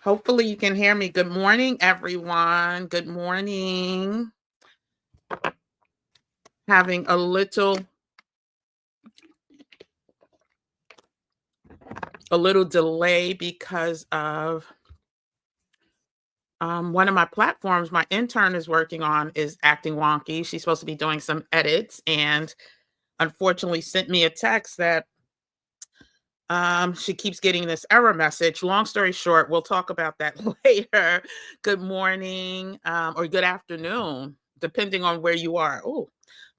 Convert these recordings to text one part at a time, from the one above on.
Hopefully you can hear me. Good morning, everyone. Good morning. Having a little delay because of one of my platforms my intern is working on is acting wonky. She's supposed to be doing some edits and unfortunately sent me a text that she keeps getting this error message. Long story short, we'll talk about that later. Good morning, or good afternoon, depending on where you are. Oh,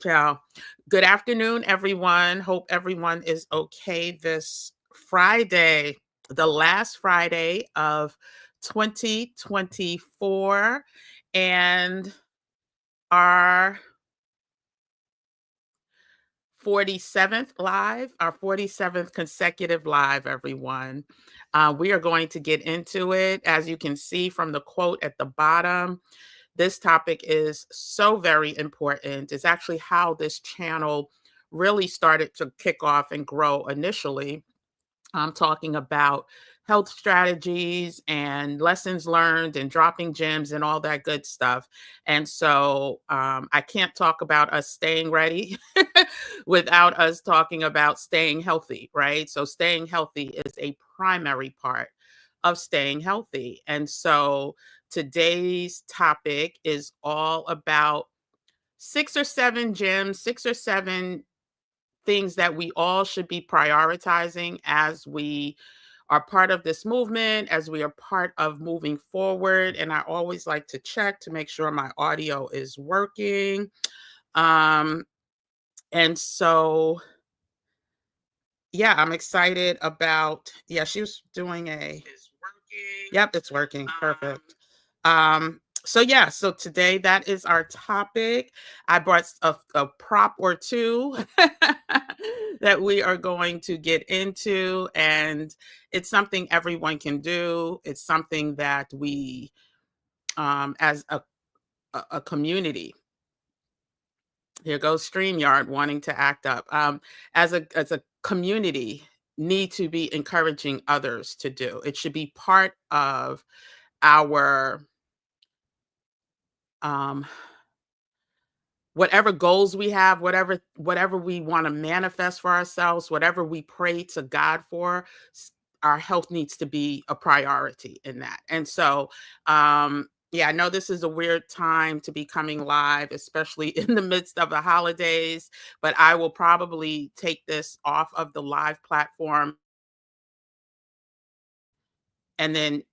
ciao. Good afternoon, everyone. Hope everyone is okay this Friday, the last Friday of 2024, and our 47th consecutive live, everyone. We are going to get into it. As you can see from the quote at the bottom, this topic is so very important. It's actually how this channel really started to kick off and grow initially. I'm talking about health strategies and lessons learned and dropping gems and all that good stuff. And so I can't talk about us staying ready without us talking about staying healthy, right? So staying healthy is a primary part of staying healthy. And so today's topic is all about 6 or 7 gems, 6 or 7 things that we all should be prioritizing as we are part of this movement, as we are part of moving forward. And I always like to check to make sure my audio is working. And so, yeah, I'm excited about, she was doing It's working. Yep, it's working. Perfect. So today that is our topic. I brought a prop or two that we are going to get into, and it's something everyone can do. It's something that we, as a community, here goes StreamYard wanting to act up. As a community, need to be encouraging others to do. It should be part of our whatever goals we have, whatever we want to manifest for ourselves, whatever we pray to God for, our health needs to be a priority in that. And so, I know this is a weird time to be coming live, especially in the midst of the holidays, but I will probably take this off of the live platform and then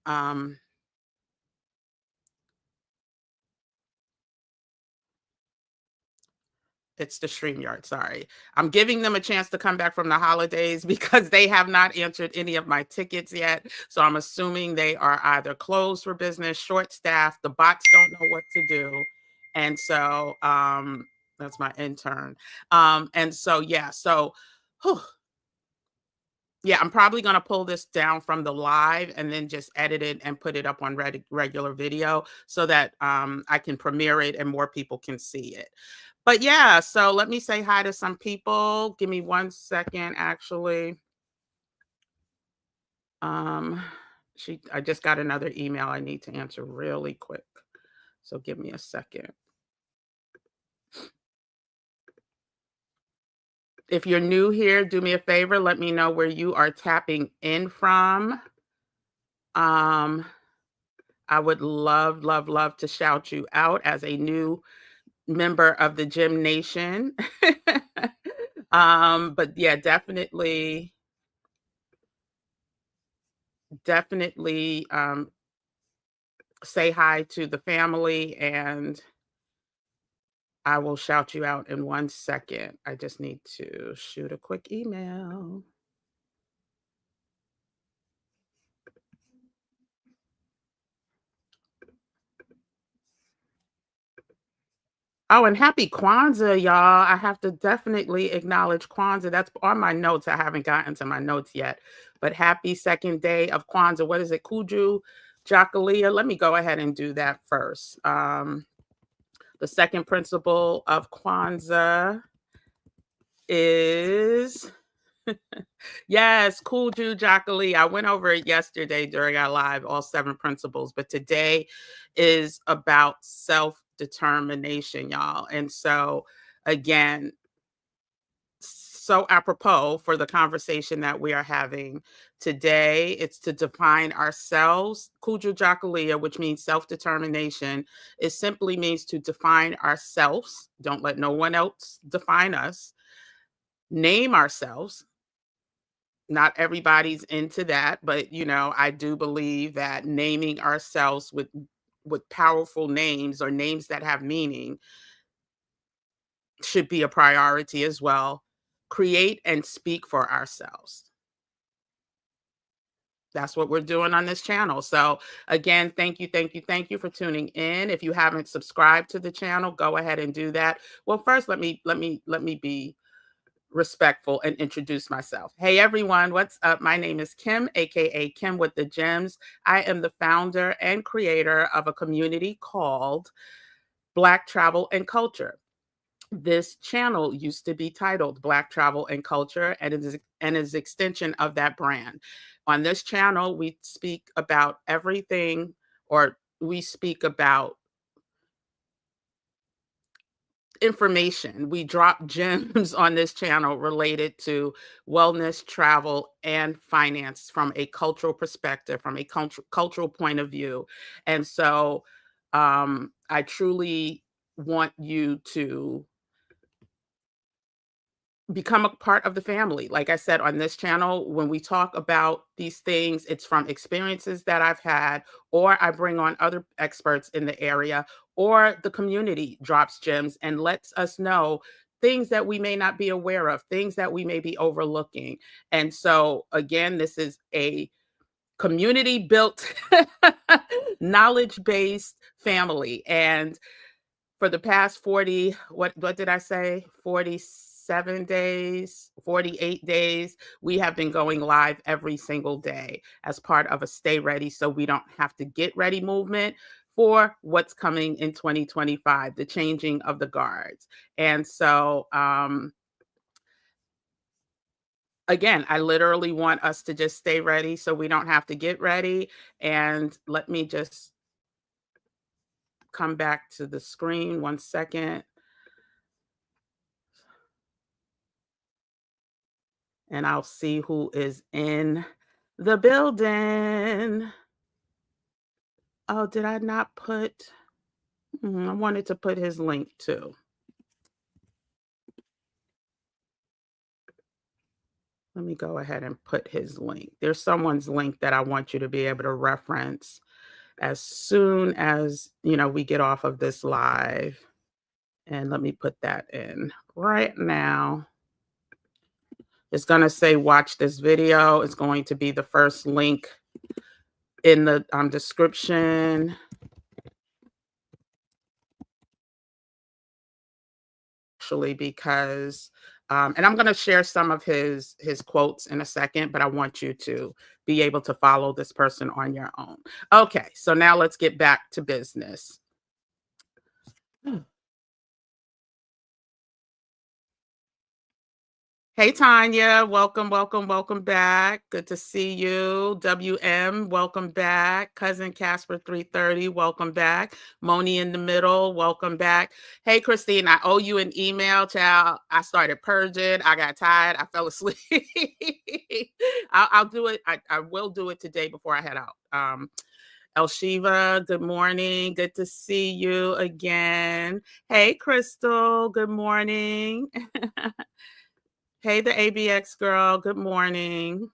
it's the StreamYard, sorry. I'm giving them a chance to come back from the holidays because they have not answered any of my tickets yet. So I'm assuming they are either closed for business, short-staffed, the bots don't know what to do. And so that's my intern. And so, whew, I'm probably going to pull this down from the live and then just edit it and put it up on regular video so that I can premiere it and more people can see it. But so let me say hi to some people. Give me 1 second, actually. I just got another email I need to answer really quick. So give me a second. If you're new here, do me a favor, let me know where you are tapping in from. I would love, love, love to shout you out as a new member of the Gym Nation. But definitely say hi to the family, and I will shout you out in 1 second. I just need to shoot a quick email. Oh, and happy Kwanzaa, y'all. I have to definitely acknowledge Kwanzaa. That's on my notes. I haven't gotten to my notes yet. But happy second day of Kwanzaa. What is it? Kuju Jakalia. Let me go ahead and do that first. The second principle of Kwanzaa is Yes, cool Jew Jockalee. I went over it yesterday during our live, all 7 principles, but today is about self-determination, y'all. And so again, so apropos for the conversation that we are having today. It's to define ourselves. Kuju Jakalia, which means self-determination, it simply means to define ourselves. Don't let no one else define us. Name ourselves. Not everybody's into that, but I do believe that naming ourselves with powerful names or names that have meaning should be a priority as well. Create and speak for ourselves. That's what we're doing on this channel. So again, thank you, thank you, thank you for tuning in. If you haven't subscribed to the channel, go ahead and do that. Well, first, let me be respectful and introduce myself. Hey everyone, what's up? My name is Kim, aka Kim with the Gems. I am the founder and creator of a community called Black Travel and Culture. This channel used to be titled Black Travel and Culture, and it is an extension of that brand. On this channel, we speak about everything, or we speak about information. We drop gems on this channel related to wellness, travel, and finance from a cultural perspective, from a cultural point of view. And so I truly want you to become a part of the family. Like I said, on this channel, when we talk about these things, it's from experiences that I've had, or I bring on other experts in the area, or the community drops gems and lets us know things that we may not be aware of, things that we may be overlooking. And so, again, this is a community built, knowledge based family. And for the past 40, what did I say? 47 days, 48 days, we have been going live every single day as part of a stay ready so we don't have to get ready movement for what's coming in 2025, the changing of the guards. And so again, I literally want us to just stay ready so we don't have to get ready. And let me just come back to the screen 1 second. And I'll see who is in the building. Oh, did I not put? I wanted to put his link too. Let me go ahead and put his link. There's someone's link that I want you to be able to reference as soon as, we get off of this live. And let me put that in right now. It's going to say, watch this video. It's going to be the first link in the description. Actually, because and I'm going to share some of his quotes in a second, but I want you to be able to follow this person on your own. Okay, so now let's get back to business. Hey, Tanya, welcome, welcome, welcome back. Good to see you. WM, welcome back. Cousin Casper 330, welcome back. Moni in the middle, welcome back. Hey, Christine, I owe you an email, child. I started purging. I got tired. I fell asleep. I'll do it. I will do it today before I head out. El Shiva, good morning. Good to see you again. Hey, Crystal, good morning. Hey, the ABX girl, good morning.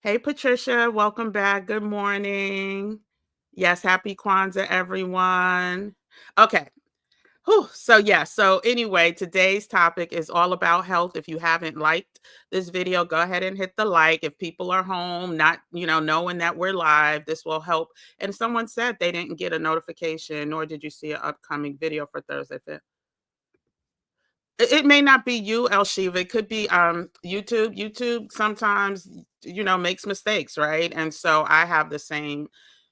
Hey, Patricia, welcome back. Good morning. Yes, happy Kwanzaa, everyone. Okay. Whew. So anyway, today's topic is all about health. If you haven't liked this video, go ahead and hit the like. If people are home, not, knowing that we're live, this will help. And someone said they didn't get a notification, nor did you see an upcoming video for Thursday. It may not be you, El Shiva. It could be YouTube. YouTube sometimes, makes mistakes, right? And so I have the same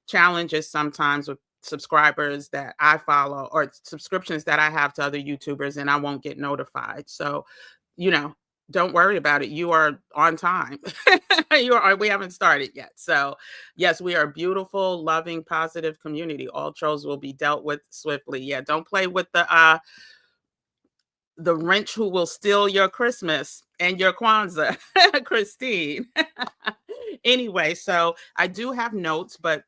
challenges sometimes with subscribers that I follow or subscriptions that I have to other YouTubers, and I won't get notified. So, you know, don't worry about it. You are on time. We haven't started yet. So, yes, we are a beautiful, loving, positive community. All trolls will be dealt with swiftly. Yeah, don't play with the wrench who will steal your Christmas and your Kwanzaa, Christine. Anyway, so I do have notes, but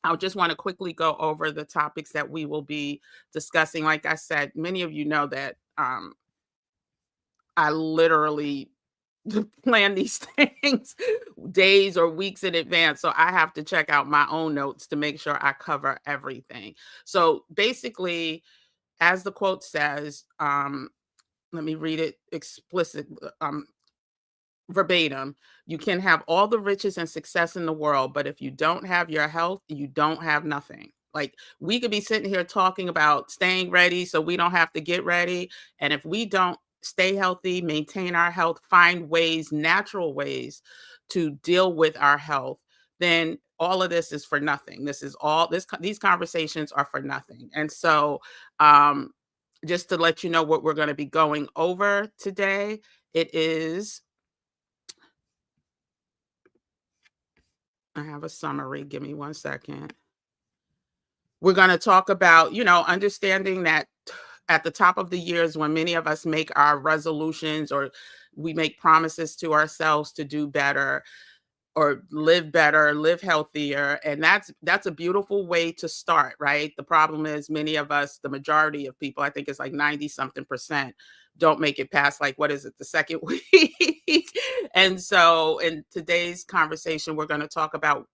I just want to quickly go over the topics that we will be discussing. Like I said, many of you know that I literally plan these things days or weeks in advance. So I have to check out my own notes to make sure I cover everything. So basically, as the quote says, let me read it explicit. Verbatim, you can have all the riches and success in the world, but if you don't have your health, you don't have nothing. Like, we could be sitting here talking about staying ready so we don't have to get ready. And if we don't stay healthy, maintain our health, find ways, natural ways to deal with our health, then all of this is for nothing. These conversations are for nothing. And so, um, just to let you know what we're going to be going over today, it is I have a summary. Give me one second. We're going to talk about, understanding that at the top of the years when many of us make our resolutions or we make promises to ourselves to do better or live better, live healthier, and that's a beautiful way to start, right? The problem is many of us, the majority of people, I think it's like 90 something percent, don't make it past, like, what is it, the second week. And so in today's conversation, we're going to talk about,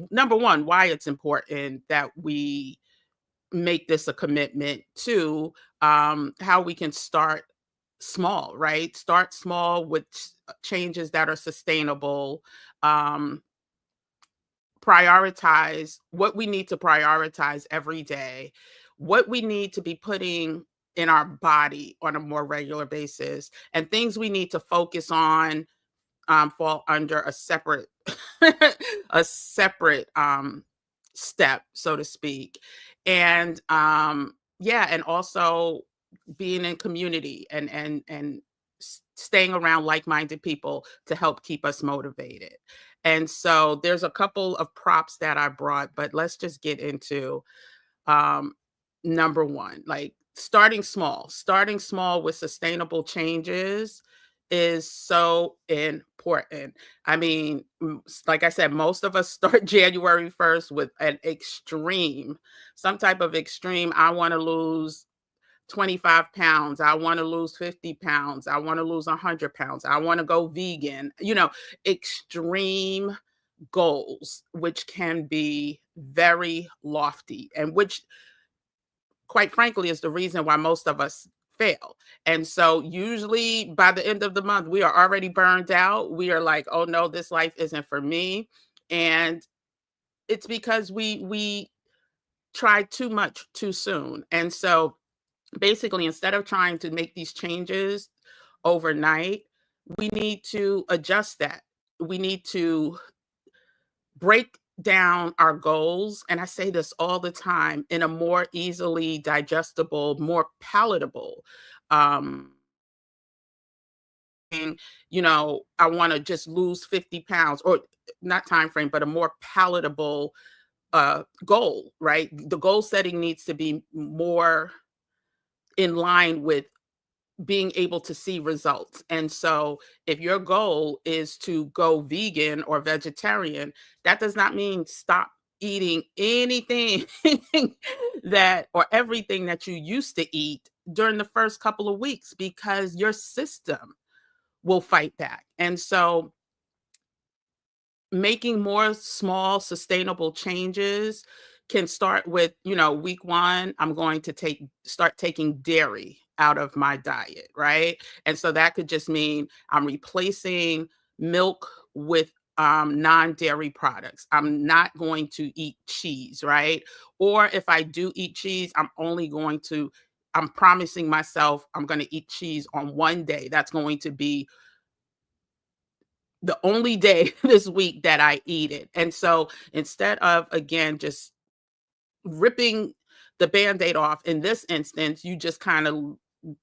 number one, why it's important that we make this a commitment. To how we can start small, right? Start small with changes that are sustainable. Um, Prioritize what we need to prioritize every day, what we need to be putting in our body on a more regular basis, and things we need to focus on fall under a separate a separate step, so to speak. And yeah, and also being in community and staying around like-minded people to help keep us motivated. And so there's a couple of props that I brought, but let's just get into um number one, like starting small with sustainable changes is so important. I mean, like I said, most of us start January 1st with an extreme, some type of extreme. I want to lose 25 pounds. I want to lose 50 pounds. I want to lose 100 pounds. I want to go vegan, extreme goals, which can be very lofty and which, quite frankly, is the reason why most of us fail. And so usually by the end of the month, we are already burned out. We are like, oh no, this life isn't for me. And it's because we tried too much too soon. And so basically, instead of trying to make these changes overnight, we need to adjust that. We need to break down our goals, and I say this all the time, in a more easily digestible, more palatable um thing. I want to just lose 50 pounds, or not time frame, but a more palatable goal, right? The goal setting needs to be more in line with being able to see results. And so if your goal is to go vegan or vegetarian, that does not mean stop eating anything that or everything that you used to eat during the first couple of weeks, because your system will fight back. And so making more small sustainable changes can start with, week one, I'm going to start taking dairy out of my diet, right? And so that could just mean I'm replacing milk with non-dairy products. I'm not going to eat cheese, right? Or if I do eat cheese, I'm promising myself I'm going to eat cheese on one day. That's going to be the only day this week that I eat it. And so instead of, again, just ripping the Band-Aid off. In this instance, you just kind of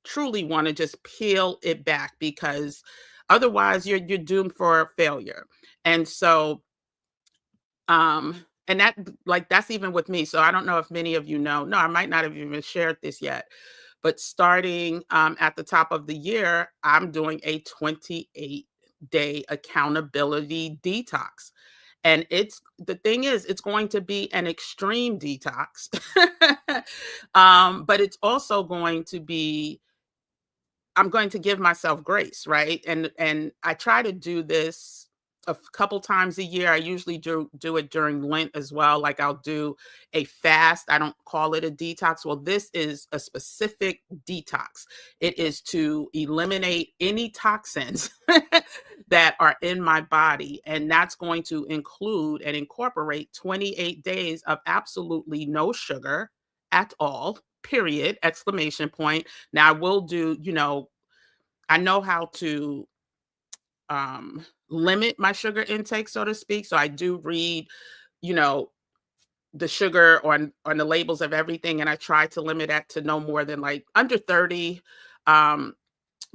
truly want to just peel it back, because otherwise you're doomed for failure. And so and that, like, that's even with me. So I don't know if many of you know. No, I might not have even shared this yet. But starting at the top of the year, I'm doing a 28-day accountability detox. And it's the thing is, it's going to be an extreme detox. But it's also going to be, I'm going to give myself grace, right? And I try to do this couple times a year. I usually do it during Lent as well. Like, I'll do a fast. I don't call it a detox. Well, this is a specific detox. It is to eliminate any toxins that are in my body, and that's going to include and incorporate 28 days of absolutely no sugar at all. Period! Exclamation point. Now, I will do, I know how to limit my sugar intake, so to speak. So I do read, you know, the sugar on the labels of everything, and I try to limit that to no more than like under 30 um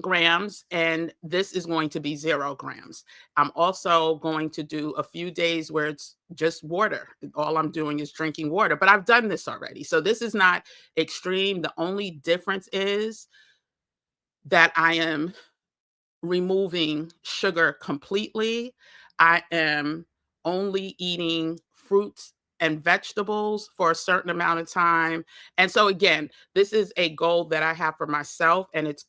grams, and this is going to be 0 grams. I'm also going to do a few days where it's just water. All I'm doing is drinking water, but I've done this already. So this is not extreme. The only difference is that I am removing sugar completely. I am only eating fruits and vegetables for a certain amount of time. And so again, this is a goal that I have for myself, and it's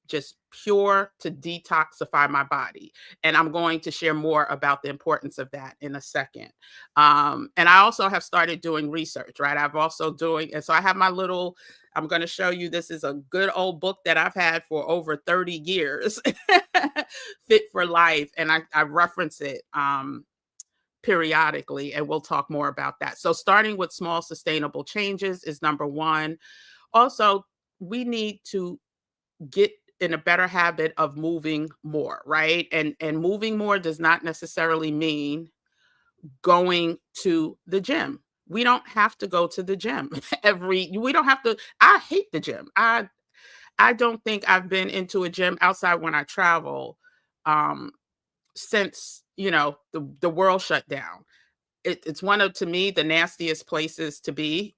just pure to detoxify my body. And I'm going to share more about the importance of that in a second. And I also have started doing research, right? I've also doing, and so I have my little, I'm going to show you, this is a good old book that I've had for over 30 years, Fit for Life. And I reference it periodically, and we'll talk more about that. So starting with small sustainable changes is number one. Also, we need to get in a better habit of moving more, right? And moving more does not necessarily mean going to the gym. We don't have to go to the gym we don't have to. I hate the gym. I don't think I've been into a gym outside when I travel um since, the world shut down. It's one of, to me, the nastiest places to be.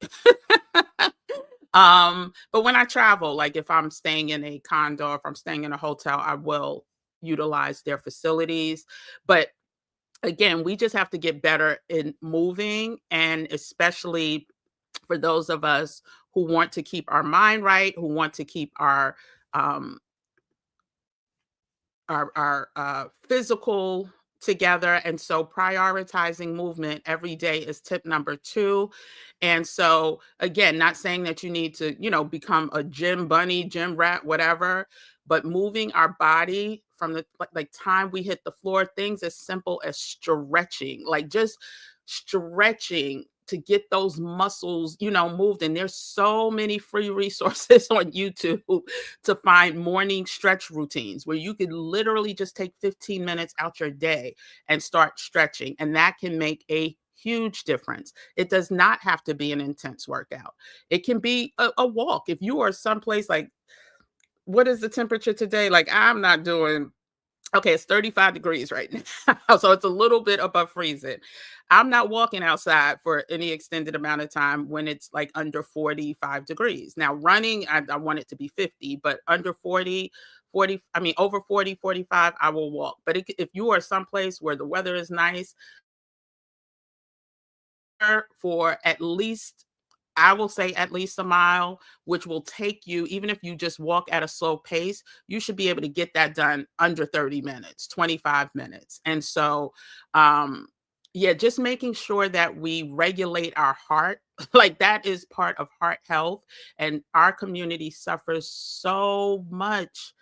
But when I travel, like if I'm staying in a condo, if I'm staying in a hotel, I will utilize their facilities. But again, we just have to get better in moving, and especially for those of us who want to keep our mind right, who want to keep um our physical together. And so prioritizing movement every day is tip number two. And so again, not saying that you need to, become a gym bunny, gym rat, whatever, but moving our body from the like time we hit the floor, things as simple as stretching, like just stretching to get those muscles, moved. And there's so many free resources on YouTube to find morning stretch routines where you could literally just take 15 minutes out your day and start stretching. And that can make a huge difference. It does not have to be an intense workout. It can be a walk. If you are someplace like, what is the temperature today? Like, I'm not doing, okay, it's 35 degrees right now. So it's a little bit above freezing. I'm not walking outside for any extended amount of time when it's like under 45 degrees. Now, running, I want it to be 50, but under 40, 40, I mean, over 40, 45, I will walk. But if you are someplace where the weather is nice, for at least, I will say at least a mile, which will take you, even if you just walk at a slow pace, you should be able to get that done under 30 minutes, 25 minutes. And so, yeah, just making sure that we regulate our heart, like that is part of heart health. And our community suffers so much.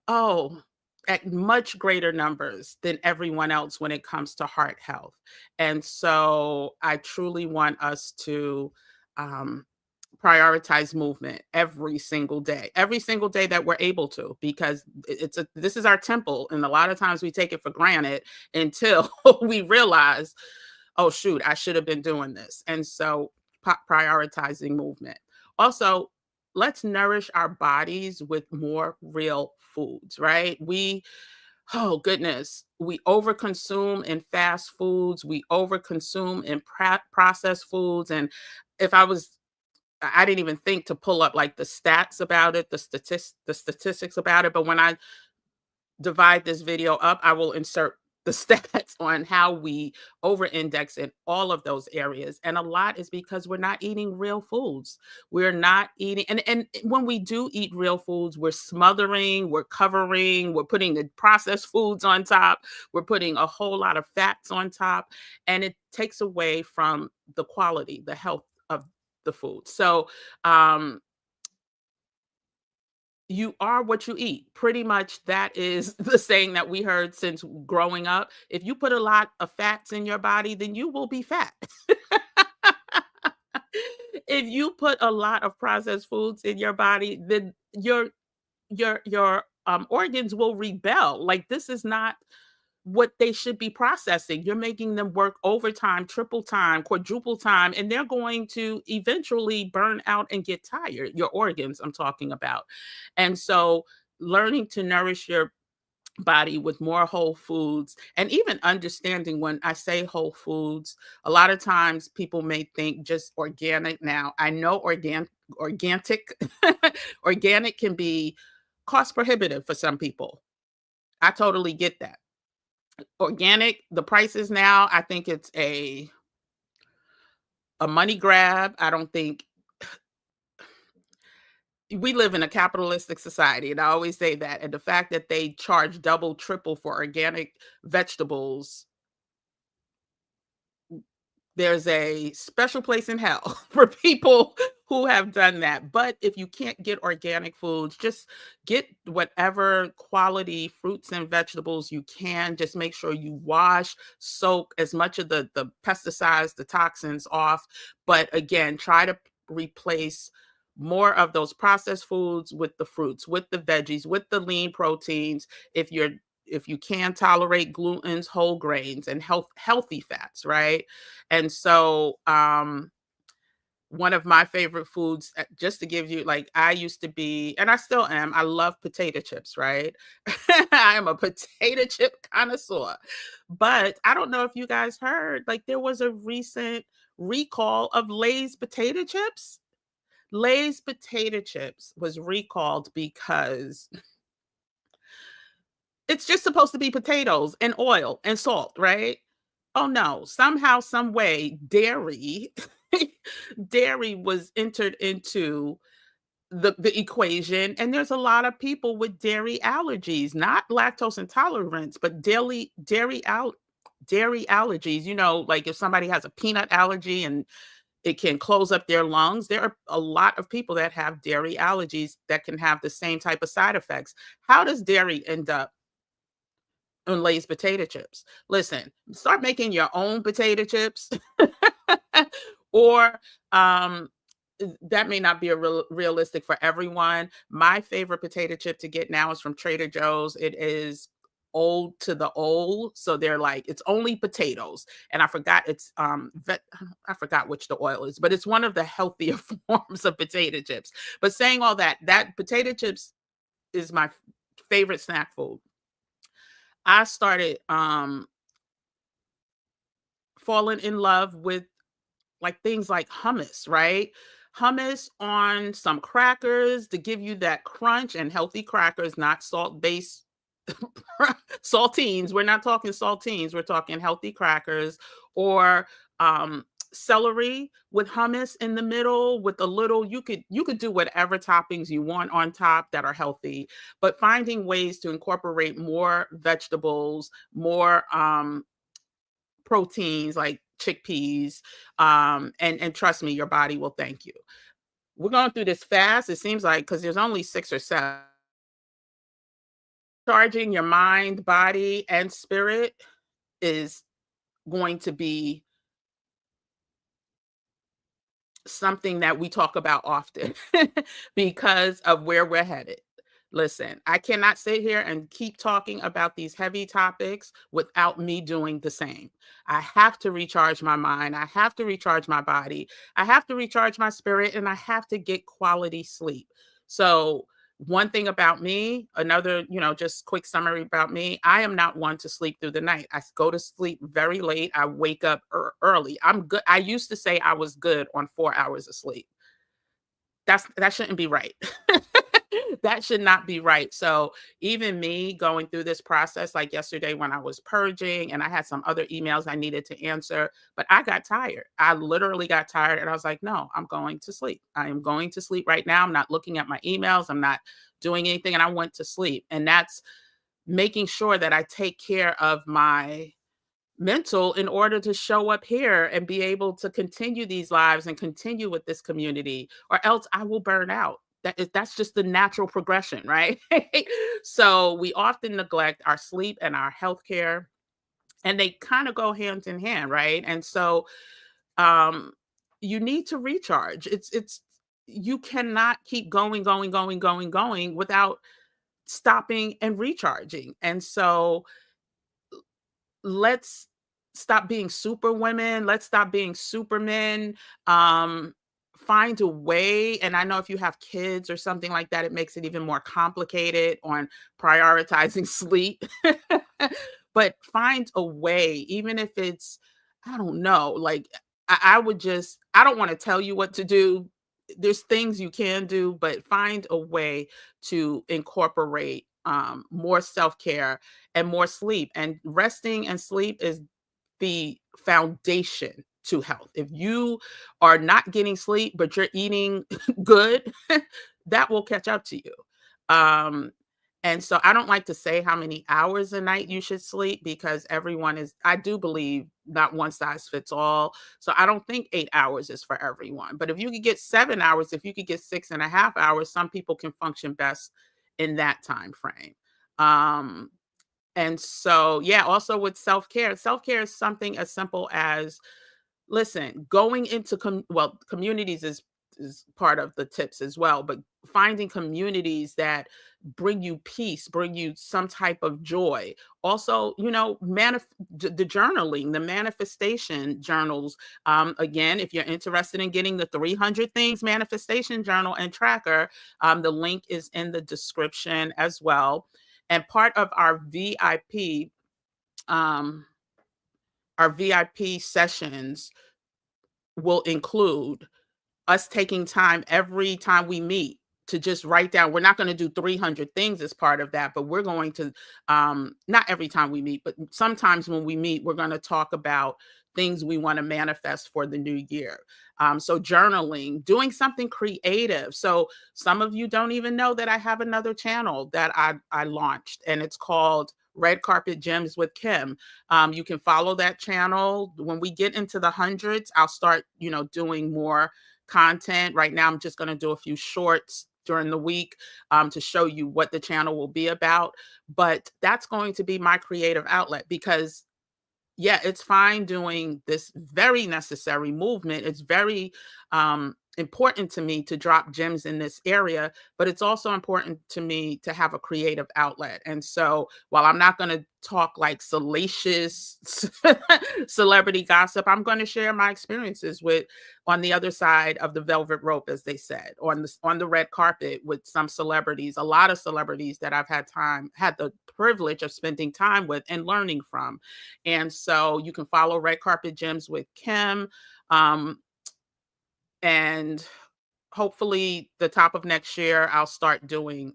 Oh, at much greater numbers than everyone else when it comes to heart health. And so I truly want us to um, prioritize movement every single day that we're able to, because this is our temple. And a lot of times we take it for granted until we realize, oh shoot, I should have been doing this. And so prioritizing movement. Also, let's nourish our bodies with more real foods, right? Oh goodness, we overconsume in fast foods, we overconsume in processed foods. And if I didn't even think to pull up like the stats about it, the statistics about it. But when I divide this video up, I will insert the stats on how we over index in all of those areas. And a lot is because we're not eating real foods. We're not eating, and when we do eat real foods, we're smothering, we're covering, we're putting the processed foods on top, we're putting a whole lot of fats on top, and it takes away from the quality, the health of the food. So, um, you are what you eat. Pretty much that is the saying that we heard since growing up. If you put a lot of fats in your body, then you will be fat. If you put a lot of processed foods in your body, then your organs will rebel. Like, this is not what they should be processing. You're making them work overtime, triple time, quadruple time, and they're going to eventually burn out and get tired. Your organs, I'm talking about. And so, learning to nourish your body with more whole foods, and even understanding, when I say whole foods, a lot of times people may think just organic. Now, I know organic organic can be cost prohibitive for some people. I totally get that. Organic, the prices now, I think it's a money grab. I don't think we live in a capitalistic society, and I always say that. And the fact that they charge double, triple for organic vegetables, there's a special place in hell for people who have done that. But if you can't get organic foods, just get whatever quality fruits and vegetables you can. Just make sure you wash, soak as much of the pesticides, the toxins off. But again, try to replace more of those processed foods with the fruits, with the veggies, with the lean proteins. If you can tolerate glutens, whole grains, and healthy fats, right? And so, one of my favorite foods, just to give you, like, I used to be, and I still am, I love potato chips, right? I am a potato chip connoisseur. But I don't know if you guys heard, like, there was a recent recall of Lay's potato chips. Lay's potato chips was recalled because it's just supposed to be potatoes and oil and salt, right? Oh no, somehow, some way, dairy dairy was entered into the equation, and there's a lot of people with dairy allergies, not lactose intolerance, but dairy allergies. Like, if somebody has a peanut allergy and it can close up their lungs, there are a lot of people that have dairy allergies that can have the same type of side effects. How does dairy end up on Lay's potato chips? Listen, start making your own potato chips. Or, that may not be realistic for everyone. My favorite potato chip to get now is from Trader Joe's. It is old to the old, so they're like, it's only potatoes, and I forgot it's I forgot which the oil is, but it's one of the healthier forms of potato chips. But saying all that, that potato chips is my favorite snack food. I started falling in love with, like, things like hummus, right? Hummus on some crackers to give you that crunch, and healthy crackers, not salt-based saltines. We're not talking saltines, we're talking healthy crackers. Or celery with hummus in the middle with a little, you could do whatever toppings you want on top that are healthy, but finding ways to incorporate more vegetables, more proteins like chickpeas, and trust me, your body will thank you. We're going through this fast. It seems like, because there's only 6 or 7. Charging your mind, body, and spirit is going to be something that we talk about often because of where we're headed. Listen, I cannot sit here and keep talking about these heavy topics without me doing the same. I have to recharge my mind. I have to recharge my body. I have to recharge my spirit, and I have to get quality sleep. So, one thing about me, another, just quick summary about me, I am not one to sleep through the night. I go to sleep very late. I wake up early. I'm good. I used to say I was good on 4 hours of sleep. That shouldn't be right. That should not be right. So even me going through this process, like yesterday when I was purging and I had some other emails I needed to answer, but I got tired. I literally got tired and I was like, no, I'm going to sleep. I am going to sleep right now. I'm not looking at my emails. I'm not doing anything. And I went to sleep. And that's making sure that I take care of my mental in order to show up here and be able to continue these lives and continue with this community, or else I will burn out. That's just the natural progression, right? So we often neglect our sleep and our healthcare, and they kind of go hand in hand, right? And so um you need to recharge. It's you cannot keep going without stopping and recharging. And so let's stop being super women. Let's stop being supermen. Um, find a way. And I know if you have kids or something like that, it makes it even more complicated on prioritizing sleep. But find a way, even if it's, I don't know, like I would just, I don't want to tell you what to do. There's things you can do, but find a way to incorporate more self care and more sleep. And resting and sleep is the foundation to health. If you are not getting sleep, but you're eating good, that will catch up to you. Um, and so I don't like to say how many hours a night you should sleep because everyone is, I do believe not one size fits all. So I don't think 8 hours is for everyone. But if you could get 7 hours, if you could get 6.5 hours, some people can function best in that time frame. Um, and so, yeah, also with self care is something as simple as, listen, going into communities is part of the tips as well, but finding communities that bring you peace, bring you some type of joy. Also, the journaling, the manifestation journals. Again, if you're interested in getting the 300 things manifestation journal and tracker, the link is in the description as well. And part of um, our VIP sessions will include us taking time every time we meet to just write down. We're not going to do 300 things as part of that, but we're going to, not every time we meet, but sometimes when we meet, we're going to talk about things we want to manifest for the new year. So journaling, doing something creative. So some of you don't even know that I have another channel that I launched, and it's called Red Carpet Gems with Kim. You can follow that channel. When we get into the hundreds, I'll start, doing more content. Right now, I'm just going to do a few shorts during the week to show you what the channel will be about. But that's going to be my creative outlet because yeah, it's fine doing this very necessary movement. It's very important to me to drop gems in this area, but it's also important to me to have a creative outlet. And so while I'm not going to talk like salacious celebrity gossip, I'm going to share my experiences with on the other side of the velvet rope, as they said, on the red carpet with some celebrities, a lot of celebrities that I've had the privilege of spending time with and learning from. And so you can follow Red Carpet Gems with Kim. And hopefully the top of next year, I'll start doing,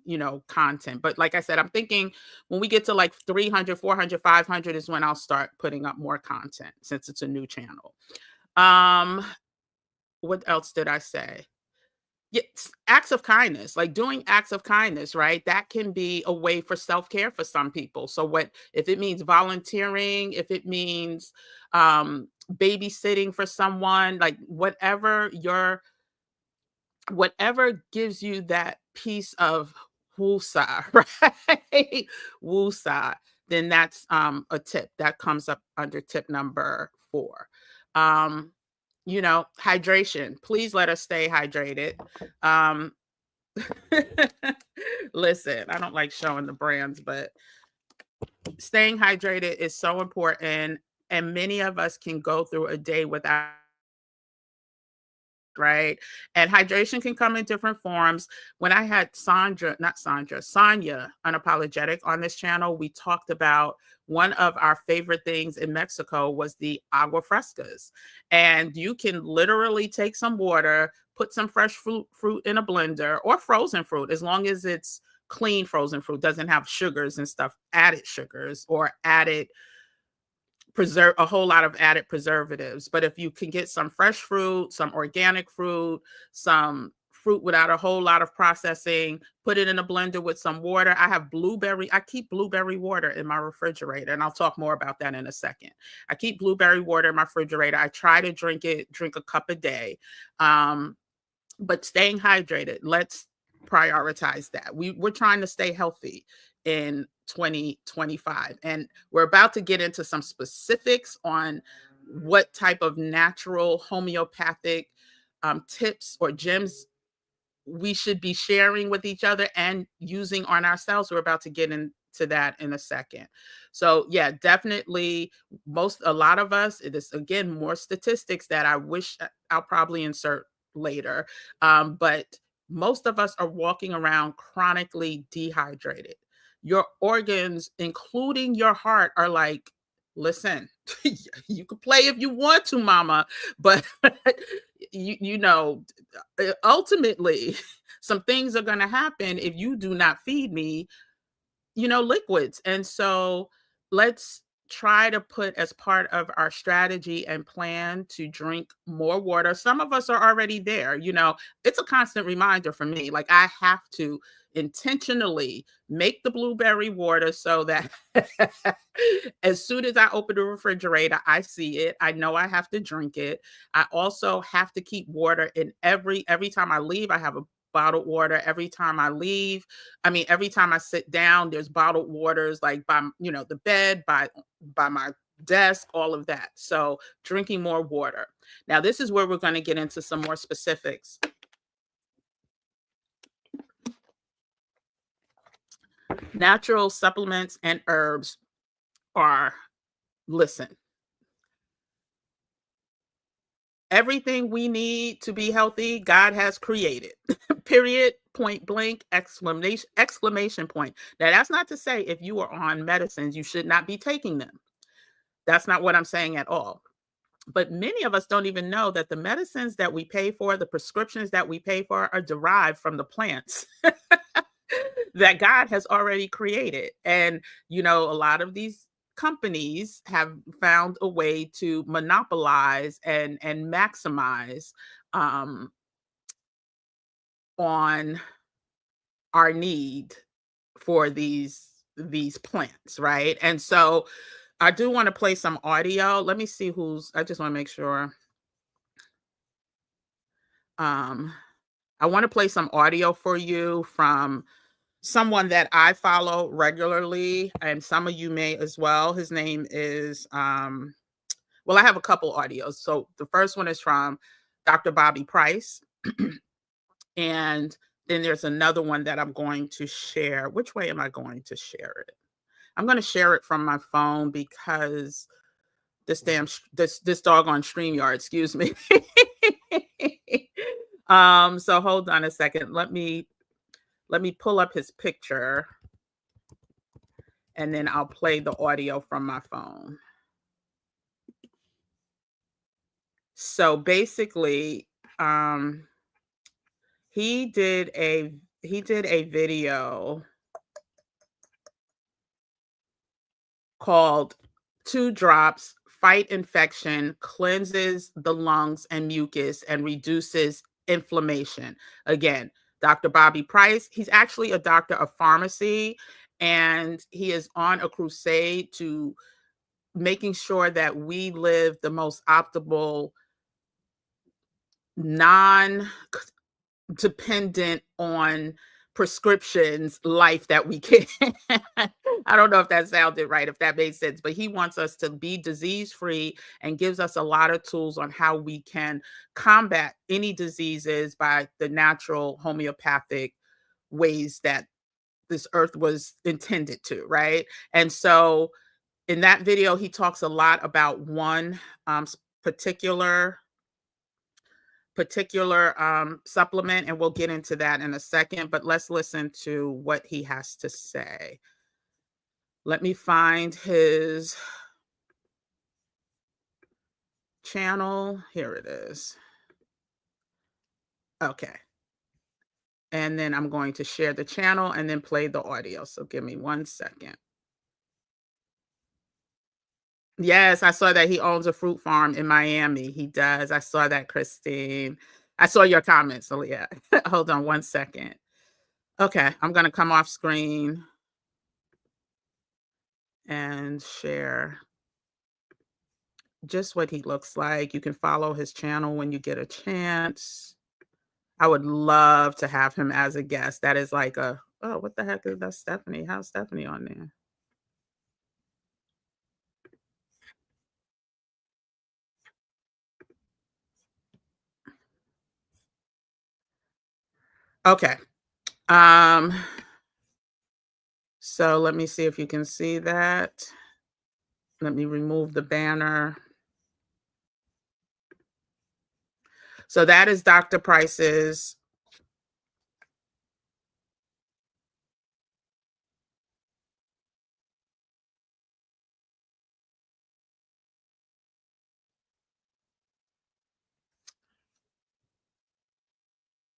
content. But like I said, I'm thinking when we get to like 300, 400, 500 is when I'll start putting up more content since it's a new channel. Um, what else did I say? Yes, acts of kindness, like doing acts of kindness, right? That can be a way for self-care for some people. So what if it means volunteering, if it means babysitting for someone, like whatever gives you that piece of woosah, right? Woosah, then that's a tip that comes up under tip number 4. Um, hydration. Please let us stay hydrated. Um, Listen, I don't like showing the brands, but staying hydrated is so important. And many of us can go through a day without, right? And hydration can come in different forms. When I had Sonia Unapologetic on this channel, we talked about one of our favorite things in Mexico was the agua frescas. And you can literally take some water, put some fresh fruit in a blender or frozen fruit, as long as it's clean frozen fruit, doesn't have sugars and stuff, added sugars or added preserve a whole lot of added preservatives. But if you can get some fresh fruit, some organic fruit, some fruit without a whole lot of processing, put it in a blender with some water. I keep blueberry water in my refrigerator, and I'll talk more about that in a second. I keep blueberry water in my refrigerator. I try to drink a cup a day. But staying hydrated, let's prioritize that. We're trying to stay healthy in 2025. And we're about to get into some specifics on what type of natural homeopathic tips or gems we should be sharing with each other and using on ourselves. We're about to get into that in a second. So yeah, definitely a lot of us, it is again more statistics that I wish I'll probably insert later. But most of us are walking around chronically dehydrated. Your organs, including your heart, are like, listen, you can play if you want to, mama, but you know, ultimately, some things are going to happen if you do not feed me, liquids. And so let's try to put as part of our strategy and plan to drink more water. Some of us are already there. It's a constant reminder for me. Like, I have to intentionally make the blueberry water so that as soon as I open the refrigerator, I see it. I know I have to drink it. I also have to keep water in every time I leave. I have a bottled water every time I leave. I mean, every time I sit down, there's bottled waters, like by, the bed, by my desk, all of that. So drinking more water. Now, this is where we're going to get into some more specifics. Natural supplements and herbs are, listen, everything we need to be healthy, God has created. Period, point blank, exclamation point. Now, that's not to say if you are on medicines, you should not be taking them. That's not what I'm saying at all. But many of us don't even know that the medicines that we pay for, the prescriptions that we pay for, are derived from the plants that God has already created. And, a lot of these companies have found a way to monopolize and maximize on our need for these plants, right? And so I do want to play some audio. Let me see I just want to make sure. Um, I want to play some audio for you from someone that I follow regularly, and some of you may as well. His name is, well, I have a couple audios. So the first one is from Dr. Bobby Price. And then there's another one that I'm going to share. Which way am I going to share it? I'm going to share it from my phone because this doggone StreamYard, excuse me. So hold on a second. Let me pull up his picture and then I'll play the audio from my phone. So basically, he did a video called 2 Drops Fight Infection, Cleanses the Lungs and Mucus, and Reduces Inflammation. Again, Dr. Bobby Price, he's actually a doctor of pharmacy, and he is on a crusade to making sure that we live the most optimal, non-dependent on prescriptions life that we can. I don't know if that sounded right, if that made sense, but he wants us to be disease free and gives us a lot of tools on how we can combat any diseases by the natural homeopathic ways that this earth was intended to, right? And so in that video, he talks a lot about one particular supplement, and we'll get into that in a second, but let's listen to what he has to say. Let me find his channel. Here it is. Okay. And then I'm going to share the channel and then play the audio. So give me 1 second. Yes, I saw that he owns a fruit farm in Miami. He does. I saw that, Christine. I saw your comments. So yeah, hold on 1 second. Okay, I'm going to come off screen and share just what he looks like. You can follow his channel when you get a chance. I would love to have him as a guest. That is like oh, what the heck is that, Stephanie? How's Stephanie on there? Okay. So let me see if you can see that. Let me remove the banner. So that is Dr. Price's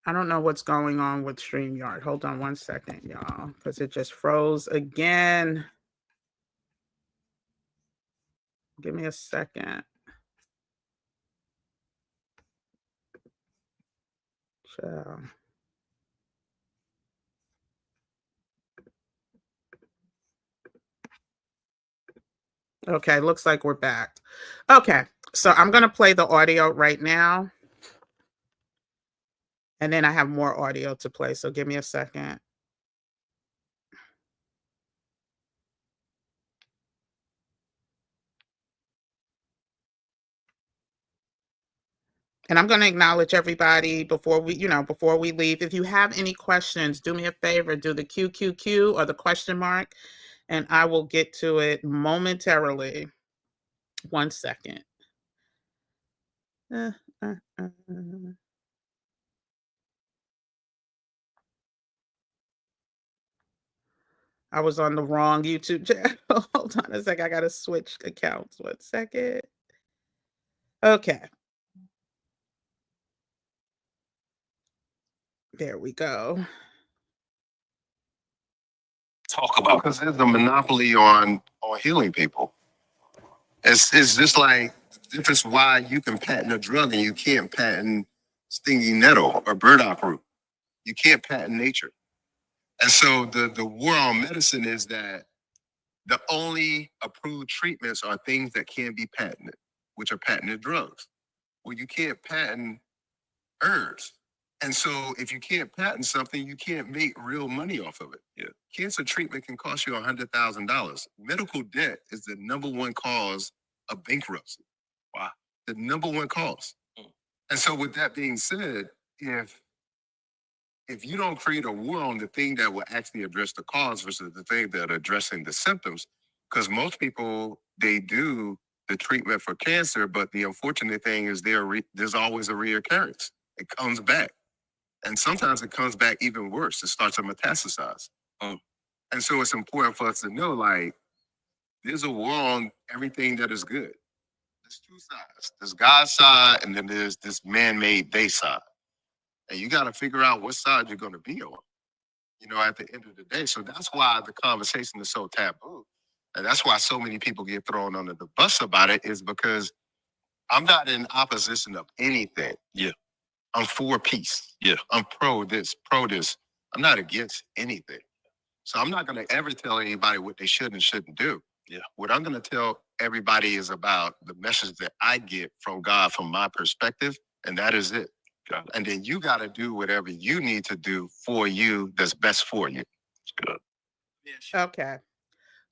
I don't know what's going on with StreamYard. Hold on 1 second, y'all, because it just froze again. Give me a second. So. Okay, looks like we're back. Okay, so I'm going to play the audio right now. And then I have more audio to play, so give me a second. And I'm going to acknowledge everybody before we leave. If you have any questions, do me a favor, do the QQQ or the question mark, and I will get to it momentarily. 1 second. I was on the wrong YouTube channel. Hold on a second. I got to switch accounts. 1 second. Okay. There we go. Talk about, because there's a monopoly on healing people. It's just like the difference why you can patent a drug and you can't patent stinging nettle or burdock root. You can't patent nature. And so the war on medicine is that the only approved treatments are things that can be patented, which are patented drugs. Well, you can't patent herbs. And so if you can't patent something, you can't make real money off of it. Yeah. Cancer treatment can cost you $100,000. Medical debt is the number one cause of bankruptcy. Wow. The number one cause. And so with that being said, if you don't create a war on the thing that will actually address the cause versus the thing that are addressing the symptoms, because most people, they do the treatment for cancer, but the unfortunate thing is there's always a reoccurrence. It comes back. And sometimes it comes back even worse. It starts to metastasize. And so it's important for us to know, like, there's a war on everything that is good. There's two sides. There's God's side, and then there's this man-made they side. And you got to figure out what side you're going to be on, at the end of the day. So that's why the conversation is so taboo. And that's why so many people get thrown under the bus about it, is because I'm not in opposition of anything. Yeah. I'm for peace. Yeah. I'm pro this, pro this. I'm not against anything. So I'm not going to ever tell anybody what they should and shouldn't do. Yeah. What I'm going to tell everybody is about the message that I get from God from my perspective, and that is it. Got it. And then you got to do whatever you need to do for you that's best for you. It's good. Okay.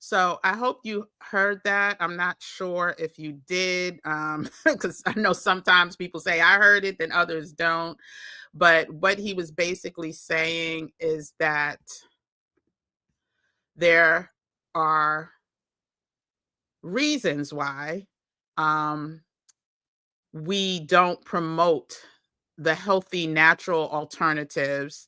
So I hope you heard that. I'm not sure if you did, because I know sometimes people say I heard it, then others don't. But what he was basically saying is that there are reasons why um, we don't promote the healthy natural alternatives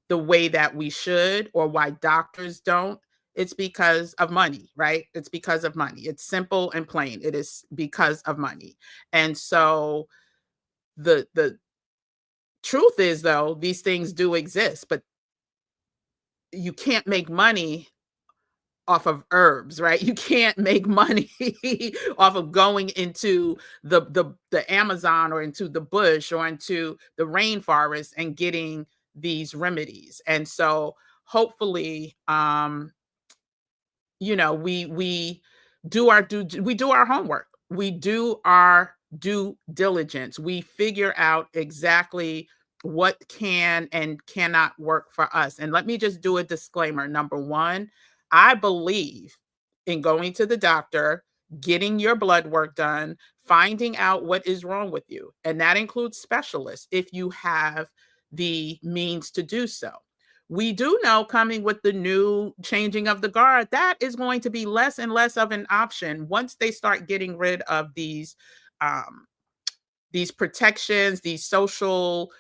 the way that we should, or why doctors don't. It's because of money, right? It's because of money. It's simple and plain. It is because of money. And so the truth is, though, these things do exist, but you can't make money off of herbs, right? You can't make money off of going into the Amazon or into the bush or into the rainforest and getting these remedies. And so hopefully we we do our homework. We do our due diligence. We figure out exactly what can and cannot work for us. And let me just do a disclaimer. Number one, I believe in going to the doctor, getting your blood work done, finding out what is wrong with you. And that includes specialists if you have the means to do so. We do know, coming with the new changing of the guard, that is going to be less and less of an option once they start getting rid of um, these protections, these social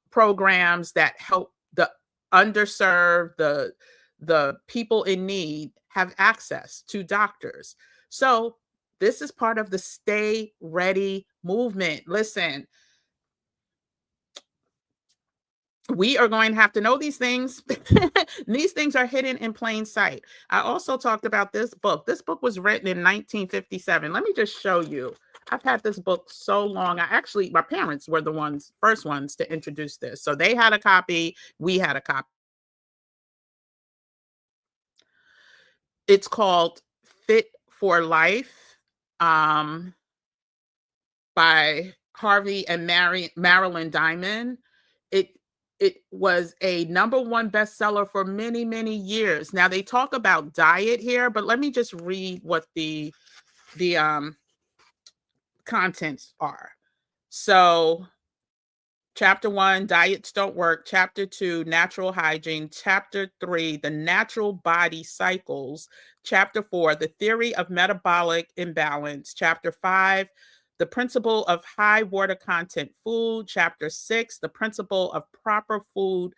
programs that help the underserved, the people in need have access to doctors. So this is part of the Stay Ready movement. Listen, we are going to have to know these things. These things are hidden in plain sight. I also talked about this book. This book was written in 1957. Let me just show you. I've had this book so long. My parents were the first ones to introduce this. So they had a copy, we had a copy. It's called Fit for Life. By Harvey and Marilyn Diamond. It it was a #1 bestseller for many, many years. Now they talk about diet here, but let me just read what the contents are. So Chapter 1, diets don't work. Chapter 2, natural hygiene. Chapter 3, the natural body cycles. Chapter 4, the theory of metabolic imbalance. Chapter 5, the principle of high water content food. Chapter 6, the principle of proper food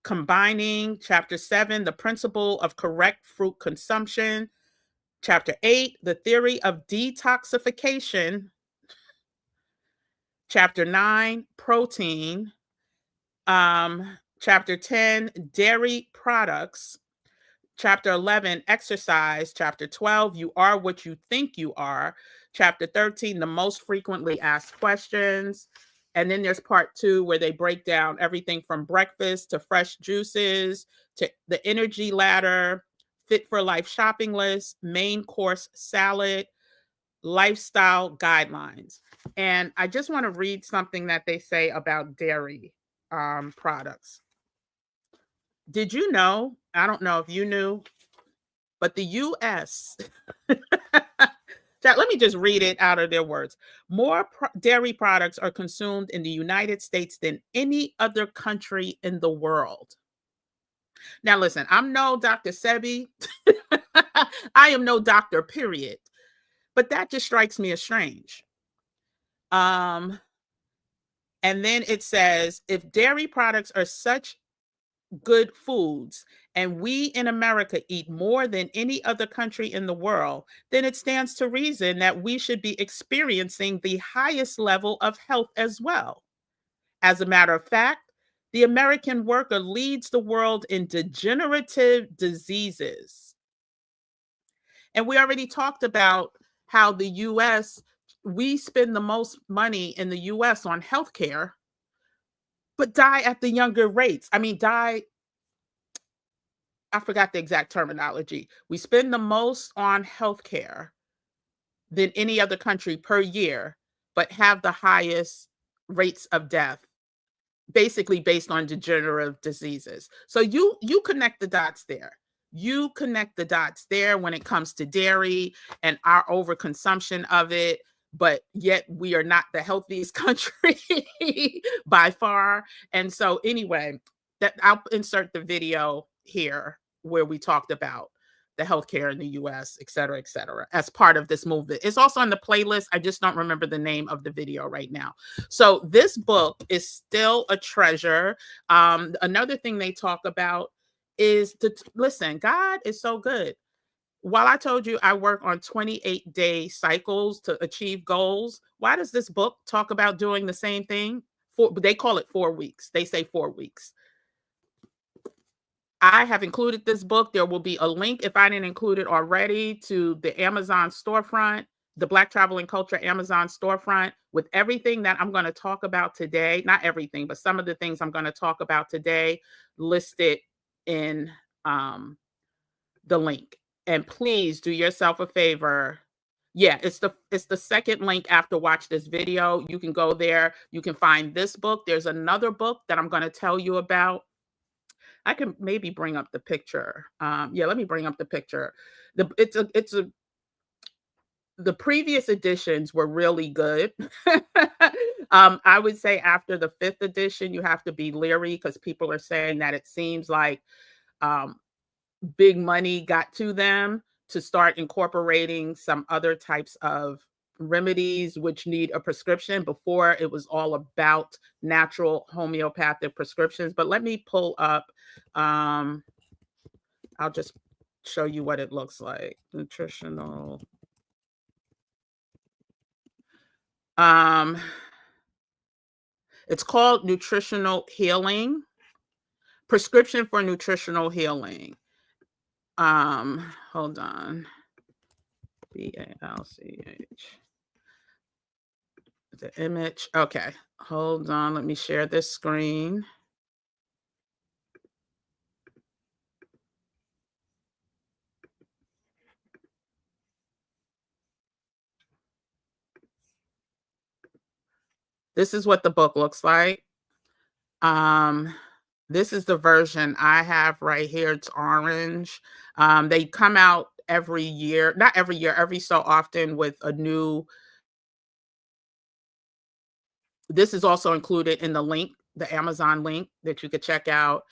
combining. Chapter 7, the principle of correct fruit consumption. Chapter 8, the theory of detoxification. Chapter 9, protein. Chapter 10, dairy products. Chapter 11, exercise. Chapter 12, you are what you think you are. Chapter 13, the most frequently asked questions. And then there's part 2 where they break down everything from breakfast to fresh juices to the energy ladder, fit for life shopping list, main course salad, lifestyle guidelines. And I just want to read something that they say about dairy products. Did you know? I don't know if you knew, but the US, let me just read it out of their words. More dairy products are consumed in the United States than any other country in the world. Now, listen, I'm no Dr. Sebi. I am no doctor, period. But that just strikes me as strange. And then it says, if dairy products are such good foods and we in America eat more than any other country in the world, then it stands to reason that we should be experiencing the highest level of health as well. As a matter of fact, the American worker leads the world in degenerative diseases. And we already talked about how the US, we spend the most money in the US on healthcare, but die at the younger rates. I forgot the exact terminology. We spend the most on healthcare than any other country per year, but have the highest rates of death, basically based on degenerative diseases. So you connect the dots there. You connect the dots there when it comes to dairy and our overconsumption of it, but yet we are not the healthiest country by far. And so anyway, that I'll insert the video here where we talked about the healthcare in the US, et cetera, as part of this movement. It's also on the playlist. I just don't remember the name of the video right now. So this book is still a treasure. Another thing they talk about is to listen, God is so good. While I told you I work on 28-day cycles to achieve goals, why does this book talk about doing the same thing? They call it 4 weeks. They say 4 weeks. I have included this book. There will be a link, if I didn't include it already, to the Amazon storefront, the Black Travel and Culture Amazon storefront, with everything that I'm going to talk about today. Not everything, but some of the things I'm going to talk about today listed in the link. And please do yourself a favor. Yeah, it's the second link after watch this video. You can go there. You can find this book. There's another book that I'm going to tell you about. I can maybe bring up the picture. Yeah, let me bring up the picture. The previous editions were really good. I would say after the fifth edition, you have to be leery because people are saying that it seems like um, big money got to them to start incorporating some other types of remedies which need a prescription. Before, it was all about natural homeopathic prescriptions. But let me pull up, I'll just show you what it looks like. Nutritional. It's called Nutritional Healing, Prescription for Nutritional Healing. Hold on. BALCH. The image. Okay. Hold on. Let me share this screen. This is what the book looks like. This is the version I have right here. It's orange. They come out every year, not every year, every so often with a new. This is also included in the link, the Amazon link that you could check out.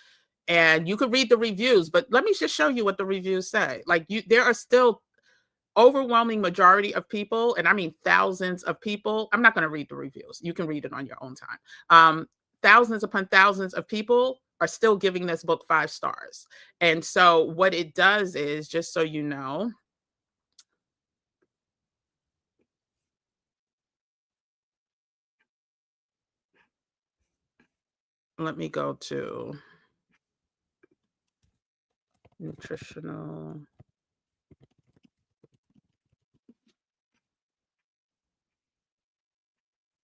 And you could read the reviews, but let me just show you what the reviews say. Like there are still overwhelming majority of people, and I mean thousands of people. I'm not going to read the reviews. You can read it on your own time. Thousands upon thousands of people are still giving this book 5 stars. And so what it does is, just so you know, let me go to nutritional.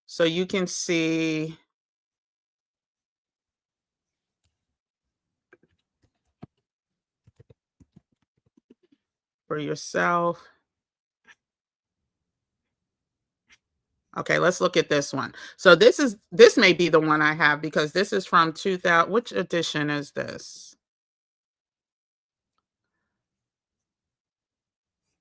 So you can see for yourself. Okay, let's look at this one. So this may be the one I have because this is from 2000. Which edition is this?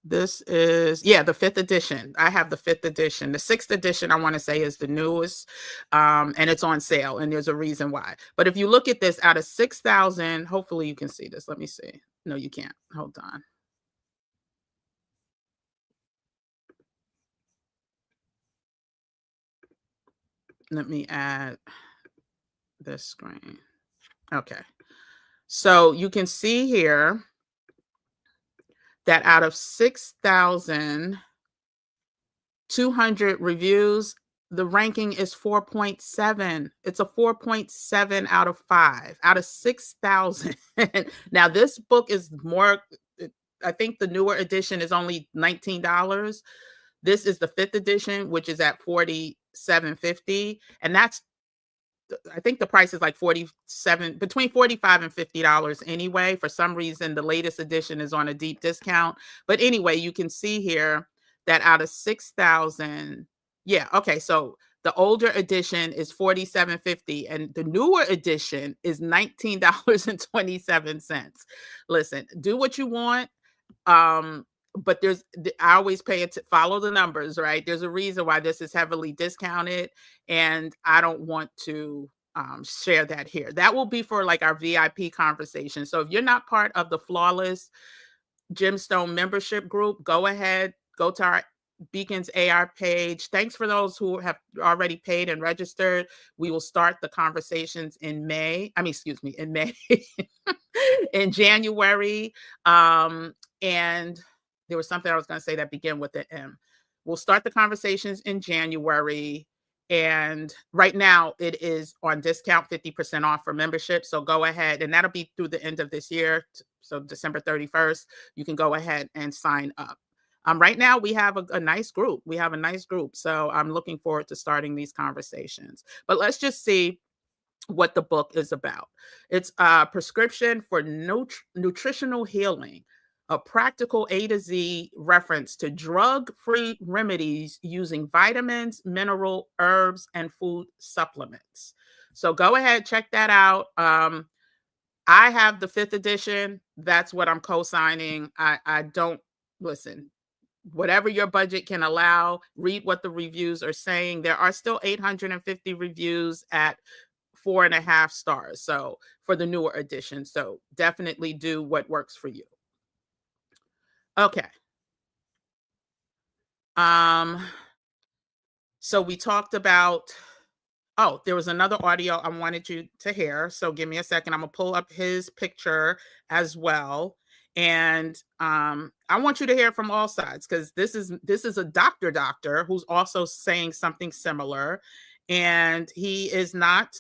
This is, yeah, the 5th edition. I have the 5th edition. The 6th edition, I want to say, is the newest, and it's on sale, and there's a reason why. But if you look at this, out of 6,000, hopefully you can see this. Let me see. No, you can't. Hold on. Let me add this screen. Okay. So you can see here that out of 6,200 reviews, the ranking is 4.7. It's a 4.7 out of 5 out of 6,000. Now, this book is more, I think the newer edition is only $19. This is the 5th edition, which is at $47.50. And that's, I think the price is like between $45 and $50 anyway. For some reason, the latest edition is on a deep discount. But anyway, you can see here that out of 6,000, yeah, okay, so the older edition is $47.50 and the newer edition is $19.27. Listen, do what you want. But I always follow the numbers, right? There's a reason why this is heavily discounted, and I don't want to share that here. That will be for like our VIP conversation. So if you're not part of the Flawless Gemstone membership group, go ahead, go to our Beacons AR page. Thanks for those who have already paid and registered. We will start the conversations in May. In May, in January. And there was something I was going to say that began with an M. We'll start the conversations in January. And right now it is on discount, 50% off for membership. So go ahead, and that'll be through the end of this year. So December 31st, you can go ahead and sign up. Right now we have a nice group. So I'm looking forward to starting these conversations. But let's just see what the book is about. It's a prescription for nutritional healing, a practical A to Z reference to drug-free remedies using vitamins, mineral, herbs, and food supplements. So go ahead, check that out. I have the 5th edition. That's what I'm co-signing. I don't listen. Whatever your budget can allow, read what the reviews are saying. There are still 850 reviews at 4.5 stars. So for the newer edition. So definitely do what works for you. Okay. So we talked about, there was another audio I wanted you to hear. So give me a second. I'm gonna pull up his picture as well. And I want you to hear from all sides, because this is a doctor who's also saying something similar. And he is not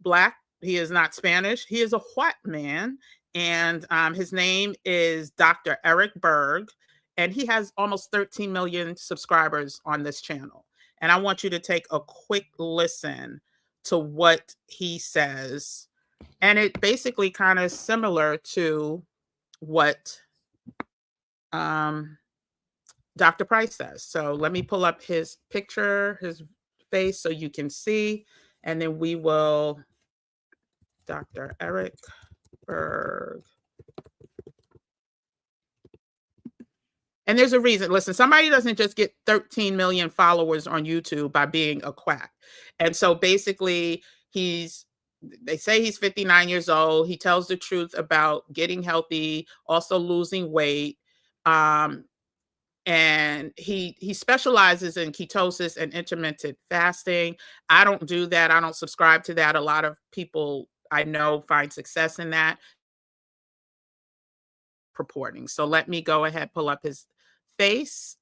Black, he is not Spanish, he is a white man. And his name is Dr. Eric Berg, and he has almost 13 million subscribers on this channel. And I want you to take a quick listen to what he says. And it basically kind of similar to what Dr. Price says. So let me pull up his picture, his face, so you can see. And then we will, Dr. Eric Berg. And there's a reason. Listen, somebody doesn't just get 13 million followers on YouTube by being a quack. And so basically, they say he's 59 years old. He tells the truth about getting healthy, also losing weight. And he specializes in ketosis and intermittent fasting. I don't do that. I don't subscribe to that. A lot of people I know find success in that. Purporting. So let me go ahead, pull up his face,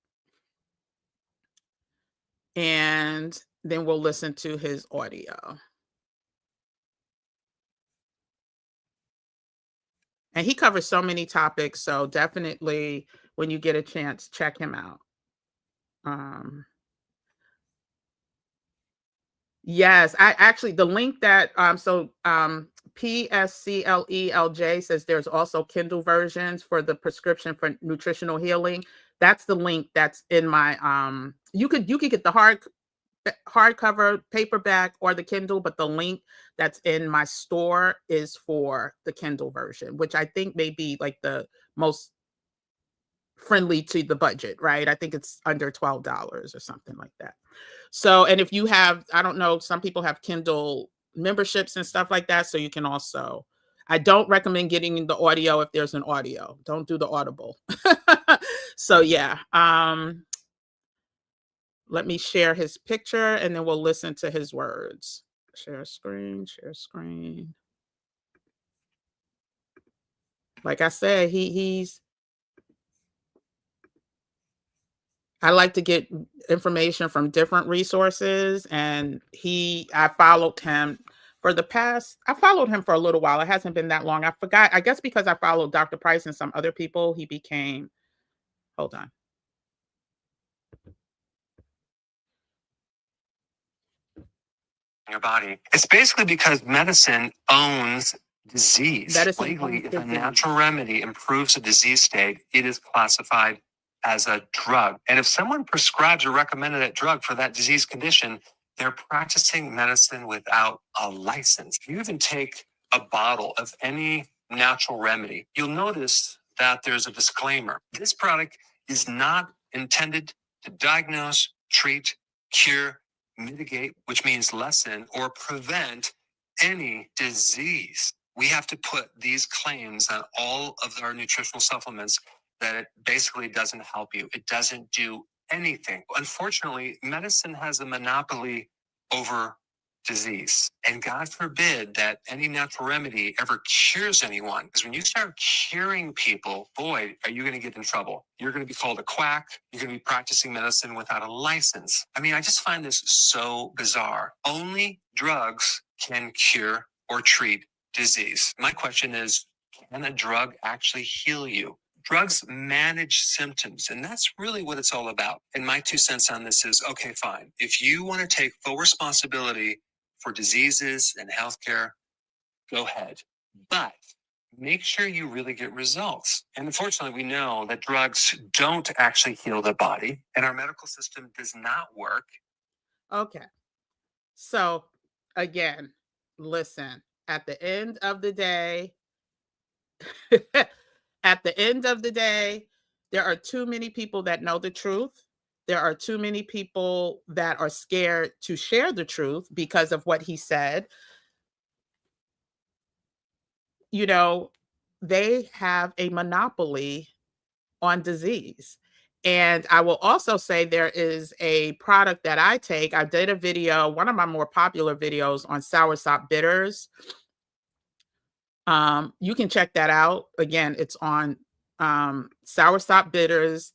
and then we'll listen to his audio. And he covers so many topics, so definitely when you get a chance, check him out. Yes, I actually, the link that PSCLELJ says there's also Kindle versions for the prescription for nutritional healing. That's the link that's in my you could get the hardcover, paperback, or the Kindle, but the link that's in my store is for the Kindle version, which I think may be like the most friendly to the budget, right? I think it's under $12 or something like that. So, and if you have, I don't know, some people have Kindle memberships and stuff like that. So you can also, I don't recommend getting the audio if there's an audio. Don't do the Audible. So yeah. Let me share his picture and then we'll listen to his words. Share screen. Like I said, I like to get information from different resources, and I followed him for a little while. It hasn't been that long. I forgot, I guess because I followed Dr. Price and some other people, he became, hold on. Your body. It's basically because medicine owns disease. Legally, if a natural remedy improves a disease state, it is classified as a drug. And if someone prescribes or recommended that drug for that disease condition, they're practicing medicine without a license. If you even take a bottle of any natural remedy, you'll notice that there's a disclaimer. This product is not intended to diagnose, treat, cure mitigate, which means lessen or prevent any disease. We have to put these claims on all of our nutritional supplements that it basically doesn't help you. It doesn't do anything. Unfortunately, medicine has a monopoly over disease. And God forbid that any natural remedy ever cures anyone. Because when you start curing people, boy, are you going to get in trouble. You're going to be called a quack. You're going to be practicing medicine without a license. I mean, I just find this so bizarre. Only drugs can cure or treat disease. My question is, can a drug actually heal you? Drugs manage symptoms, and that's really what it's all about. And my 2 cents on this is, okay, fine. If you want to take full responsibility for diseases and healthcare, go ahead. But make sure you really get results. And unfortunately, we know that drugs don't actually heal the body, and our medical system does not work. Okay. So again, listen, at the end of the day, at the end of the day, there are too many people that know the truth. There are too many people that are scared to share the truth because of what he said. You know, they have a monopoly on disease. And I will also say there is a product that I take. I did a video, one of my more popular videos on soursop bitters. You can check that out. Again, it's on soursop bitters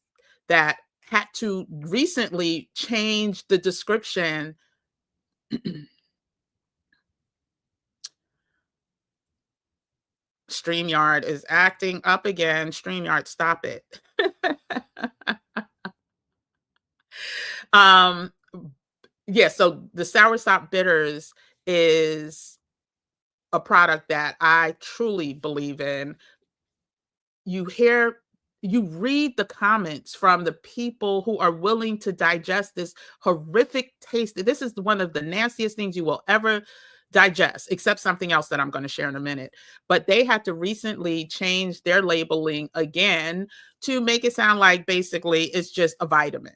that had to recently change the description. StreamYard is acting up again. StreamYard, stop it. um, yeah, so the soursop bitters is a product that I truly believe in. You read the comments from the people who are willing to digest this horrific taste. This is one of the nastiest things you will ever digest, except something else that I'm going to share in a minute. But they had to recently change their labeling again to make it sound like basically it's just a vitamin.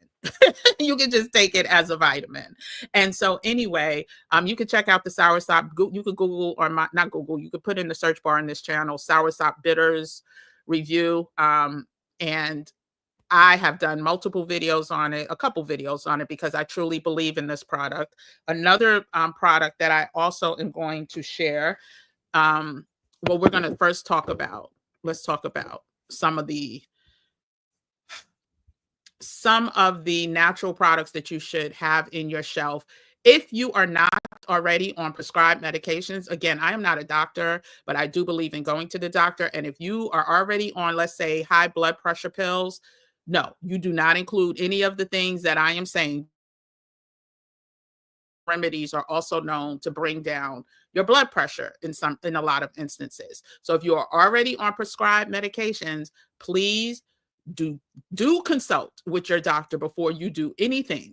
You can just take it as a vitamin. And so anyway, you can check out the soursop. You could Google, or not Google, you could put in the search bar in this channel, soursop bitters review. And I have done multiple videos on it, a couple videos on it, because I truly believe in this product. Another product that I also am going to share, well, we're going to first let's talk about some of the natural products that you should have in your shelf. If you are not already on prescribed medications, again, I am not a doctor, but I do believe in going to the doctor. And if you are already on, let's say, high blood pressure pills, no, you do not include any of the things that I am saying. Remedies are also known to bring down your blood pressure in a lot of instances. So if you are already on prescribed medications, please do consult with your doctor before you do anything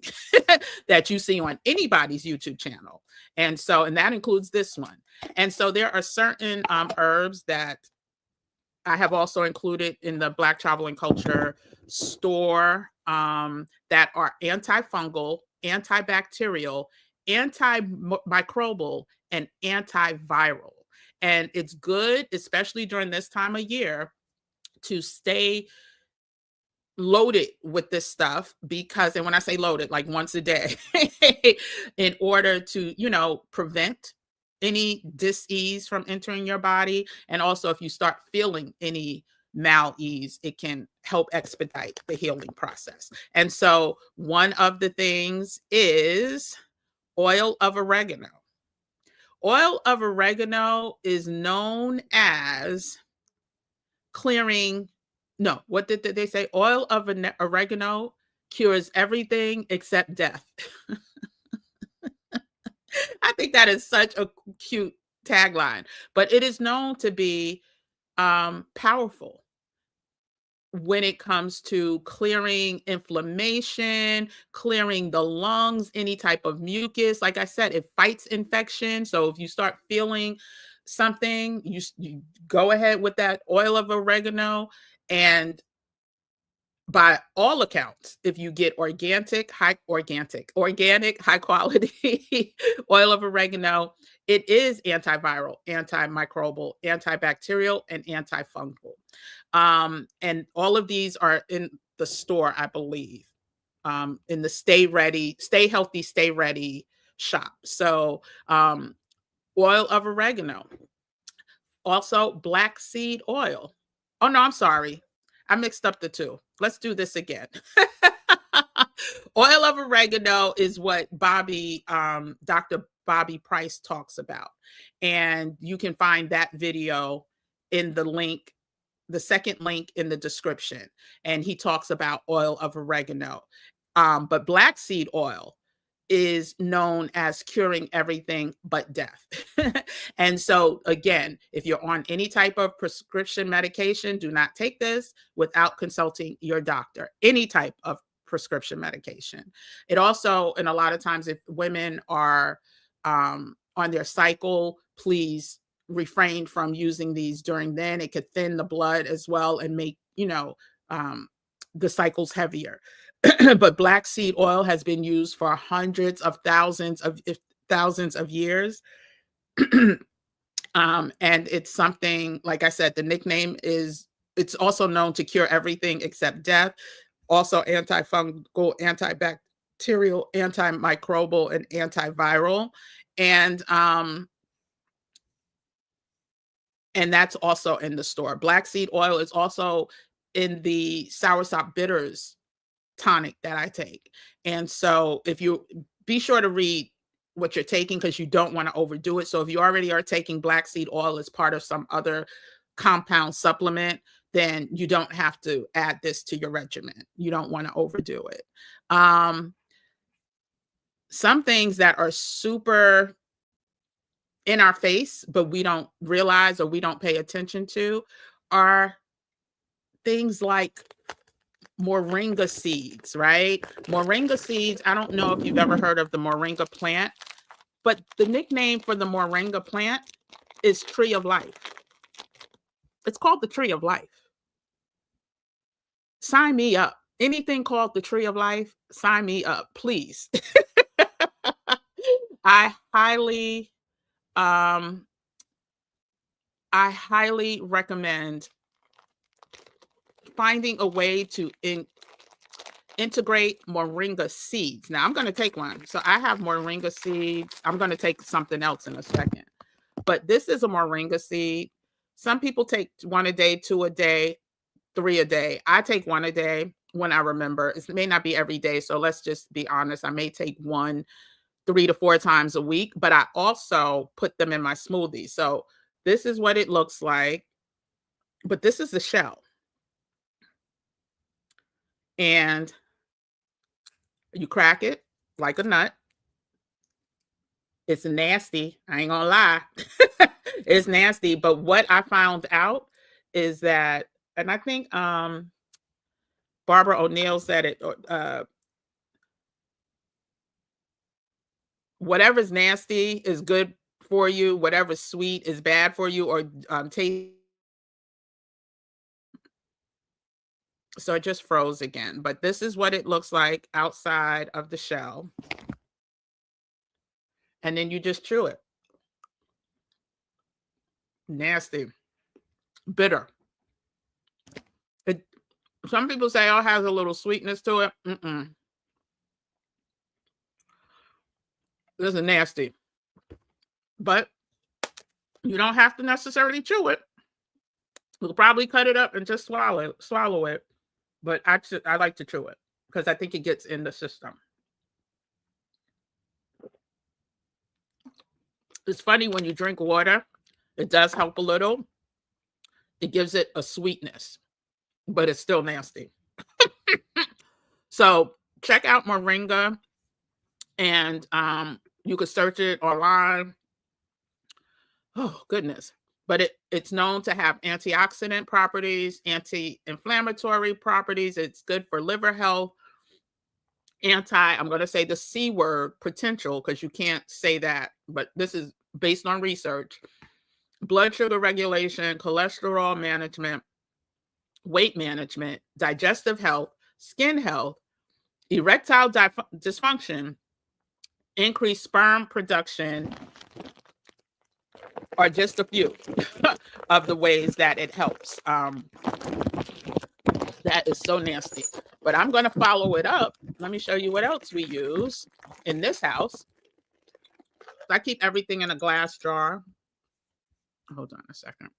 that you see on anybody's YouTube channel. And that includes this one. And so there are certain herbs that I have also included in the Black Travel and Culture store that are antifungal, antibacterial, antimicrobial, and antiviral. And it's good, especially during this time of year, to stay loaded with this stuff, because, and when I say loaded, like once a day, in order to, prevent any dis-ease from entering your body. And also, if you start feeling any mal-ease, it can help expedite the healing process. And so one of the things is oil of oregano. Oil of oregano is known as clearing. No, what did they say? Oil of oregano cures everything except death. I think that is such a cute tagline, but it is known to be powerful when it comes to clearing inflammation, clearing the lungs, any type of mucus. Like I said, it fights infection. So if you start feeling something, you go ahead with that oil of oregano, and by all accounts, if you get organic, high quality oil of oregano, it is antiviral, antimicrobial, antibacterial, and antifungal. And all of these are in the store, I believe, in the Stay Healthy, Stay Ready shop. So oil of oregano. Also, black seed oil. Oh, no, I'm sorry. I mixed up the two. Let's do this again. Oil of oregano is what Dr. Bobby Price talks about. And you can find that video in the link, the second link in the description. And he talks about oil of oregano. But black seed oil is known as curing everything but death. And so, again, if you're on any type of prescription medication, do not take this without consulting your doctor. Any type of prescription medication. It also, and a lot of times, if women are on their cycle, please refrain from using these during then. It could thin the blood as well and make, the cycles heavier. But black seed oil has been used for hundreds of thousands of years. And it's something, like I said, the nickname is, it's also known to cure everything except death. Also antifungal, antibacterial, antimicrobial, and antiviral. And that's also in the store. Black seed oil is also in the soursop bitters tonic that I take. And so if you be sure to read what you're taking, because you don't want to overdo it. So if you already are taking black seed oil as part of some other compound supplement, then you don't have to add this to your regimen. You don't want to overdo it. Some things that are super in our face, but we don't realize or we don't pay attention to, are things like moringa seeds, right? Moringa seeds, I don't know if you've ever heard of the moringa plant, but the nickname for the moringa plant is tree of life. It's called the tree of life. Sign me up. Anything called the tree of life, sign me up, please. I highly recommend finding a way to integrate moringa seeds. Now I'm going to take one. So I have moringa seeds. I'm going to take something else in a second. But this is a moringa seed. Some people take 1 a day, 2 a day, 3 a day. I take 1 a day when I remember. It may not be every day. So let's just be honest. I may take 1 3 to 4 times a week, but I also put them in my smoothie. So this is what it looks like. But this is the shell. And you crack it like a nut. It's nasty. I ain't gonna lie. It's nasty. But what I found out is that, and I think Barbara O'Neill said it, whatever's nasty is good for you. Whatever's sweet is bad for you, or taste. So it just froze again. But this is what it looks like outside of the shell. And then you just chew it. Nasty. Bitter. Some people say, oh, it has a little sweetness to it. This is nasty. But you don't have to necessarily chew it. You'll probably cut it up and just swallow it. But I like to chew it because I think it gets in the system. It's funny, when you drink water, it does help a little. It gives it a sweetness, but it's still nasty. So check out moringa, and you could search it online. Oh, goodness. But it's known to have antioxidant properties, anti-inflammatory properties. It's good for liver health. I'm going to say the C word, potential, because you can't say that, but this is based on research. Blood sugar regulation, cholesterol management, weight management, digestive health, skin health, erectile dysfunction, increased sperm production are just a few of the ways that it helps. That is so nasty. But I'm going to follow it up. Let me show you what else we use in this house. I keep everything in a glass jar. Hold on a second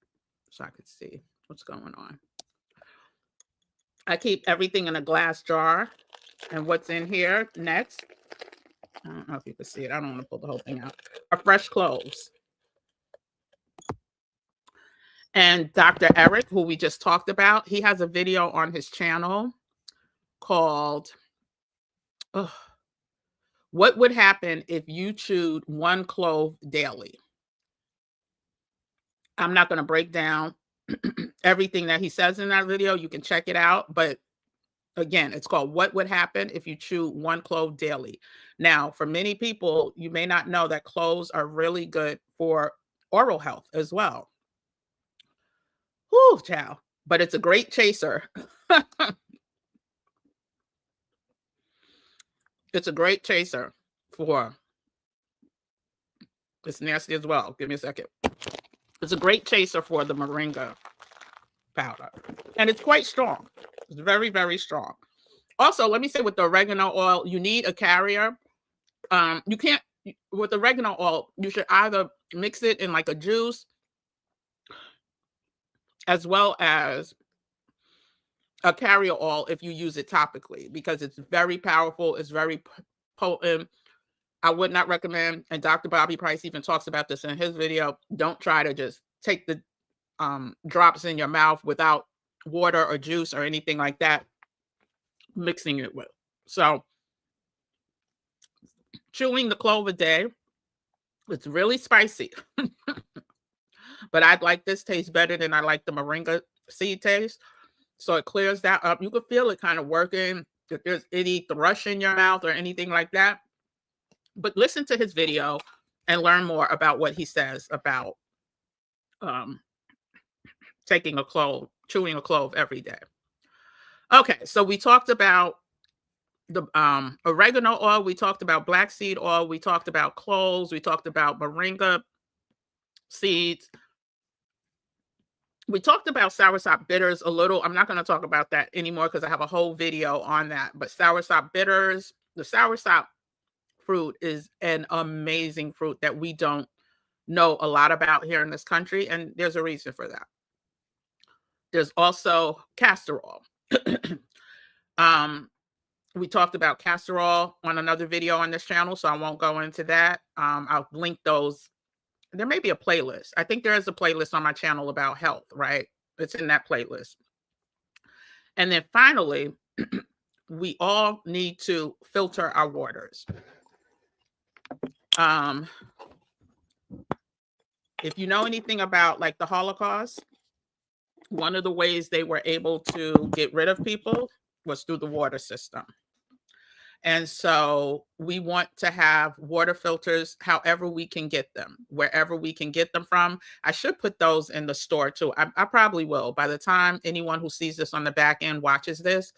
so I could see what's going on. I keep everything in a glass jar. And what's in here next, I don't know if you can see it. I don't want to pull the whole thing out. Are fresh cloves. And Dr. Eric, who we just talked about, he has a video on his channel called What Would Happen If You Chewed One Clove Daily? I'm not going to break down everything that he says in that video. You can check it out. But again, it's called What Would Happen If You Chew One Clove Daily? Now, for many people, you may not know that cloves are really good for oral health as well. Whew, child. But it's a great chaser. It's a great chaser for, it's nasty as well. Give me a second. It's a great chaser for the moringa powder. And it's quite strong. It's very, very strong. Also, let me say with the oregano oil, you need a carrier. You can't, with oregano oil, you should either mix it in like a juice as well as a carrier oil if you use it topically, because it's very powerful. It's very potent. I would not recommend, and Dr. Bobby Price even talks about this in his video, don't try to just take the drops in your mouth without water or juice or anything like that, mixing it with. So chewing the clove a day, it's really spicy. But I'd like this taste better than I like the moringa seed taste. So it clears that up. You can feel it kind of working if there's any thrush in your mouth or anything like that. But listen to his video and learn more about what he says about taking a clove, chewing a clove every day. Okay, so we talked about the oregano oil, we talked about black seed oil, we talked about cloves, we talked about moringa seeds. We talked about soursop bitters a little. I'm not going to talk about that anymore because I have a whole video on that. But soursop bitters, the soursop fruit is an amazing fruit that we don't know a lot about here in this country, and there's a reason for that. There's also castor oil. We talked about castor oil on another video on this channel, so I won't go into that. I'll link those. There may be a playlist. I think there is a playlist on my channel about health, right? It's in that playlist. And then finally, we all need to filter our waters. If you know anything about like the Holocaust, one of the ways they were able to get rid of people was through the water system. And so we want to have water filters however we can get them, wherever we can get them from. I should put those in the store too. I probably will. By the time anyone who sees this on the back end watches this,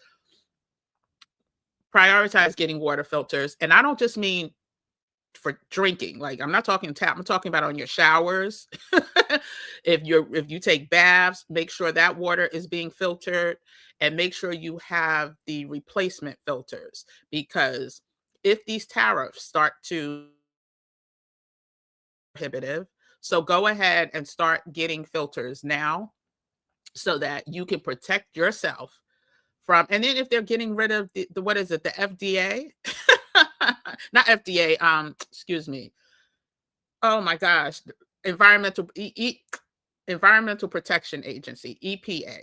prioritize getting water filters. And I don't just mean for drinking. Like, I'm not talking tap, I'm talking about on your showers. If you take baths, make sure that water is being filtered, and make sure you have the replacement filters, because if these tariffs start to prohibitive, so go ahead and start getting filters now so that you can protect yourself from, and then if they're getting rid of the what is it, the FDA? Not FDA, excuse me. Oh my gosh, Environmental Protection Agency, EPA.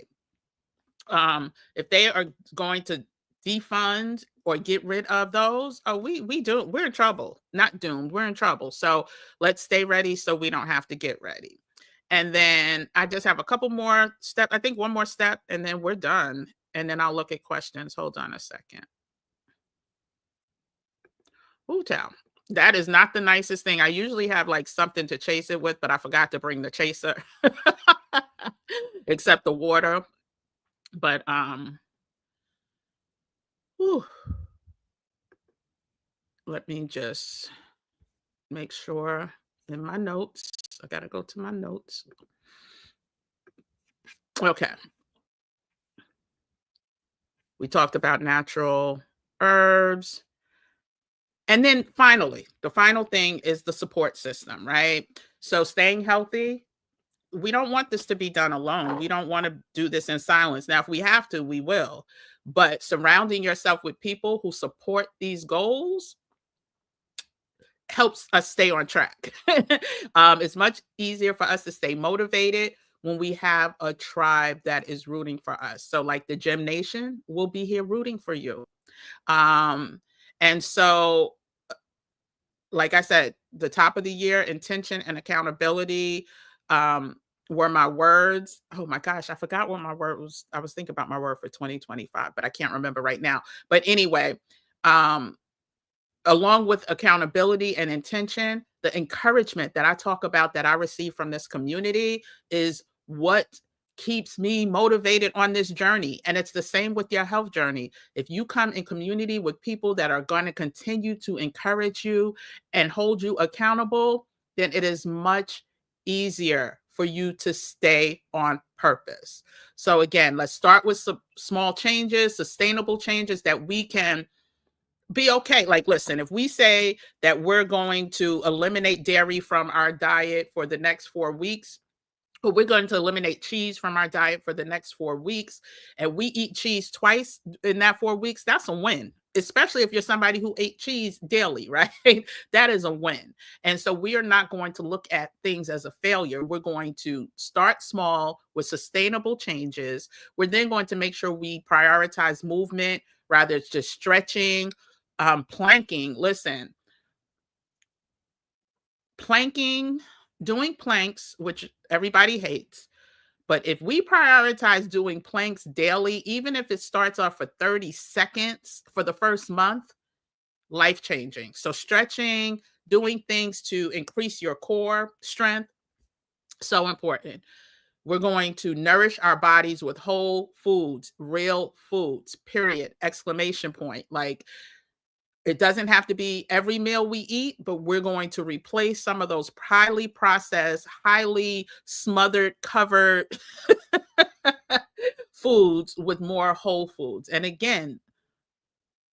If they are going to defund or get rid of those, we're in trouble. Not doomed, we're in trouble. So let's stay ready so we don't have to get ready. And then I just have a couple more steps. I think one more step, and then we're done. And then I'll look at questions. Hold on a second. Ooh, child. That is not the nicest thing. I usually have like something to chase it with, but I forgot to bring the chaser, except the water. But Whew. Let me just make sure in my notes. I got to go to my notes. Okay. We talked about natural herbs. And then finally, the final thing is the support system, right? So staying healthy, we don't want this to be done alone. We don't want to do this in silence. Now, if we have to, we will. But surrounding yourself with people who support these goals helps us stay on track. It's much easier for us to stay motivated when we have a tribe that is rooting for us. So, like the Gym Nation will be here rooting for you. Um, and so, like I said, the top of the year, intention and accountability um, were my words. Oh my gosh, I forgot what my word was. I was thinking about my word for 2025, but I can't remember right now. But anyway, um, along with accountability and intention, the encouragement that I talk about that I receive from this community is what keeps me motivated on this journey. And it's the same with your health journey. If you come in community with people that are going to continue to encourage you and hold you accountable, then it is much easier for you to stay on purpose. So again, let's start with some small changes, sustainable changes that we can be okay. Like, listen, if we say that we're going to eliminate dairy from our diet for the next 4 weeks, but we're going to eliminate cheese from our diet for the next 4 weeks, and we eat cheese twice in that 4 weeks, that's a win. Especially if you're somebody who ate cheese daily, right? That is a win. And so we are not going to look at things as a failure. We're going to start small with sustainable changes. We're then going to make sure we prioritize movement, rather it's just stretching, planking. Listen, planking, doing planks, which everybody hates, but if we prioritize doing planks daily, even if it starts off for 30 seconds for the first month, life changing. So, stretching, doing things to increase your core strength, so important. We're going to nourish our bodies with whole foods, real foods, period, exclamation point. Like, it doesn't have to be every meal we eat, but we're going to replace some of those highly processed, highly smothered, covered foods with more whole foods. And again,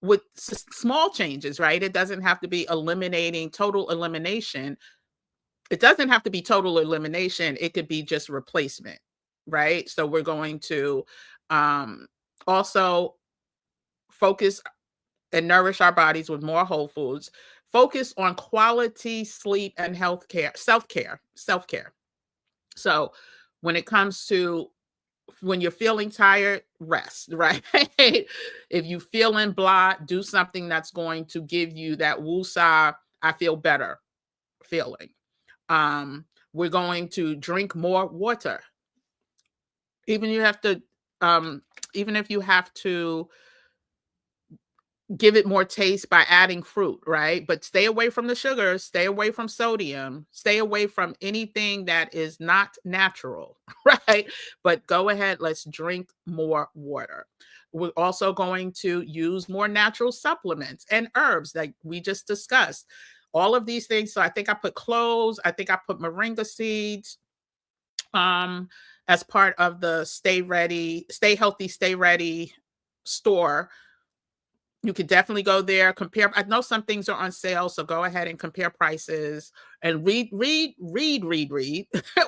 with small changes, right? It doesn't have to be eliminating total elimination. It doesn't have to be total elimination. It could be just replacement, right? So we're going to also focus and nourish our bodies with more whole foods. Focus on quality sleep and healthcare, self-care. So when it comes to when you're feeling tired, rest, right? If you feeling blah, do something that's going to give you that woosah, I feel better feeling. We're going to drink more water. Even you have to, even if you have to give it more taste by adding fruit, right? But stay away from the sugars, stay away from sodium, stay away from anything that is not natural, right? But go ahead, let's drink more water. We're also going to use more natural supplements and herbs like we just discussed. All of these things. So I think I put cloves, I think I put moringa seeds as part of the Stay Ready, Stay Healthy, Stay Ready store. You could definitely go there, compare. I know some things are on sale, so go ahead and compare prices and read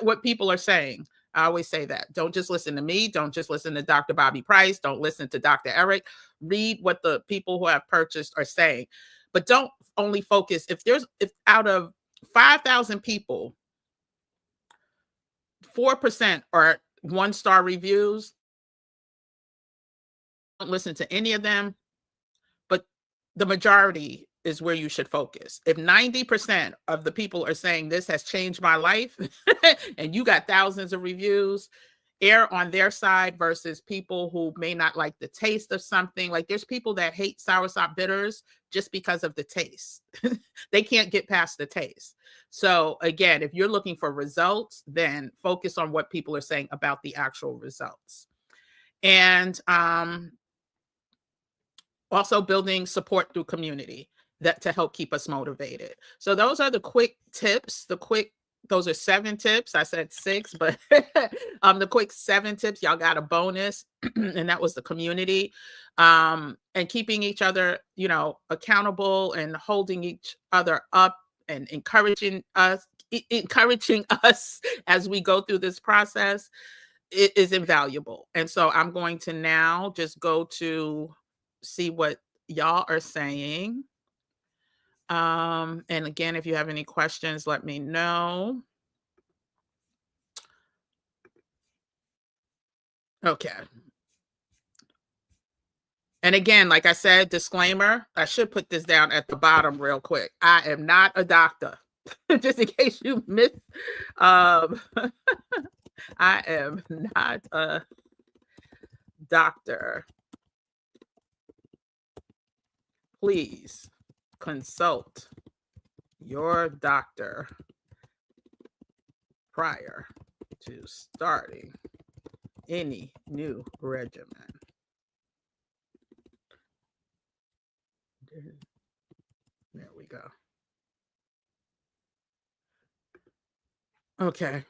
what people are saying. I always say that. Don't just listen to me. Don't just listen to Dr. Bobby Price. Don't listen to Dr. Eric. Read what the people who have purchased are saying. But don't only focus. If out of 5,000 people, 4% are 1-star reviews, don't listen to any of them. But the majority is where you should focus. If 90% of the people are saying this has changed my life and you got thousands of reviews, err on their side versus people who may not like the taste of something. Like there's people that hate soursop bitters just because of the taste. They can't get past the taste. So again, if you're looking for results, then focus on what people are saying about the actual results. And Also building support through community that to help keep us motivated. So those are the quick tips, those are 7 tips. I said 6, but the quick 7 tips, y'all got a bonus, and that was the community. And keeping each other, accountable and holding each other up and encouraging us as we go through this process, it is invaluable. And so I'm going to now just go to see what y'all are saying. And again, if you have any questions, let me know. Okay. And again, like I said, disclaimer, I should put this down at the bottom real quick. I am not a doctor. Just in case you missed, I am not a doctor. Please consult your doctor prior to starting any new regimen. There we go. Okay.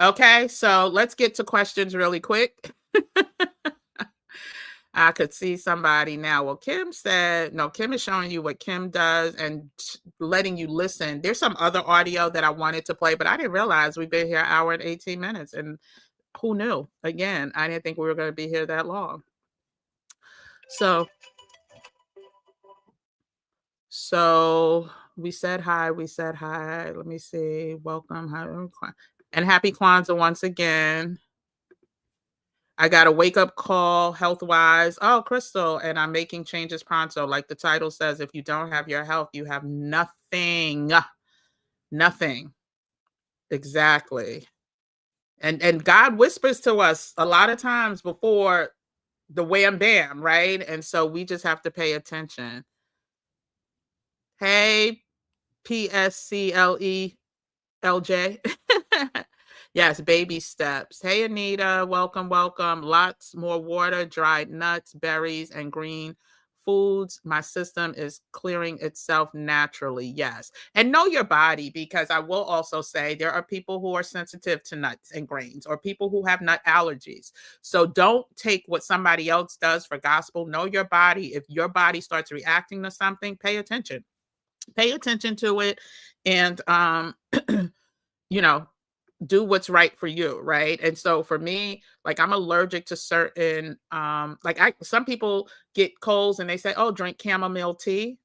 Okay, so let's get to questions really quick. I could see somebody now. Well, Kim said, no, Kim is showing you what Kim does and letting you listen. There's some other audio that I wanted to play, but I didn't realize we've been here an hour and 18 minutes. And who knew? Again, I didn't think we were going to be here that long. So we said hi. Let me see. Welcome. Hi. And happy Kwanzaa once again. I got a wake-up call health-wise. Oh, Crystal, and I'm making changes pronto. Like the title says, if you don't have your health, you have nothing. Nothing. Exactly. And God whispers to us a lot of times before the wham bam, right? And so we just have to pay attention. Hey, PSCLELJ. Yes, baby steps. Hey, Anita, welcome. Lots more water, dried nuts, berries, and green foods. My system is clearing itself naturally. Yes. And know your body, because I will also say there are people who are sensitive to nuts and grains, or people who have nut allergies. So don't take what somebody else does for gospel. Know your body. If your body starts reacting to something, pay attention. Pay attention to it, and do what's right for you, right? And so for me, like, I'm allergic to certain some people get colds and they say, oh, drink chamomile tea.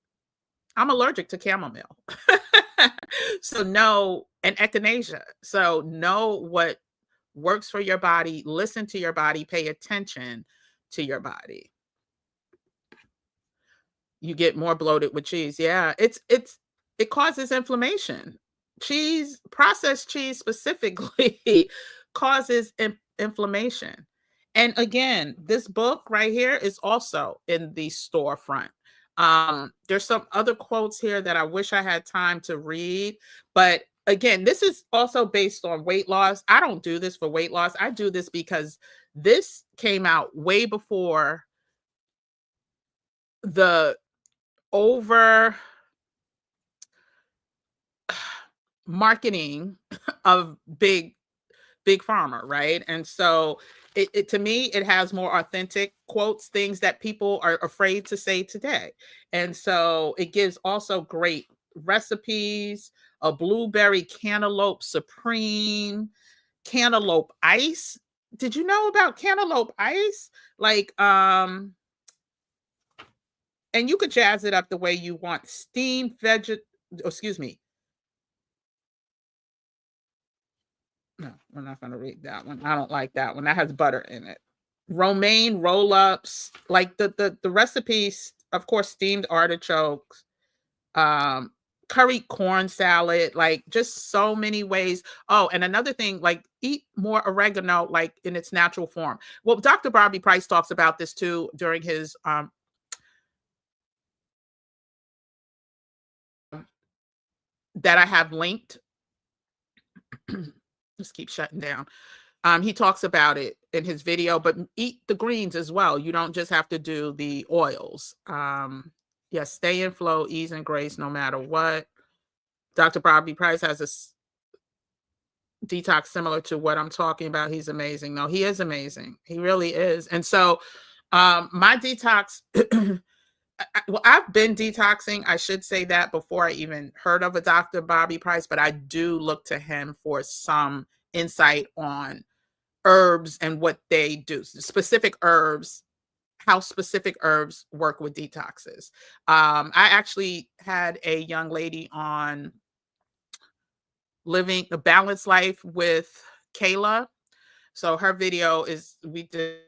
I'm allergic to chamomile. So know, and echinacea. So know what works for your body, listen to your body, pay attention to your body. You get more bloated with cheese. Yeah, it causes inflammation. Processed cheese specifically causes inflammation. And again, this book right here is also in the storefront. There's some other quotes here that I wish I had time to read, but again, this is also based on weight loss. I don't do this for weight loss. I do this because this came out way before the over marketing of big pharma, right? And so it to me, it has more authentic quotes, things that people are afraid to say today. And so it gives also great recipes, a blueberry cantaloupe supreme, cantaloupe ice. Did you know about cantaloupe ice? Like, and you could jazz it up the way you want. Steamed excuse me. No, we're not going to read that one. I don't like that one. That has butter in it. Romaine roll-ups, like the recipes, of course, steamed artichokes, curry corn salad, like just so many ways. Oh, and another thing, like eat more oregano, like in its natural form. Well, Dr. Bobby Price talks about this too during his that I have linked. Just keep shutting down. He talks about it in his video, but eat the greens as well. You don't just have to do the oils. Yes, stay in flow, ease and grace, no matter what. Dr. Bobby Price has a detox similar to what I'm talking about. He's amazing. No, he is amazing. He really is. And so, my detox, well, I've been detoxing. I should say that before I even heard of a Dr. Bobby Price, but I do look to him for some insight on herbs and what they do, specific herbs, how specific herbs work with detoxes. I actually had a young lady on Living a Balanced Life with Kayla. So her video is, we did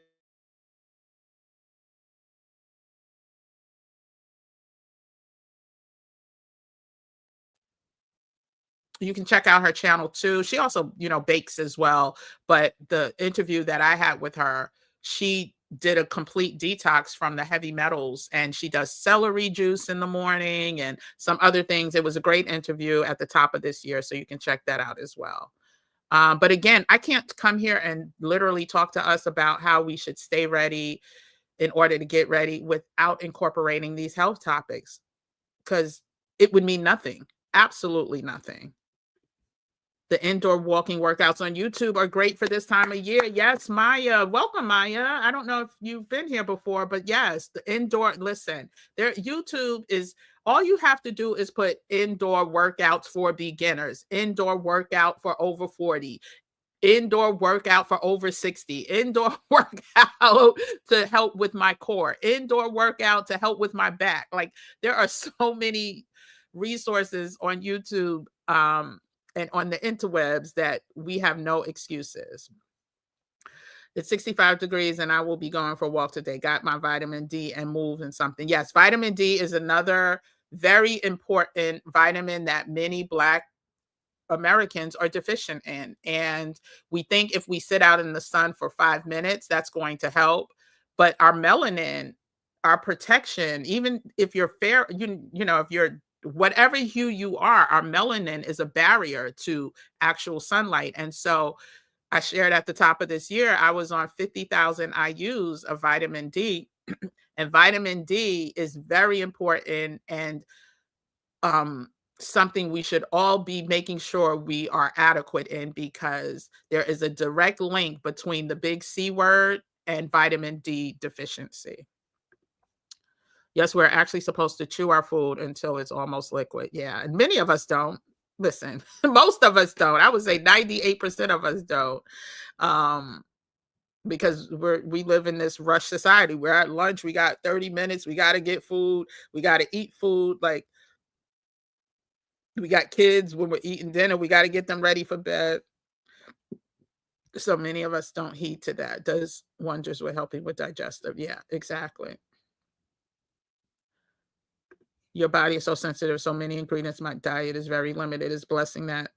you can check out her channel too. She also, bakes as well. But the interview that I had with her, she did a complete detox from the heavy metals, and she does celery juice in the morning and some other things. It was a great interview at the top of this year, so you can check that out as well. But again, I can't come here and literally talk to us about how we should stay ready in order to get ready without incorporating these health topics, because it would mean nothing, absolutely nothing. The indoor walking workouts on YouTube are great for this time of year. Yes, Maya. Welcome, Maya. I don't know if you've been here before, but yes, the indoor, listen, there YouTube is, all you have to do is put indoor workouts for beginners, indoor workout for over 40, indoor workout for over 60, indoor workout to help with my core, indoor workout to help with my back. Like, there are so many resources on YouTube, and on the interwebs, that we have no excuses. It's 65 degrees and I will be going for a walk today. Got my vitamin D and moving something. Yes, vitamin D is another very important vitamin that many Black Americans are deficient in. And we think if we sit out in the sun for 5 minutes, that's going to help. But our melanin, our protection, even if you're fair, if you're whatever hue you are, our melanin is a barrier to actual sunlight. And so I shared at the top of this year, I was on 50,000 IUs of vitamin D. And vitamin D is very important, and something we should all be making sure we are adequate in, because there is a direct link between the big C word and vitamin D deficiency. Yes, we're actually supposed to chew our food until it's almost liquid. Yeah, and many of us don't. Listen, most of us don't. I would say 98% of us don't. Um, because we live in this rush society. We're at lunch, we got 30 minutes, we got to get food, we got to eat food. Like, we got kids, when we're eating dinner, we got to get them ready for bed. So many of us don't heed to that. Does wonders with helping with digestive. Yeah, exactly. Your body is so sensitive, so many ingredients. My diet is very limited. It's a blessing that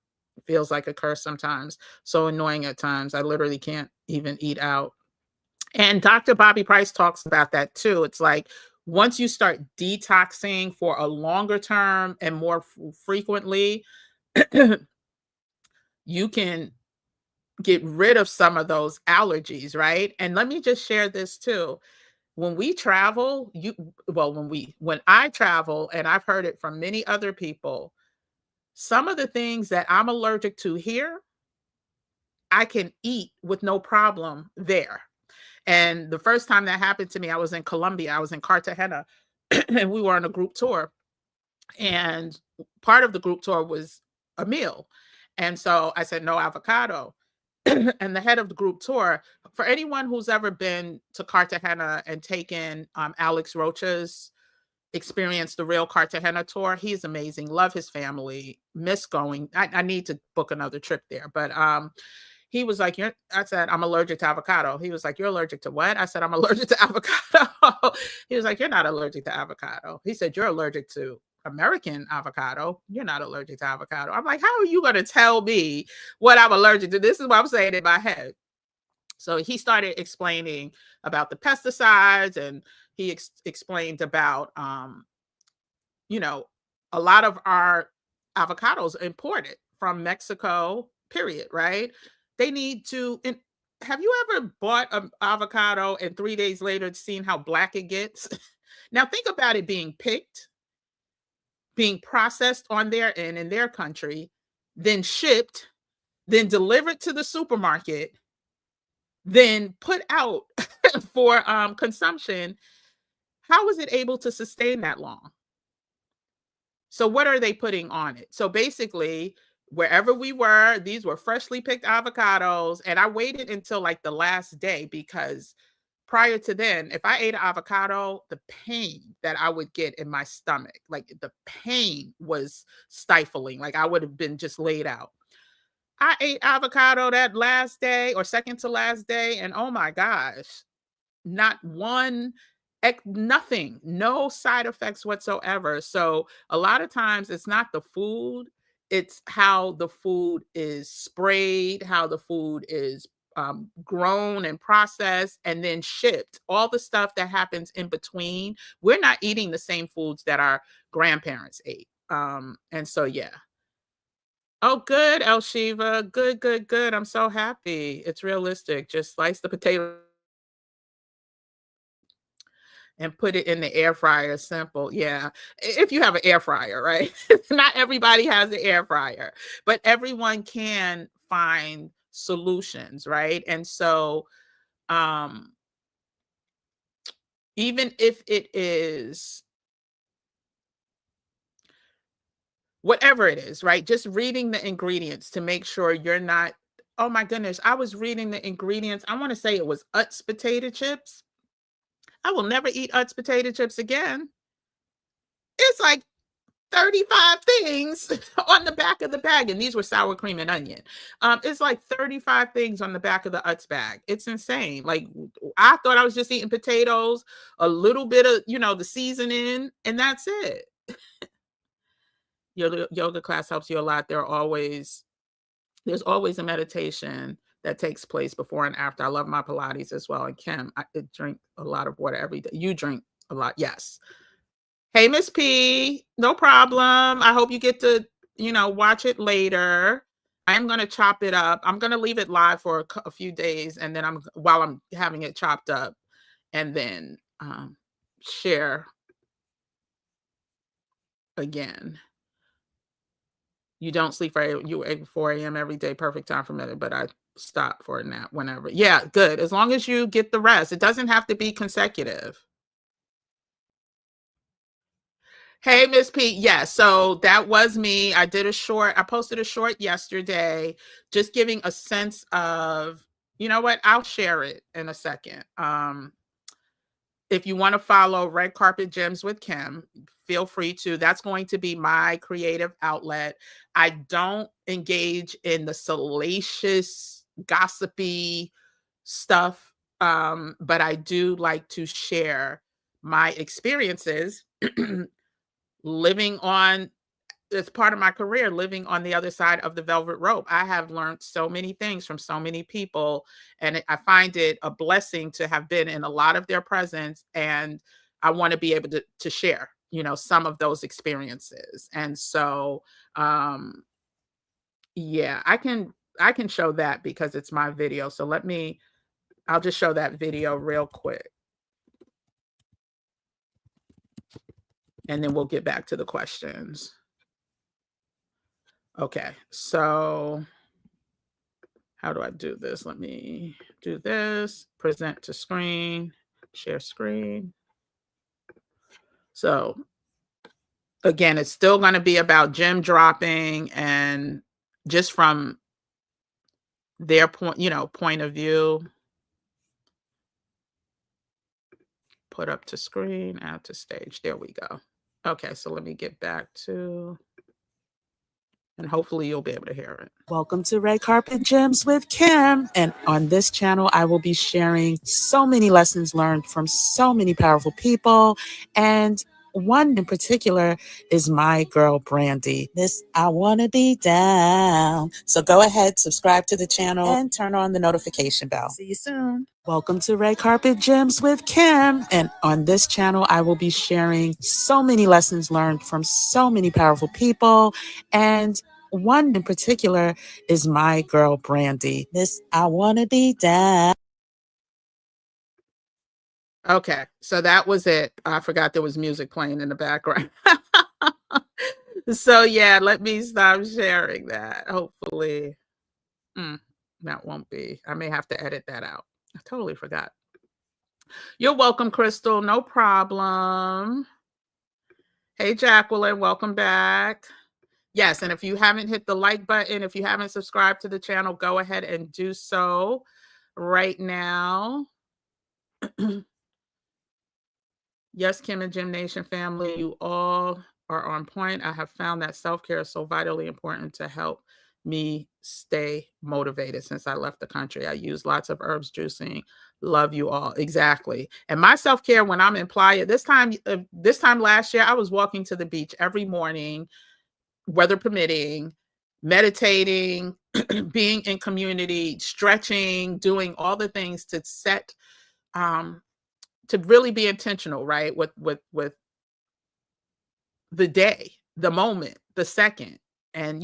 feels like a curse sometimes. So annoying at times. I literally can't even eat out. And Dr. Bobby Price talks about that too. It's like, once you start detoxing for a longer term and more frequently, you can get rid of some of those allergies, right? And let me just share this too. When we travel, when I travel, and I've heard it from many other people, some of the things that I'm allergic to here, I can eat with no problem there. And the first time that happened to me, I was in Colombia. I was in Cartagena, and we were on a group tour. And part of the group tour was a meal. And so I said, no avocado. And the head of the group tour, for anyone who's ever been to Cartagena and taken Alex Rocha's Experience the Real Cartagena tour, he's amazing. Love his family. Miss going. I need to book another trip there. But he was like, I said, I'm allergic to avocado. He was like, you're allergic to what? I said, I'm allergic to avocado. He was like, you're not allergic to avocado. He said, you're allergic to American avocado. You're not allergic to avocado. I'm like, how are you going to tell me what I'm allergic to? This is what I'm saying in my head. So he started explaining about the pesticides, and he explained about, a lot of our avocados are imported from Mexico, period, right? They need to have you ever bought an avocado and 3 days later seen how black it gets? Now think about it being picked, being processed on their end in their country, then shipped, then delivered to the supermarket, then put out for consumption. How is it able to sustain that long? So what are they putting on it? So basically, wherever we were, these were freshly picked avocados. And I waited until like the last day because prior to then, if I ate an avocado, the pain that I would get in my stomach, like the pain was stifling. Like I would have been just laid out. I ate avocado that last day or second to last day, and oh my gosh, not one nothing, no side effects whatsoever. So a lot of times it's not the food, it's how the food is sprayed, how the food is grown and processed and then shipped, all the stuff that happens in between. We're not eating the same foods that our grandparents ate. And so yeah. Oh, good, El Shiva. Good, good, good. I'm so happy. It's realistic. Just slice the potato and put it in the air fryer. Simple. Yeah. If you have an air fryer, right? Not everybody has an air fryer, but everyone can find solutions, right? And so, even if it is whatever it is, right? Just reading the ingredients to make sure you're not, oh my goodness, I was reading the ingredients. I want to say it was Utz potato chips. I will never eat Utz potato chips again. It's like 35 things on the back of the bag. And these were sour cream and onion. It's like 35 things on the back of the Utz bag. It's insane. Like I thought I was just eating potatoes, a little bit of, the seasoning, and that's it. Your yoga class helps you a lot. There's always a meditation that takes place before and after. I love my Pilates as well. And Kim, I drink a lot of water every day. You drink a lot. Yes. Hey, Miss P, no problem. I hope you get to, watch it later. I'm going to chop it up. I'm going to leave it live for a few days. And then while I'm having it chopped up and then share again. You don't sleep for you 4 a.m. every day, perfect time for me, but I stop for a nap whenever. Yeah, good. As long as you get the rest. It doesn't have to be consecutive. Hey, Miss P. Yeah, so that was me. I posted a short yesterday, just giving a sense of, you know what? I'll share it in a second. If you want to follow Red Carpet Gems with Kim, feel free to. That's going to be my creative outlet. I don't engage in the salacious, gossipy stuff, but I do like to share my experiences living on it's part of my career, living on the other side of the velvet rope. I have learned so many things from so many people, and I find it a blessing to have been in a lot of their presence. And I want to be able to share, some of those experiences. And so, yeah, I can show that because it's my video. So I'll just show that video real quick. And then we'll get back to the questions. Okay, so how do I do this? Let me do this, present to screen, share screen. So again, it's still going to be about gem dropping and just from their point of view. Put up to screen, add to stage. There we go. Okay, so let me get back to... and hopefully you'll be able to hear it. Welcome to Red Carpet Gems with Kim. And on this channel, I will be sharing so many lessons learned from so many powerful people. And one in particular is my girl, Brandy. I want to be down. So go ahead, subscribe to the channel and turn on the notification bell. See you soon. Welcome to Red Carpet Gems with Kim. And on this channel, I will be sharing so many lessons learned from so many powerful people. And one in particular is my girl Brandy. This I wanna be down. Okay, so that was it. I forgot there was music playing in the background. So yeah, let me stop sharing that. Hopefully, mm, that won't be. I may have to edit that out. I totally forgot. You're welcome, Crystal. No problem. Hey, Jacqueline, welcome back. Yes, and if you haven't hit the like button, if you haven't subscribed to the channel, go ahead and do so right now. Yes, Kim and Gym Nation family, you all are on point. I have found that self-care is so vitally important to help me stay motivated since I left the country. I use lots of herbs juicing. Love you all. Exactly. And my self-care when I'm in Playa, this time last year, I was walking to the beach every morning, weather permitting, meditating, being in community, stretching, doing all the things to set to really be intentional, right? With the day, the moment, the second, and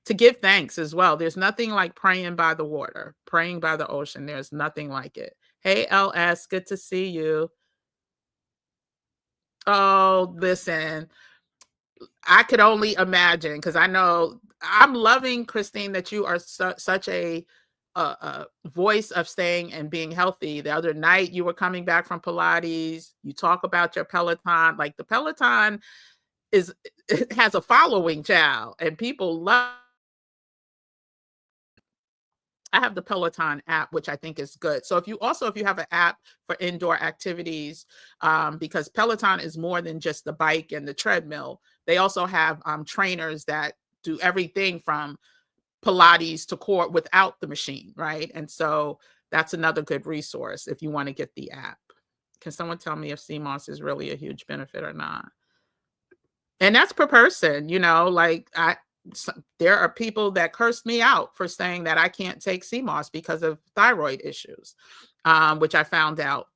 to give thanks as well. There's nothing like praying by the water, praying by the ocean. There's nothing like it. Hey LS, good to see you. Oh, listen, I could only imagine because I know I'm loving, Christine, that you are such a voice of staying and being healthy. The other night you were coming back from Pilates. You talk about your Peloton. Like the Peloton it has a following, child, and people love. I have the Peloton app, which I think is good. So if you have an app for indoor activities, because Peloton is more than just the bike and the treadmill. They also have trainers that do everything from Pilates to core without the machine, right? And so that's another good resource if you want to get the app. Can someone tell me if CMOS is really a huge benefit or not? And that's per person, like there are people that cursed me out for saying that I can't take CMOS because of thyroid issues, which I found out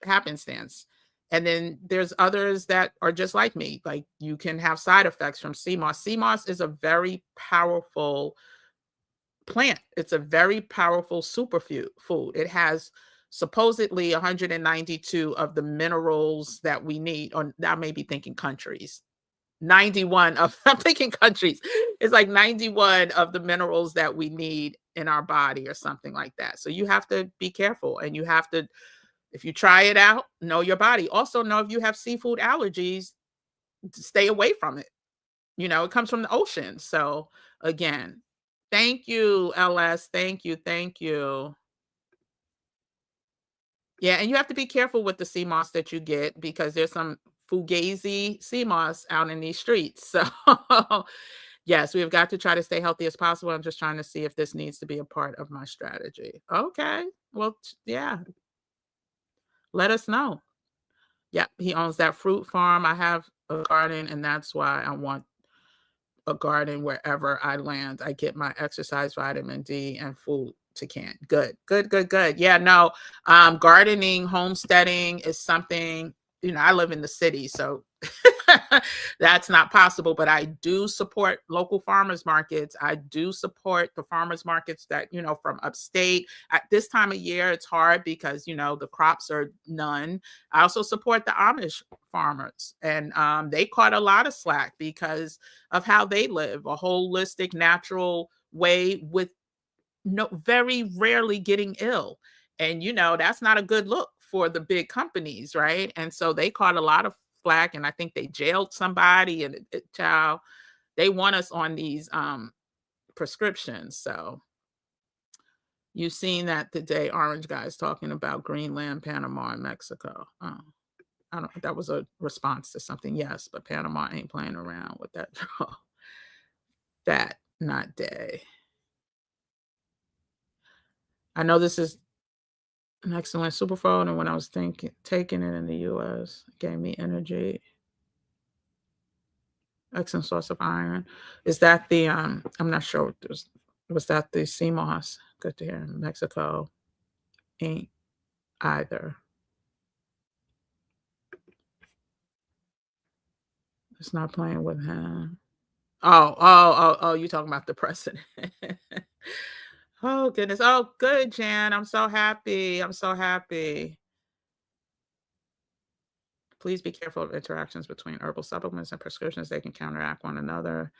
happenstance. And then there's others that are just like me. Like you can have side effects from CMOS. CMOS is a very powerful plant. It's a very powerful superfood. It has supposedly 192 of the minerals that we need. Or I may be thinking countries. 91 of I'm thinking countries. It's like 91 of the minerals that we need in our body or something like that. So you have to be careful and you have to, if you try it out, know your body. Also know if you have seafood allergies, stay away from it. It comes from the ocean. So again, thank you, LS. Thank you. Thank you. Yeah, and you have to be careful with the sea moss that you get because there's some fugazi sea moss out in these streets. So yes, we've got to try to stay healthy as possible. I'm just trying to see if this needs to be a part of my strategy. Okay. Well, yeah, let us know. Yeah, he owns that fruit farm. I have a garden, and that's why I want a garden wherever I land. I get my exercise, vitamin D, and food to can. Good, good, good, good. Yeah, no, gardening, homesteading is something, I live in the city, so that's not possible, but I do support local farmers markets. I do support the farmers markets that, from upstate. At this time of year, it's hard because, the crops are none. I also support the Amish farmers, and they caught a lot of slack because of how they live, a holistic, natural way with very rarely getting ill. And, that's not a good look for the big companies, right? And so they caught a lot of flack, and I think they jailed somebody, and child, they want us on these prescriptions. So you've seen that today, Orange Guy's talking about Greenland, Panama, and Mexico. I don't. That was a response to something. Yes, but Panama ain't playing around with that draw. That not day. I know this is an excellent superfood, and when I was taking it in the U.S., it gave me energy. Excellent source of iron. Is that the I'm not sure. Was that the sea moss? Good to hear. Mexico ain't either. It's not playing with him. You talking about the president. Oh, goodness. Oh, good, Jan. I'm so happy. I'm so happy. Please be careful of interactions between herbal supplements and prescriptions. They can counteract one another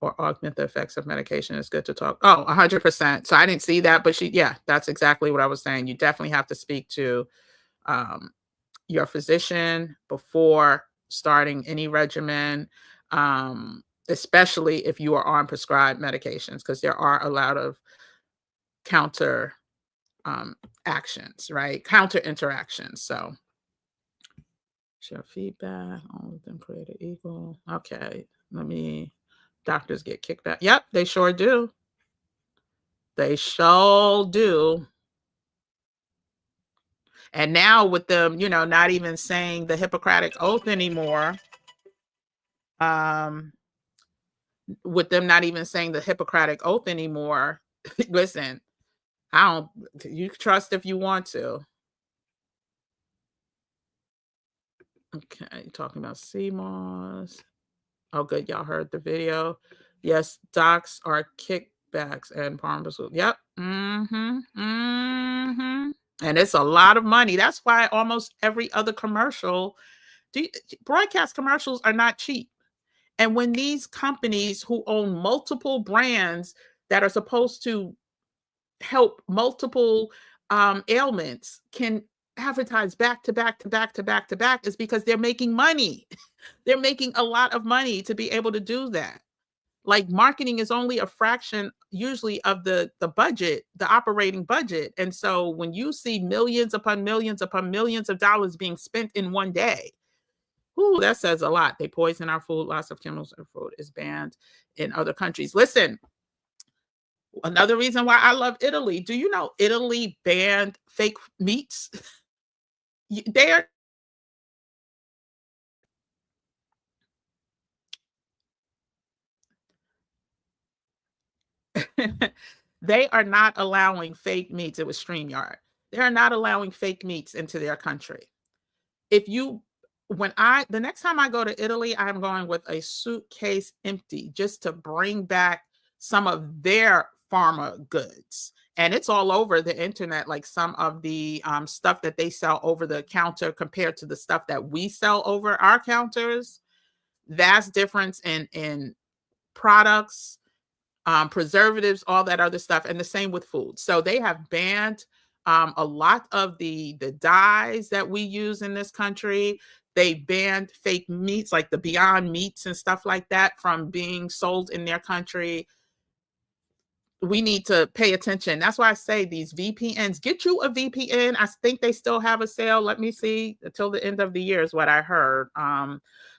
or augment the effects of medication. It's good to talk. Oh, 100%. So I didn't see that, but yeah, that's exactly what I was saying. You definitely have to speak to um, your physician before starting any regimen, especially if you are on prescribed medications, because there are a lot of counter um, actions, right? Counter interactions. So share feedback, all of them created equal. Okay, doctors get kickback. Yep, they sure do. They sure do. And now with them, not even saying the Hippocratic Oath anymore, um, with them not even saying the Hippocratic Oath anymore, listen, you trust if you want to. Okay, talking about CMOS. Oh, good. Y'all heard the video. Yes, docs are kickbacks and pharmaceuticals. Yep. Mm-hmm. Mm-hmm. And it's a lot of money. That's why almost every other commercial, broadcast commercials are not cheap. And when these companies who own multiple brands that are supposed to help multiple ailments can advertise back to back to back to back to back, is because they're making money. They're making a lot of money to be able to do that. Like, marketing is only a fraction usually of the budget, the operating budget. And so when you see millions upon millions of dollars being spent in one day, whoo, that says a lot. They poison our food. Lots of chemicals in food is banned in other countries. Listen, another reason why I love Italy. Do you know Italy banned fake meats? They are they are not allowing fake meats. It was StreamYard. They are not allowing fake meats into their country. If you the next time I go to Italy, I'm going with a suitcase empty just to bring back some of their pharma goods. And it's all over the internet, like some of the stuff that they sell over the counter compared to the stuff that we sell over our counters. Vast difference in products, preservatives, all that other stuff, and the same with food. So they have banned a lot of the dyes that we use in this country. They banned fake meats like the Beyond Meats and stuff like that from being sold in their country. We need to pay attention. That's why I say these VPNs, get you a VPN. I think they still have a sale. Let me see, until the end of the year is what I heard.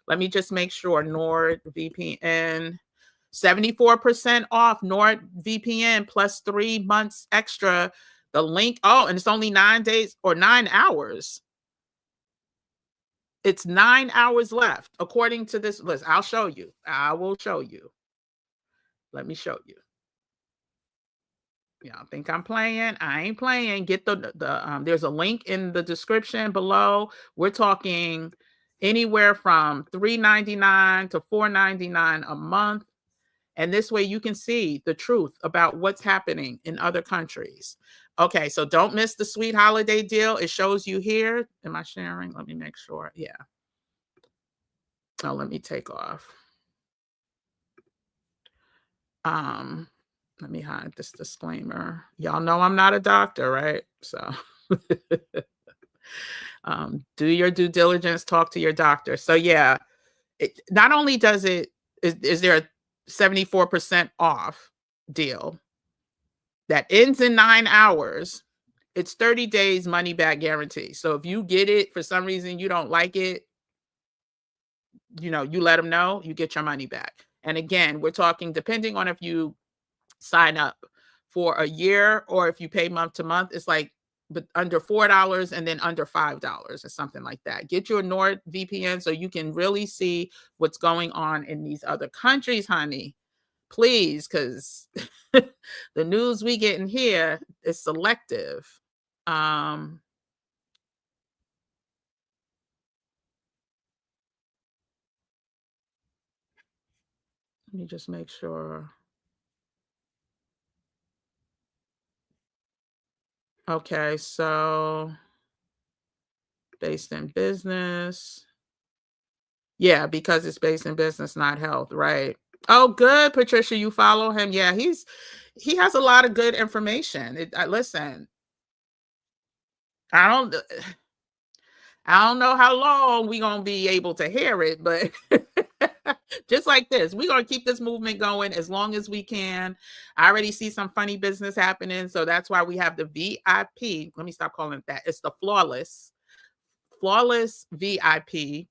Let me just make sure. NordVPN, 74% off NordVPN plus 3 months extra. The link, and it's only 9 days or 9 hours. It's 9 hours left according to this list. I'll show you. I will show you. Let me show you. Y'all think I'm playing? I ain't playing. Get there's a link in the description below. We're talking anywhere from $3.99 to $4.99 a month. And this way you can see the truth about what's happening in other countries. Okay, so don't miss the sweet holiday deal. It shows you here. Am I sharing? Let me make sure. Yeah. Oh, let me take off. Let me hide this disclaimer. Y'all know I'm not a doctor, right? So do your due diligence, talk to your doctor. So yeah, not only is there a 74% off deal that ends in 9 hours, it's 30 days money back guarantee. So if you get it for some reason you don't like it, you let them know, you get your money back. And again, we're talking depending on if you sign up for a year or if you pay month to month, it's like but under $4 and then under $5 or something like that. Get your NordVPN so you can really see what's going on in these other countries, honey. Please, because the news we get in here is selective. Um, Let me just make sure. Okay, so based in business. Yeah, because it's based in business, not health, right? Oh, good, Patricia. You follow him. Yeah, he has a lot of good information. Listen, I don't I don't know how long we gonna be able to hear it, but just like this, we're gonna keep this movement going as long as we can. I already see some funny business happening, so that's why we have the VIP. Let me stop calling it that. It's the flawless VIP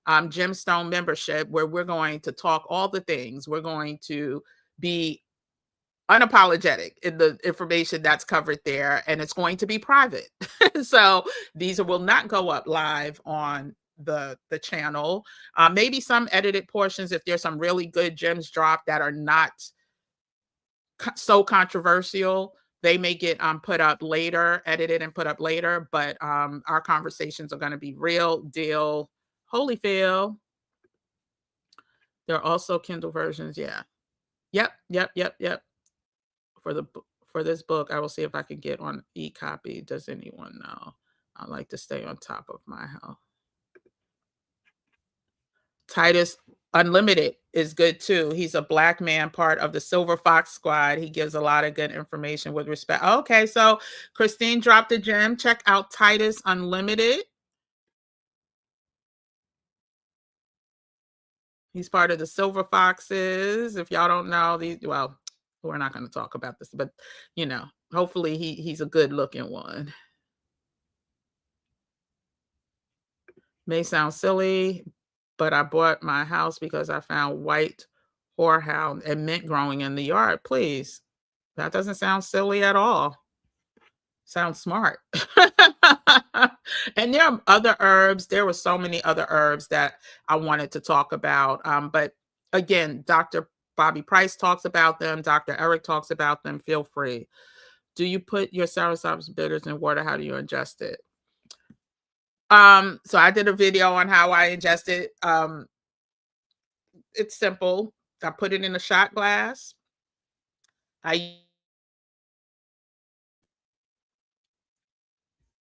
gemstone membership, where we're going to talk all the things. We're going to be unapologetic in the information that's covered there, and it's going to be private. So these will not go up live on the channel. Maybe some edited portions if there's some really good gems dropped that are not so controversial. They may get put up later, edited and put up later, but our conversations are going to be real deal. Holyfield. There are also Kindle versions. Yeah. Yep. For this book, I will see if I can get on e-copy. Does anyone know? I like to stay on top of my health. Titus Unlimited is good too. He's a Black man, part of the Silver Fox Squad. He gives a lot of good information with respect. Okay, so Christine dropped a gem. Check out Titus Unlimited. He's part of the Silver Foxes. If y'all don't know, well, we're not going to talk about this, but hopefully he's a good looking one. May sound silly, but I bought my house because I found white horehound and mint growing in the yard. Please, that doesn't sound silly at all. Sounds smart. And there are other herbs. There were so many other herbs that I wanted to talk about. But again, Dr. Bobby Price talks about them. Dr. Eric talks about them. Feel free. Do you put your soursop bitters in water? How do you ingest it? So I did a video on how I ingest it. It's simple. I put it in a shot glass.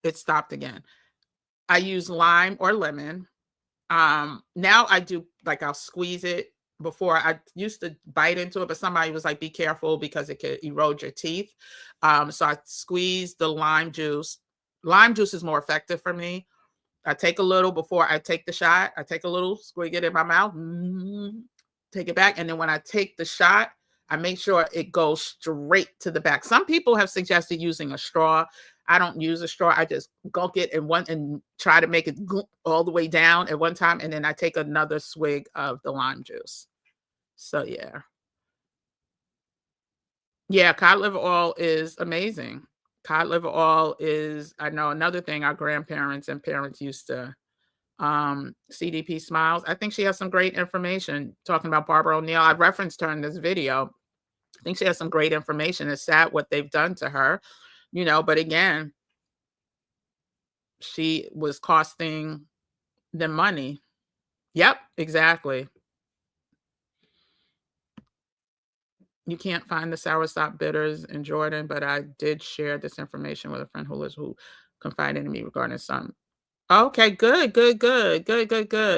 It stopped again. I use lime or lemon. Now I do, like, I'll squeeze it. Before, I used to bite into it, but somebody was like, be careful because it could erode your teeth. So I squeeze the lime juice. Lime juice is more effective for me. I take a little before I take the shot. I take a little, squeeze it in my mouth, take it back. And then when I take the shot, I make sure it goes straight to the back. Some people have suggested using a straw. I don't use a straw. I just gulp it and try to make it all the way down at one time. And then I take another swig of the lime juice. So yeah. Yeah, cod liver oil is amazing. Cod liver oil is, I know, another thing our grandparents and parents used to CDP Smiles. I think she has some great information talking about Barbara O'Neill. I referenced her in this video. I think she has some great information. It's sad what they've done to her, but again, she was costing them money. Yep, exactly. You can't find the soursop bitters in Jordan, but I did share this information with a friend who confided in me regarding some. Okay, good.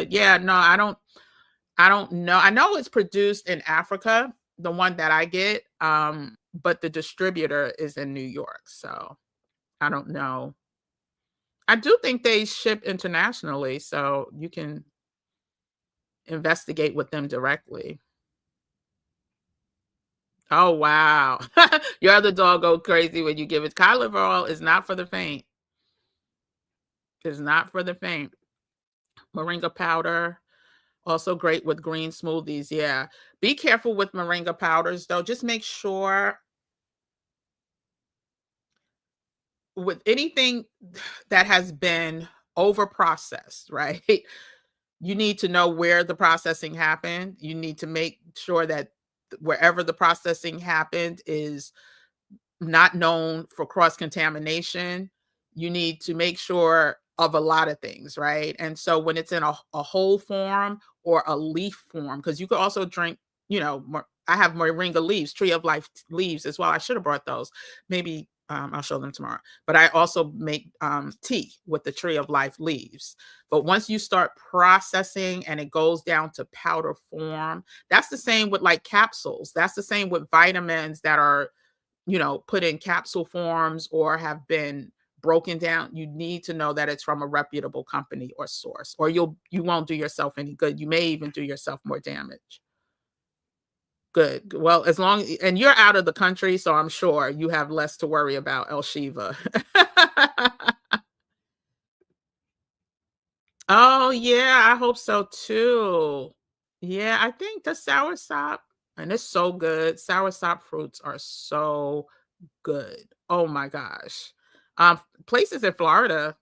Yeah, no, I don't know. I know it's produced in Africa, the one that I get, but the distributor is in New York, so I don't know. I do think they ship internationally, so you can investigate with them directly. Oh, wow. Your other dog go crazy when you give it. Cod liver oil is not for the faint. It's not for the faint. Moringa powder, also great with green smoothies. Yeah. Be careful with moringa powders, though. Just make sure with anything that has been over processed, right? You need to know where the processing happened. You need to make sure that wherever the processing happened is not known for cross contamination. You need to make sure of a lot of things, right? And so when it's in a whole form or a leaf form, because you could also drink I have moringa leaves, tree of life leaves as well. I should have brought those. Maybe I'll show them tomorrow. But I also make tea with the tree of life leaves. But once you start processing and it goes down to powder form, that's the same with like capsules. That's the same with vitamins that are, put in capsule forms or have been broken down. You need to know that it's from a reputable company or source, or you won't do yourself any good. You may even do yourself more damage. Good. Well, and you're out of the country, so I'm sure you have less to worry about, El Shiva. Oh, yeah, I hope so too. Yeah, I think the soursop, and it's so good. Soursop fruits are so good. Oh my gosh. Places in Florida,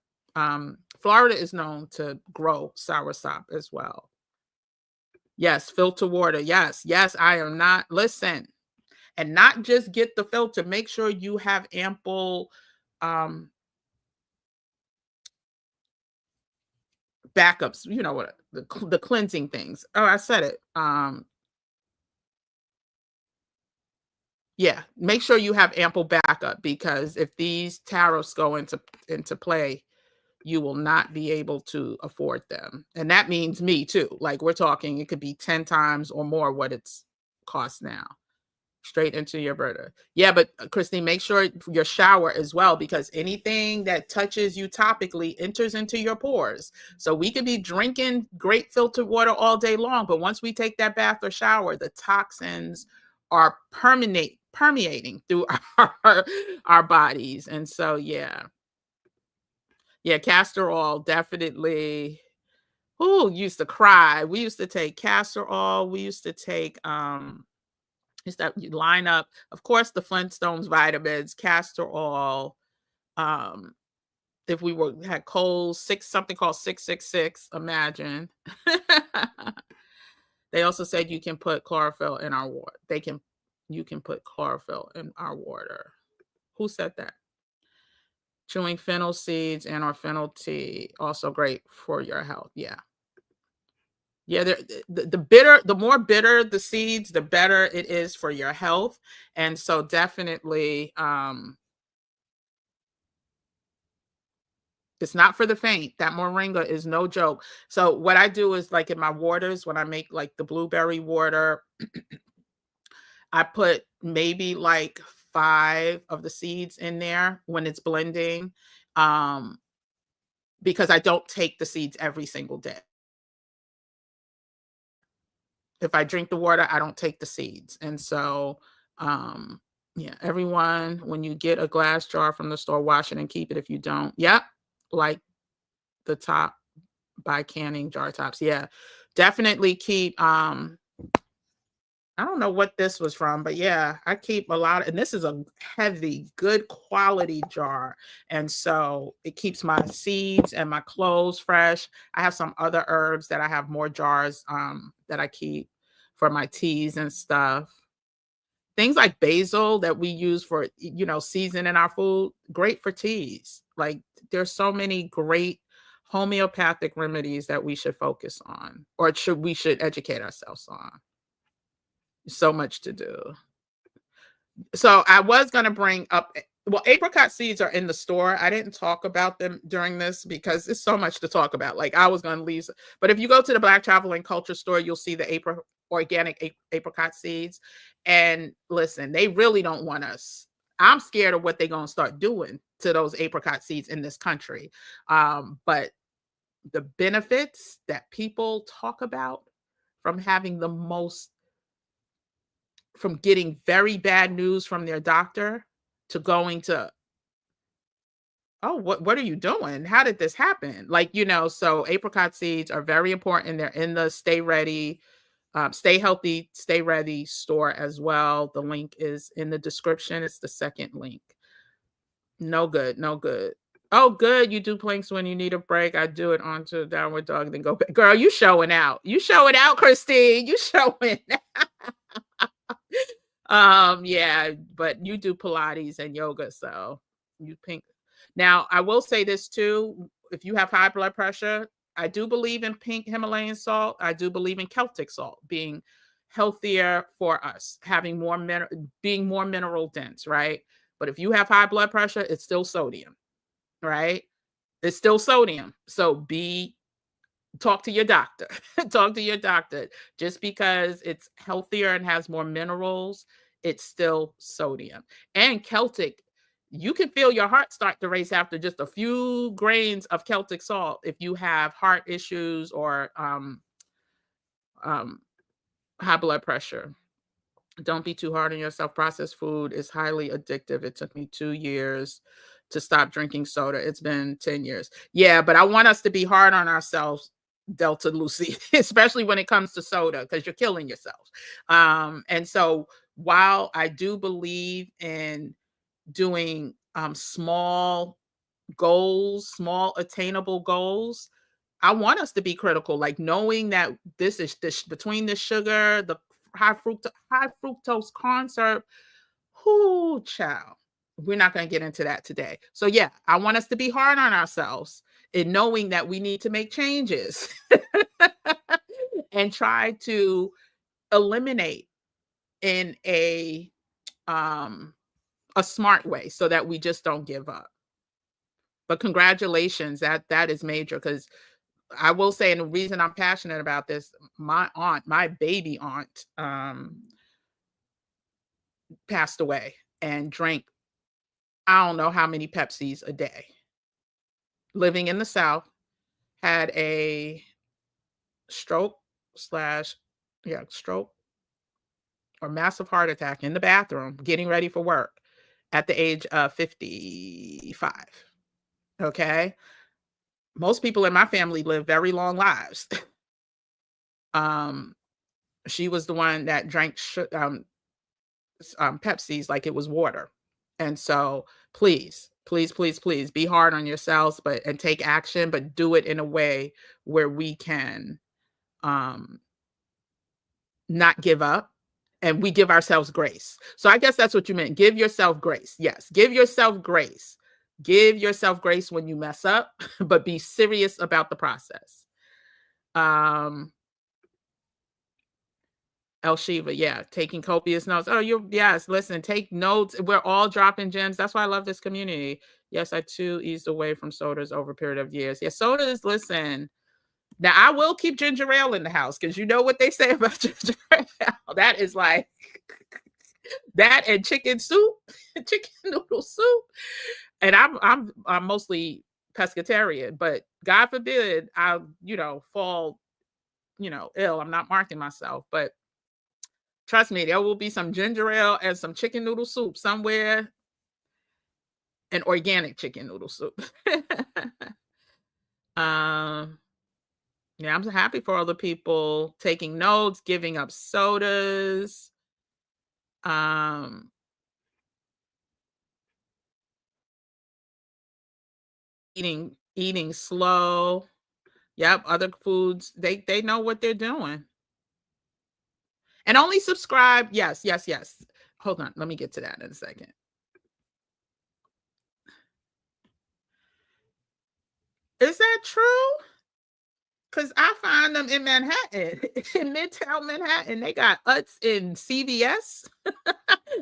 Florida is known to grow soursop as well. Yes, filter water. Yes, yes, I am not, listen, and not just get the filter, make sure you have ample um backups, what the cleansing things. Oh, I said it. Yeah, make sure you have ample backup, because if these tariffs go into play, you will not be able to afford them. And that means me too. Like, we're talking, it could be 10 times or more what it's cost now. Straight into your burner. Yeah, but Christine, make sure your shower as well, because anything that touches you topically enters into your pores. So we could be drinking great filtered water all day long, but once we take that bath or shower, the toxins are permeating through our bodies. And so, yeah. Yeah, castor oil, definitely. Who used to cry? We used to take castor oil. We used to take is that you line up, of course, the Flintstones vitamins, castor oil. Um, if we had colds, something called 666, imagine. They also said you can put chlorophyll in our water. You can put chlorophyll in our water. Who said that? Chewing fennel seeds and or fennel tea, also great for your health. Yeah. Yeah, the more bitter the seeds, the better it is for your health. And so definitely, it's not for the faint. That moringa is no joke. So what I do is, like, in my waters, when I make like the blueberry water, I put maybe like 5 of the seeds in there when it's blending, um, because I don't take the seeds every single day. If I drink the water, I don't take the seeds. And so, um, yeah, everyone, when you get a glass jar from the store, wash it and keep it. If you don't, yep, like the top by canning jar tops. Yeah, definitely keep. I don't know what this was from, but yeah, I keep a lot and this is a heavy, good quality jar. And so it keeps my seeds and my cloves fresh. I have some other herbs that I have more jars that I keep for my teas and stuff. Things like basil that we use for, seasoning our food, great for teas. Like, there's so many great homeopathic remedies that we should focus on, or we should educate ourselves on. So much to do. So I was going to bring up, well, apricot seeds are in the store. I didn't talk about them during this because it's so much to talk about. Like, I was going to leave, but if you go to the Black Travel and Culture store, you'll see the organic apricot seeds. And listen, they really don't want us. I'm scared of what they're going to start doing to those apricot seeds in this country. But the benefits that people talk about from having from getting very bad news from their doctor to going to, oh, what are you doing? How did this happen? Like, so apricot seeds are very important. They're in the Stay Ready, Stay Healthy, Stay Ready store as well. The link is in the description. It's the second link. No good, no good. Oh, good. You do planks when you need a break. I do it onto downward dog, then go back. Girl, you showing out. You showing out, Christine. You showing yeah, but you do Pilates and yoga, so you pink. Now, I will say this too, if you have high blood pressure, I do believe in pink Himalayan salt. I do believe in Celtic salt being healthier for us, having being more mineral dense, right? But if you have high blood pressure, it's still sodium, right? It's still sodium. So talk to your doctor. Talk to your doctor. Just because it's healthier and has more minerals, it's still sodium. And Celtic, you can feel your heart start to race after just a few grains of Celtic salt if you have heart issues or um, high blood pressure. Don't be too hard on yourself. Processed food is highly addictive. It took me 2 years to stop drinking soda. It's been 10 years. Yeah, but I want us to be hard on ourselves, Delta Lucy, especially when it comes to soda, because you're killing yourselves. And so while I do believe in doing small goals, small attainable goals, I want us to be critical, like knowing that this is between the sugar, the high fructose corn syrup. Whoo, child. We're not going to get into that today. So yeah, I want us to be hard on ourselves in knowing that we need to make changes and try to eliminate in a smart way so that we just don't give up. But congratulations, that is major, because I will say, and the reason I'm passionate about this, my baby aunt, passed away and drank, I don't know how many Pepsis a day. Living in the South, had a stroke slash, yeah, stroke or massive heart attack in the bathroom, getting ready for work at the age of 55. Okay. Most people in my family live very long lives. um, she was the one that drank Pepsis like it was water. And so please, please, please, please be hard on yourselves, and take action, but do it in a way where we can um, not give up and we give ourselves grace. So I guess that's what you meant. Give yourself grace. Yes. Give yourself grace. Give yourself grace when you mess up, but be serious about the process. El Shiva, yeah, taking copious notes. Oh, yes, listen, take notes. We're all dropping gems. That's why I love this community. Yes, I too eased away from sodas over a period of years. Yeah, sodas, listen. Now I will keep ginger ale in the house because you know what they say about ginger ale. That is like that and chicken soup, chicken noodle soup. And I'm mostly pescatarian, but God forbid I, fall, ill. I'm not marking myself, but trust me, there will be some ginger ale and some chicken noodle soup somewhere, an organic chicken noodle soup. um, yeah, I'm so happy for all the people taking notes, giving up sodas. Um, eating slow. Yep, other foods, they know what they're doing. And only subscribe. Yes, yes, yes. Hold on, let me get to that in a second. Is that true? Because I find them in Manhattan, in Midtown Manhattan. They got Utz in CVS.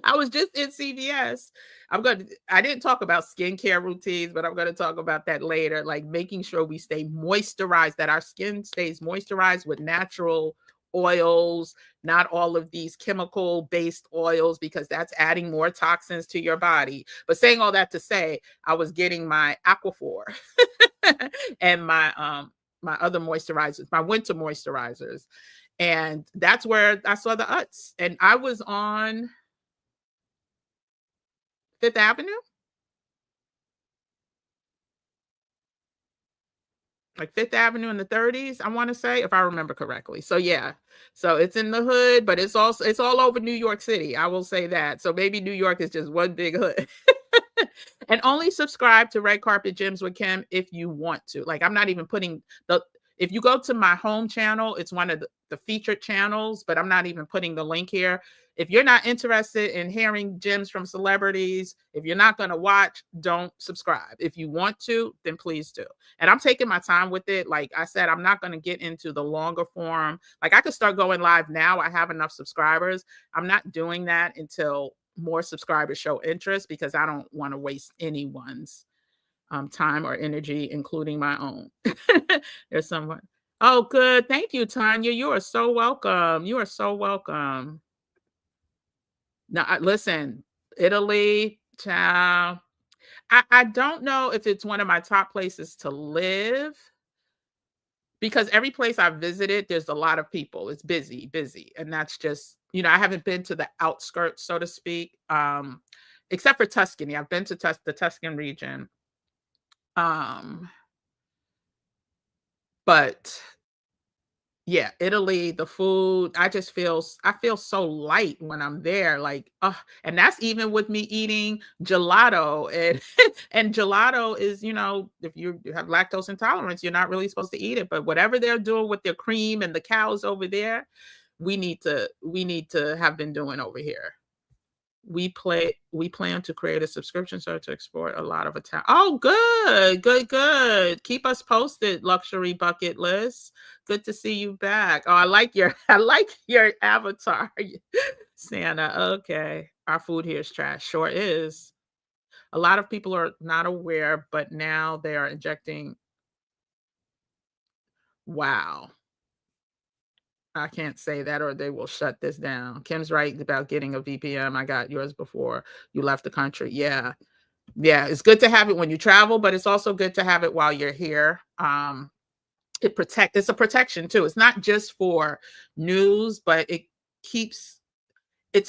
I was just in CVS. I didn't talk about skincare routines, but I'm going to talk about that later. Like making sure we stay moisturized, that our skin stays moisturized with natural oils, not all of these chemical based oils, because that's adding more toxins to your body. But saying all that to say, I was getting my Aquaphor and my other moisturizers, my winter moisturizers. And that's where I saw the Utz. And I was on Fifth Avenue, like Fifth Avenue in the 30s, I want to say, if I remember correctly. So yeah, so it's in the hood, but it's all over New York City. I will say that. So maybe New York is just one big hood. And only subscribe to Red Carpet Gems with Kim if you want to. Like I'm not even putting if you go to my home channel, it's one of the featured channels, but I'm not even putting the link here. if you're not interested in hearing gems from celebrities, if you're not going to watch, don't subscribe. If you want to, then please do. And I'm taking my time with it. Like I said, I'm not going to get into the longer form. Like I could start going live now. I have enough subscribers. I'm not doing that until more subscribers show interest, because I don't want to waste anyone's time or energy, including my own. There's someone. Oh, good. Thank you, Tanya. You are so welcome. You are so welcome. Now, listen, Italy, child. I don't know if it's one of my top places to live, because every place I've visited, there's a lot of people. It's busy, busy. And that's just, I haven't been to the outskirts, so to speak, except for Tuscany. I've been to the Tuscan region. But yeah, Italy, the food, I feel so light when I'm there. Like, and that's even with me eating gelato. And and gelato is, if you have lactose intolerance, you're not really supposed to eat it. But whatever they're doing with their cream and the cows over there, we need to have been doing over here. We plan to create a subscription service to explore a lot of Italian. Oh, good. Keep us posted, luxury bucket list. Good to see you back. Oh, I like your avatar, Santa. Okay, our food here is trash. Sure is. A lot of people are not aware, but now they are injecting. Wow. I can't say that or they will shut this down. Kim's right about getting a VPN. I got yours before you left the country. Yeah. Yeah, it's good to have it when you travel, but it's also good to have it while you're here. It's a protection too. It's not just for news, but it's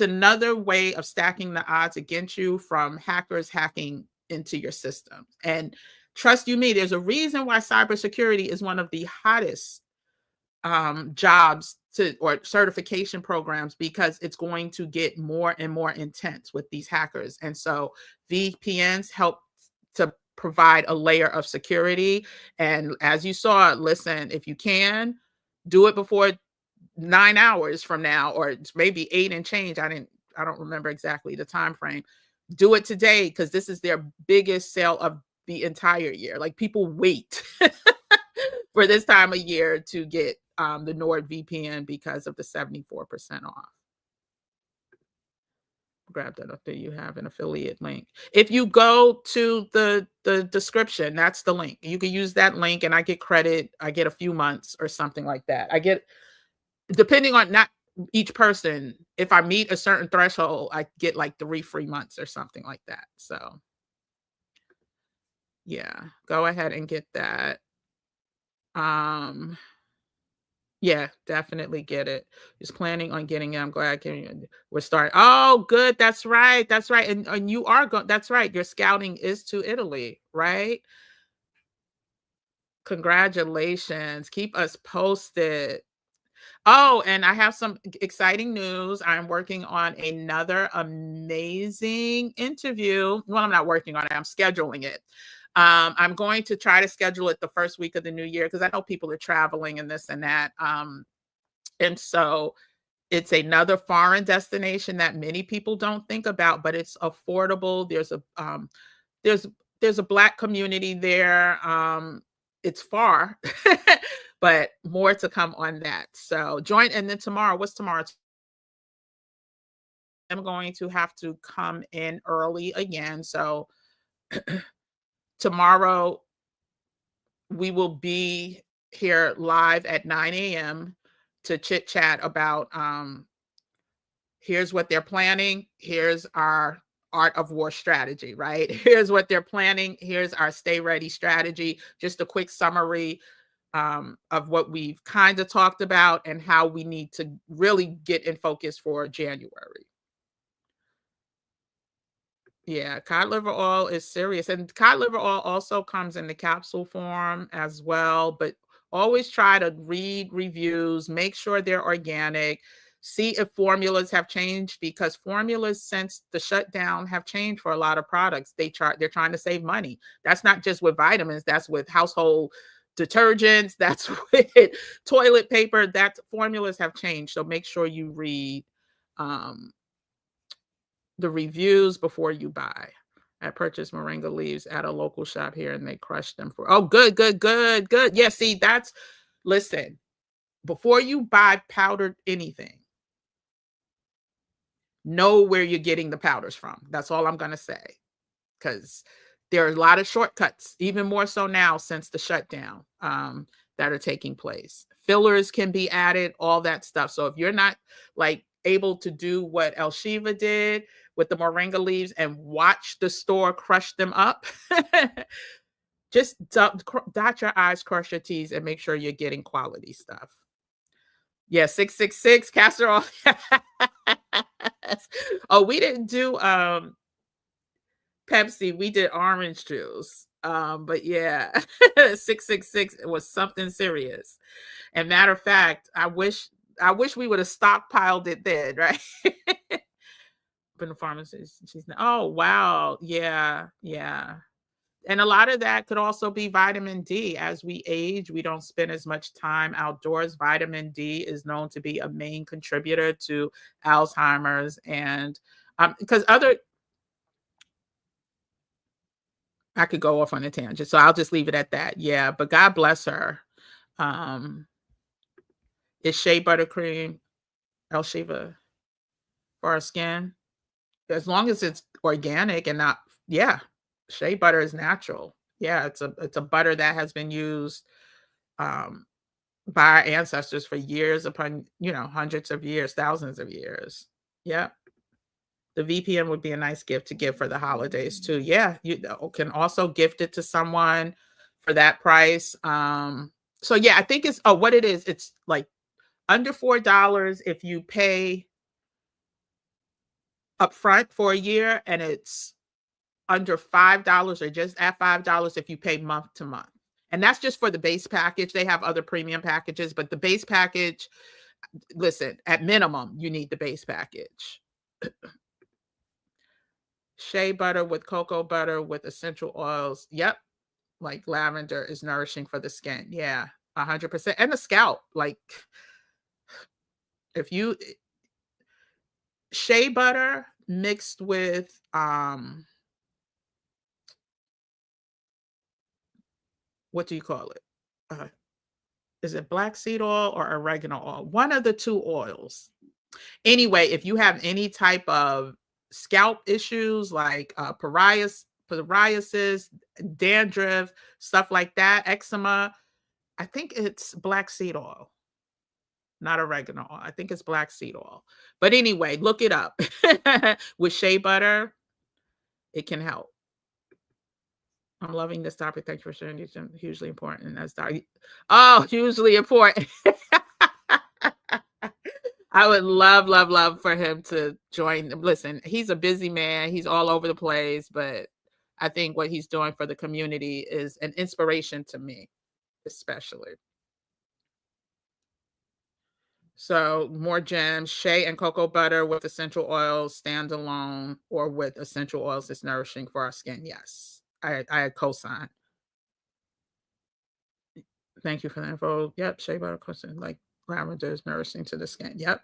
another way of stacking the odds against you from hackers hacking into your system. And trust you me, there's a reason why cybersecurity is one of the hottest jobs or certification programs, because it's going to get more and more intense with these hackers. And so VPNs help to provide a layer of security. And as you saw, listen, if you can, do it before 9 hours from now, or maybe 8 and change. I don't remember exactly the time frame. Do it today, because this is their biggest sale of the entire year. Like, people wait for this time of year to get the NordVPN because of the 74% off. Grab that up there. You have an affiliate link. If you go to the description, that's the link. You can use that link and I get credit. I get a few months or something like that. I get, depending on not each person, if I meet a certain threshold, I get like 3 free months or something like that. So yeah, go ahead and get that. Yeah, definitely get it. Just planning on getting it. I'm glad we're starting. Oh, good. That's right. That's right. And you are going. That's right. Your scouting is to Italy, right? Congratulations. Keep us posted. Oh, and I have some exciting news. I'm working on another amazing interview. Well, I'm not working on it. I'm scheduling it. I'm going to try to schedule it the first week of the new year, because I know people are traveling and this and that. And so it's another foreign destination that many people don't think about, but it's affordable. There's a Black community there. It's far, but more to come on that. So join. And then tomorrow, what's tomorrow? I'm going to have to come in early again. So tomorrow we will be here live at 9 a.m. to chit chat about here's what they're planning. Here's our art of war strategy, right? Here's what they're planning. Here's our stay ready strategy. Just a quick summary of what we've kind of talked about and how we need to really get in focus for January. Yeah, cod liver oil is serious. And cod liver oil also comes in the capsule form as well. But always try to read reviews, make sure they're organic, see if formulas have changed, because formulas since the shutdown have changed for a lot of products. They're trying to save money. That's not just with vitamins, that's with household detergents, that's with toilet paper. That formulas have changed. So make sure you read the reviews before you buy. I purchased moringa leaves at a local shop here and they crushed them for, oh, good, good, good, good. Yeah, see, listen, before you buy powdered anything, know where you're getting the powders from. That's all I'm going to say. Because there are a lot of shortcuts, even more so now since the shutdown, that are taking place. Fillers can be added, all that stuff. So if you're not like able to do what El Shiva did with the moringa leaves and watch the store crush them up, just dot your I's, cross your T's, and make sure you're getting quality stuff. Yeah, 666 casserole. Oh, we didn't do Pepsi, we did orange juice. But yeah, 666 was something serious. And matter of fact, I wish we would have stockpiled it then, right? But the pharmacist, she's oh wow, yeah, yeah. And a lot of that could also be vitamin D. As we age, we don't spend as much time outdoors. Vitamin D is known to be a main contributor to Alzheimer's, and because I could go off on a tangent, so I'll just leave it at that. Yeah, but God bless her. Um, is shea buttercream El Shiva for our skin? As long as it's organic and not, yeah, shea butter is natural. Yeah, it's a butter that has been used um, by our ancestors for years upon, hundreds of years, thousands of years. Yeah. The VPN would be a nice gift to give for the holidays too. Yeah, you can also gift it to someone for that price. So yeah, I think what it is, it's like under $4 if you pay upfront for a year, and it's under $5 or just at $5 if you pay month to month. And that's just for the base package. They have other premium packages, but the base package, listen, at minimum, you need the base package. Shea butter with cocoa butter with essential oils. Yep. Like lavender is nourishing for the skin. Yeah. 100%. And the scalp. Like if you shea butter mixed with what do you call it? Is it black seed oil or oregano oil? One of the two oils. Anyway, if you have any type of scalp issues like psoriasis, dandruff, stuff like that, eczema, I think it's black seed oil, not oregano oil. I think it's black seed oil. But anyway, look it up. With shea butter, it can help. I'm loving this topic. Thank you for sharing. It's hugely important. Hugely important. I would love, love, love for him to join. Listen, he's a busy man. He's all over the place, but I think what he's doing for the community is an inspiration to me, especially. So more gems, shea and cocoa butter with essential oils, standalone, or with essential oils is nourishing for our skin. Yes, I co-sign. Thank you for the info. Yep, shea butter, like lavender is nourishing to the skin. Yep.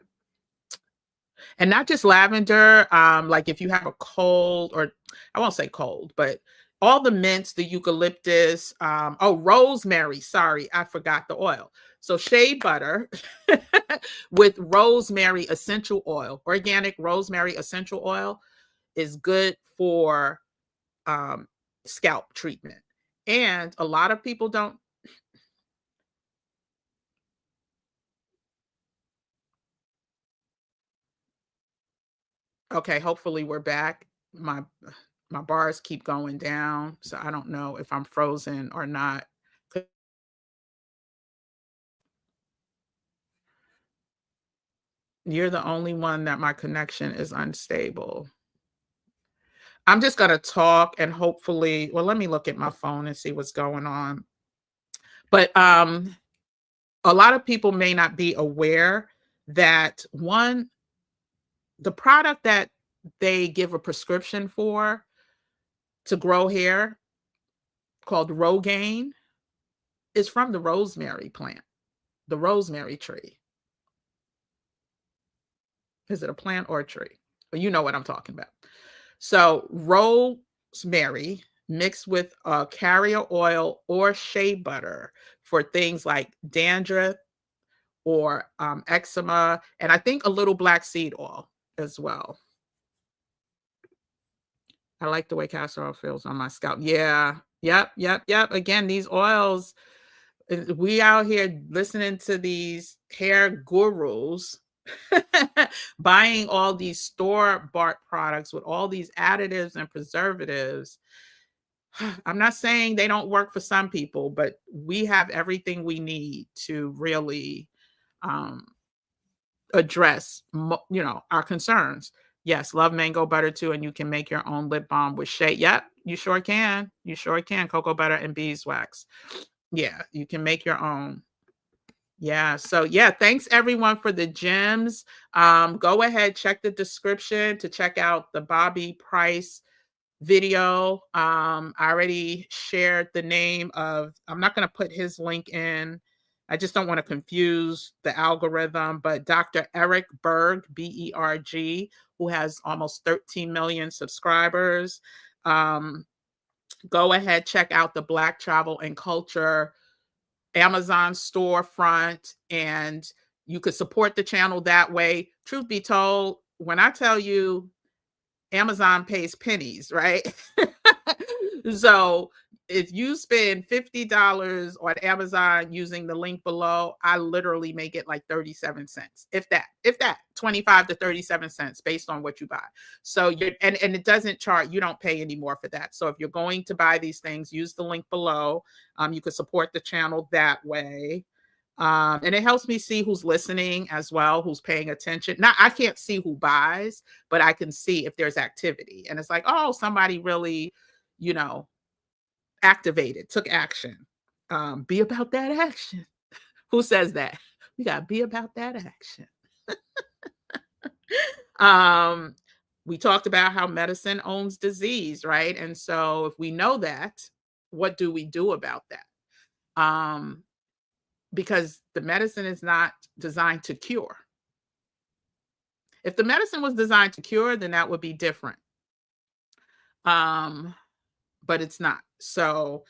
And not just lavender, like if you have a cold, or I won't say cold, but all the mints, the eucalyptus, rosemary. Sorry, I forgot the oil. So shea butter with rosemary essential oil, organic rosemary essential oil is good for scalp treatment. And a lot of people don't. Okay, hopefully we're back. My bars keep going down, so I don't know if I'm frozen or not. You're the only one that my connection is unstable. I'm just gonna talk and hopefully, well, let me look at my phone and see what's going on. But a lot of people may not be aware that the product that they give a prescription for to grow hair, called Rogaine, is from the rosemary plant, the rosemary tree. Is it a plant or a tree? Well, you know what I'm talking about. So rosemary mixed with carrier oil or shea butter for things like dandruff or eczema, and I think a little black seed oil as well. I like the way castor oil feels on my scalp. Yeah. Yep. Yep. Yep. Again, these oils, we out here listening to these hair gurus buying all these store-bought products with all these additives and preservatives. I'm not saying they don't work for some people, but we have everything we need to really um, address, our concerns. Yes, love mango butter too, and you can make your own lip balm with shea. Yep, you sure can. You sure can. Cocoa butter and beeswax. Yeah, you can make your own. Yeah. So yeah, thanks everyone for the gems. Go ahead, check the description to check out the Bobby Price video. I already shared the name of, I'm not going to put his link in. I just don't want to confuse the algorithm, but Dr. Eric Berg, Berg, who has almost 13 million subscribers. Go ahead, check out the Black Travel and Culture Amazon storefront, and you could support the channel that way. Truth be told, when I tell you Amazon pays pennies, right? So if you spend $50 on Amazon using the link below, I literally make it like 37 cents, if that 25 to 37 cents based on what you buy. So and it doesn't chart, you don't pay any more for that. So if you're going to buy these things, use the link below. You can support the channel that way. And it helps me see who's listening as well, who's paying attention. Now, I can't see who buys, but I can see if there's activity. And it's like, oh, somebody really, activated, took action. Be about that action. Who says that? We got to be about that action. We talked about how medicine owns disease, right? And so if we know that, what do we do about that? Because the medicine is not designed to cure. If the medicine was designed to cure, then that would be different. But it's not. So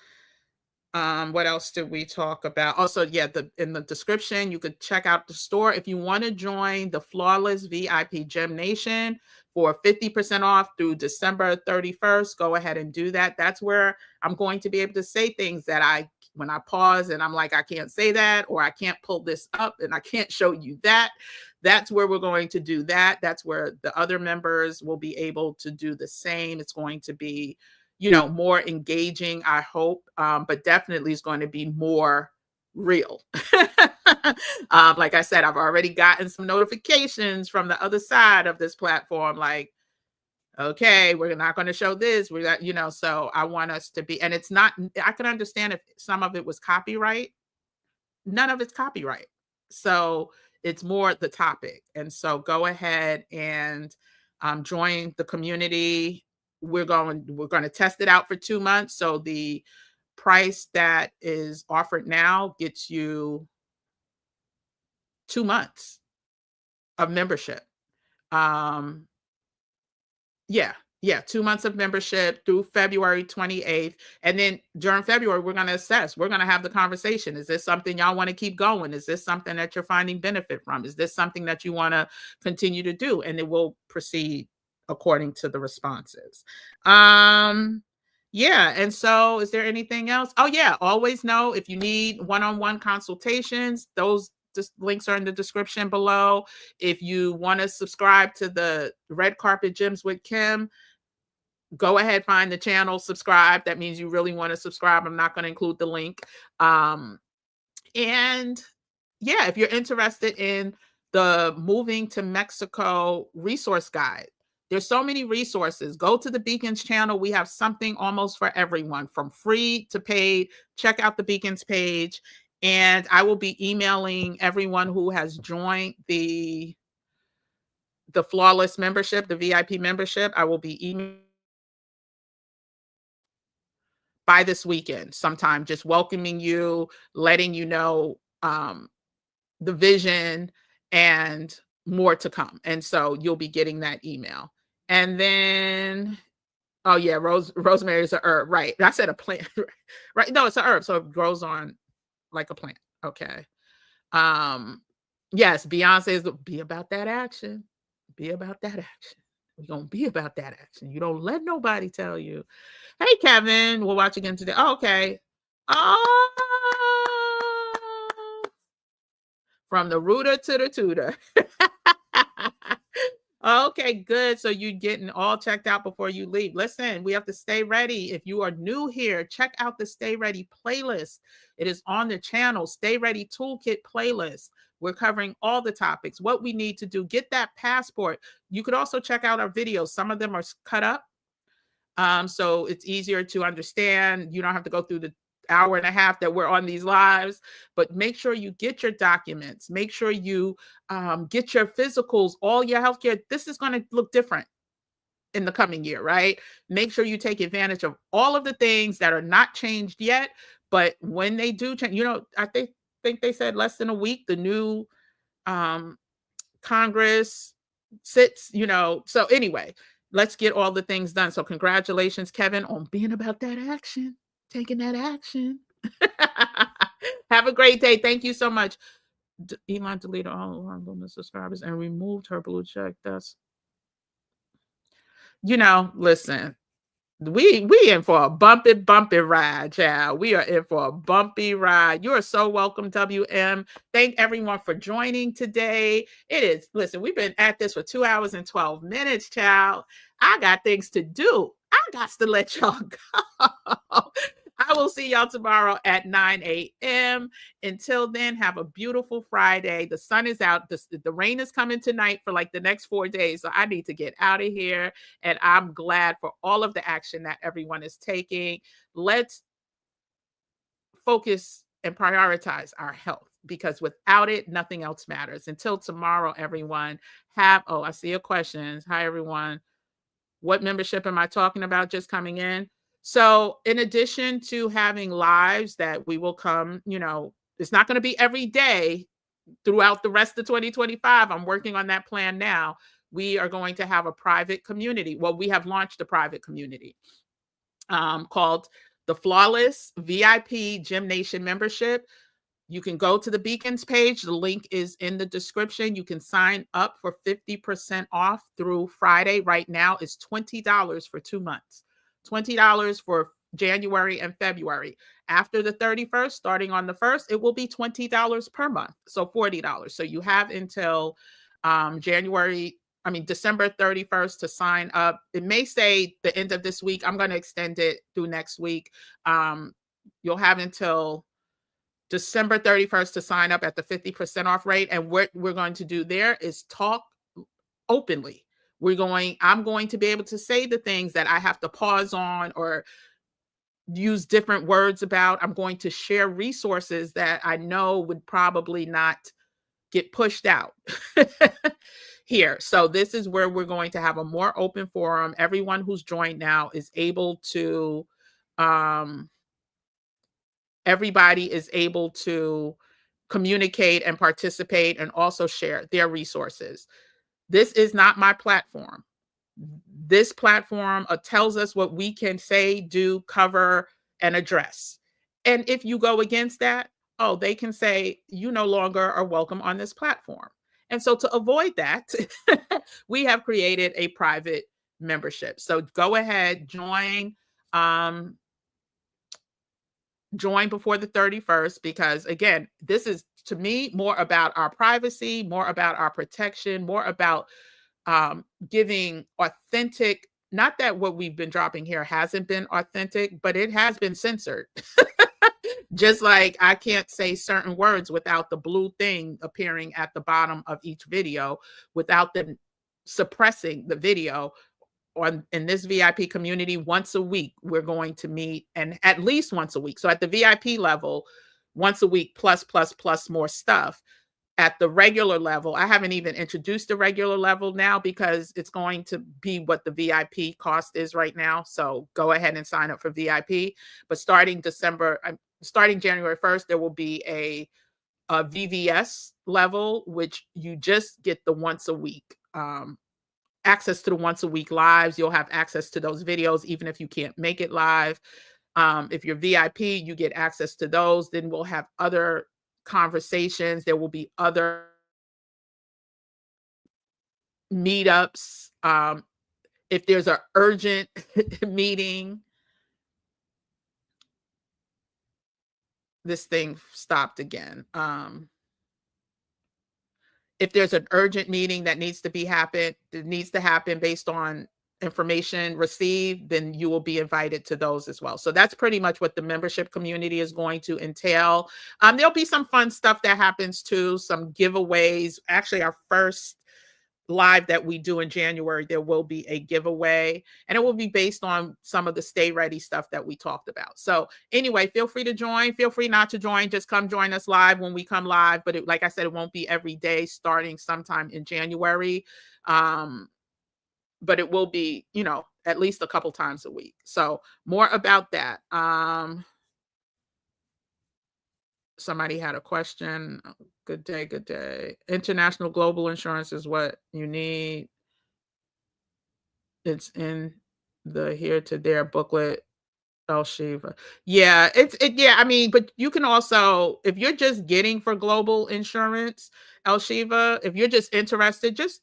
what else did we talk about? Also, yeah, in the description, you could check out the store. If you want to join the Flawless VIP Gem Nation for 50% off through December 31st, go ahead and do that. That's where I'm going to be able to say things that when I pause and I'm like, I can't say that, or I can't pull this up and I can't show you that. That's where we're going to do that. That's where the other members will be able to do the same. It's going to be more engaging, I hope, but definitely is going to be more real. Like I said, I've already gotten some notifications from the other side of this platform, like, okay, we're not going to show this. We're not, so I want us to be, and it's not, I can understand if some of it was copyright. None of it's copyright. So it's more the topic. And so go ahead and join the community. We're going to test it out for 2 months. So the price that is offered now gets you 2 months of membership. Yeah, 2 months of membership through February 28th. And then during February, we're going to assess. We're going to have the conversation. Is this something y'all want to keep going? Is this something that you're finding benefit from? Is this something that you want to continue to do? And it will proceed according to the responses. Yeah. And so is there anything else? Oh, yeah. Always know if you need one-on-one consultations, those links are in the description below. If you want to subscribe to the Red Carpet Gems with Kim, go ahead, find the channel, subscribe. That means you really want to subscribe. I'm not going to include the link. And yeah, if you're interested in the Moving to Mexico resource guide, there's so many resources. Go to the Beacons channel. We have something almost for everyone, from free to paid. Check out the Beacons page. And I will be emailing everyone who has joined the Flawless membership, the VIP membership. I will be emailing by this weekend sometime, just welcoming you, letting you know the vision, and more to come. And so you'll be getting that email. And then, oh yeah, rosemary is a herb, right? I said a plant, right? No, it's an herb, so it grows on like a plant. Okay. Yes, Beyonce is be about that action. Be about that action. We're gonna be about that action. You don't let nobody tell you. Hey Kevin, we'll watch again today. Oh, okay. Oh, from the rooter to the tutor. Okay, good. So you're getting all checked out before you leave. Listen, we have to stay ready. If you are new here, check out the Stay Ready playlist. It is on the channel, Stay Ready Toolkit playlist. We're covering all the topics, what we need to do. Get that passport. You could also check out our videos. Some of them are cut up, so it's easier to understand. You don't have to go through the hour and a half that we're on these lives, but make sure you get your documents. Make sure you get your physicals, all your healthcare. This is going to look different in the coming year, right? Make sure you take advantage of all of the things that are not changed yet, but when they do change, I think they said less than a week, the new Congress sits, so anyway, let's get all the things done. So congratulations, Kevin, on being about that action, taking that action. Have a great day. Thank you so much. Elon deleted all of her subscribers and removed her blue check. That's, listen, we in for a bumpy ride, child. We are in for a bumpy ride. You are so welcome, WM. Thank everyone for joining today. Listen, we've been at this for 2 hours and 12 minutes, child. I got things to do. I got to let y'all go. I will see y'all tomorrow at 9 a.m. Until then, have a beautiful Friday. The sun is out. The rain is coming tonight for like the next 4 days. So I need to get out of here. And I'm glad for all of the action that everyone is taking. Let's focus and prioritize our health, because without it, nothing else matters. Until tomorrow, everyone, I see your questions. Hi, everyone. What membership am I talking about just coming in? So in addition to having lives that we will come, it's not going to be every day throughout the rest of 2025. I'm working on that plan now. We are going to have a private community. Well, we have launched a private community called the Flawless VIP Gym Nation membership. You can go to the Beacons page. The link is in the description. You can sign up for 50% off through Friday. Right now, it's $20 for 2 months. $20 for January and February. After the 31st, starting on the 1st, it will be $20 per month. So $40. So you have until December 31st to sign up. It may say the end of this week. I'm going to extend it through next week. You'll have until December 31st to sign up at the 50% off rate. And what we're going to do there is talk openly. I'm going to be able to say the things that I have to pause on or use different words about. I'm going to share resources that I know would probably not get pushed out here. So this is where we're going to have a more open forum. Everyone who's joined now is able to, everybody is able to communicate and participate and also share their resources. This is not my platform. This platform tells us what we can say, do, cover, and address. And if you go against that, they can say you no longer are welcome on this platform. And so to avoid that, we have created a private membership. So go ahead, join before the 31st, because again, this is to me more about our privacy, more about our protection, more about giving authentic, not that what we've been dropping here hasn't been authentic, but it has been censored. Just like I can't say certain words without the blue thing appearing at the bottom of each video, without them suppressing the video. In this VIP community, once a week, we're going to meet, and at least once a week. So at the VIP level, once a week, plus more stuff. At the regular level, I haven't even introduced the regular level now because it's going to be what the VIP cost is right now. So go ahead and sign up for VIP. But starting January 1st, there will be a a VVS level, which you just get the once a week access to the once a week lives. You'll have access to those videos even if you can't make it live. If you're VIP, you get access to those. Then we'll have other conversations. There will be other meetups. If there's an urgent meeting, this thing stopped again. If there's an urgent meeting that needs to happen based on information received, then you will be invited to those as well. So that's pretty much what the membership community is going to entail. There'll be some fun stuff that happens too, some giveaways. Actually, our first live that we do in January, there will be a giveaway, and it will be based on some of the Stay Ready stuff that we talked about. So anyway, feel free to join, feel free not to join, just come join us live when we come live. But like I said, it won't be every day, starting sometime in January. But it will be, at least a couple times a week. So more about that. Somebody had a question. Good day, good day. International global insurance is what you need. It's in the Here to There booklet, Shiva. Yeah, I mean, but you can also, if you're just getting for global insurance, Shiva, if you're just interested, just,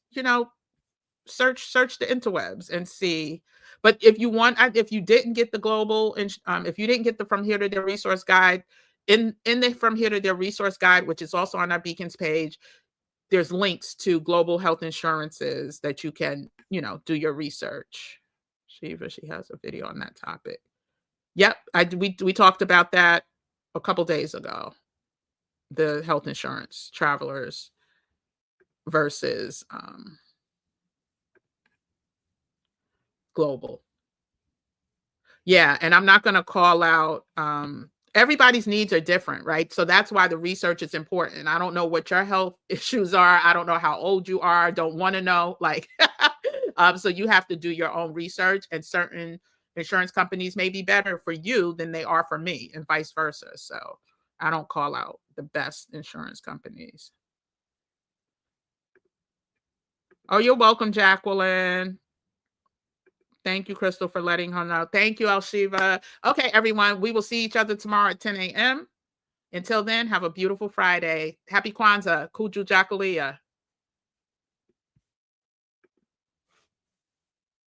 search the interwebs and see. But if you didn't get the global, if you didn't get the From Here to There resource guide, in the From Here to There resource guide, which is also on our Beacons page, there's links to global health insurances that you can, do your research. Shiva, she has a video on that topic. Yep, we talked about that a couple days ago. The health insurance, travelers versus global. Yeah, and I'm not going to call out, everybody's needs are different, right? So that's why the research is important. I don't know what your health issues are. I don't know how old you are. I don't want to know. So you have to do your own research, and certain insurance companies may be better for you than they are for me, and vice versa. So I don't call out the best insurance companies. Oh, you're welcome, Jacqueline. Thank you, Crystal, for letting her know. Thank you, Shiva. Okay, everyone, we will see each other tomorrow at 10 a.m. Until then, have a beautiful Friday. Happy Kwanzaa. Kuju Jakalia.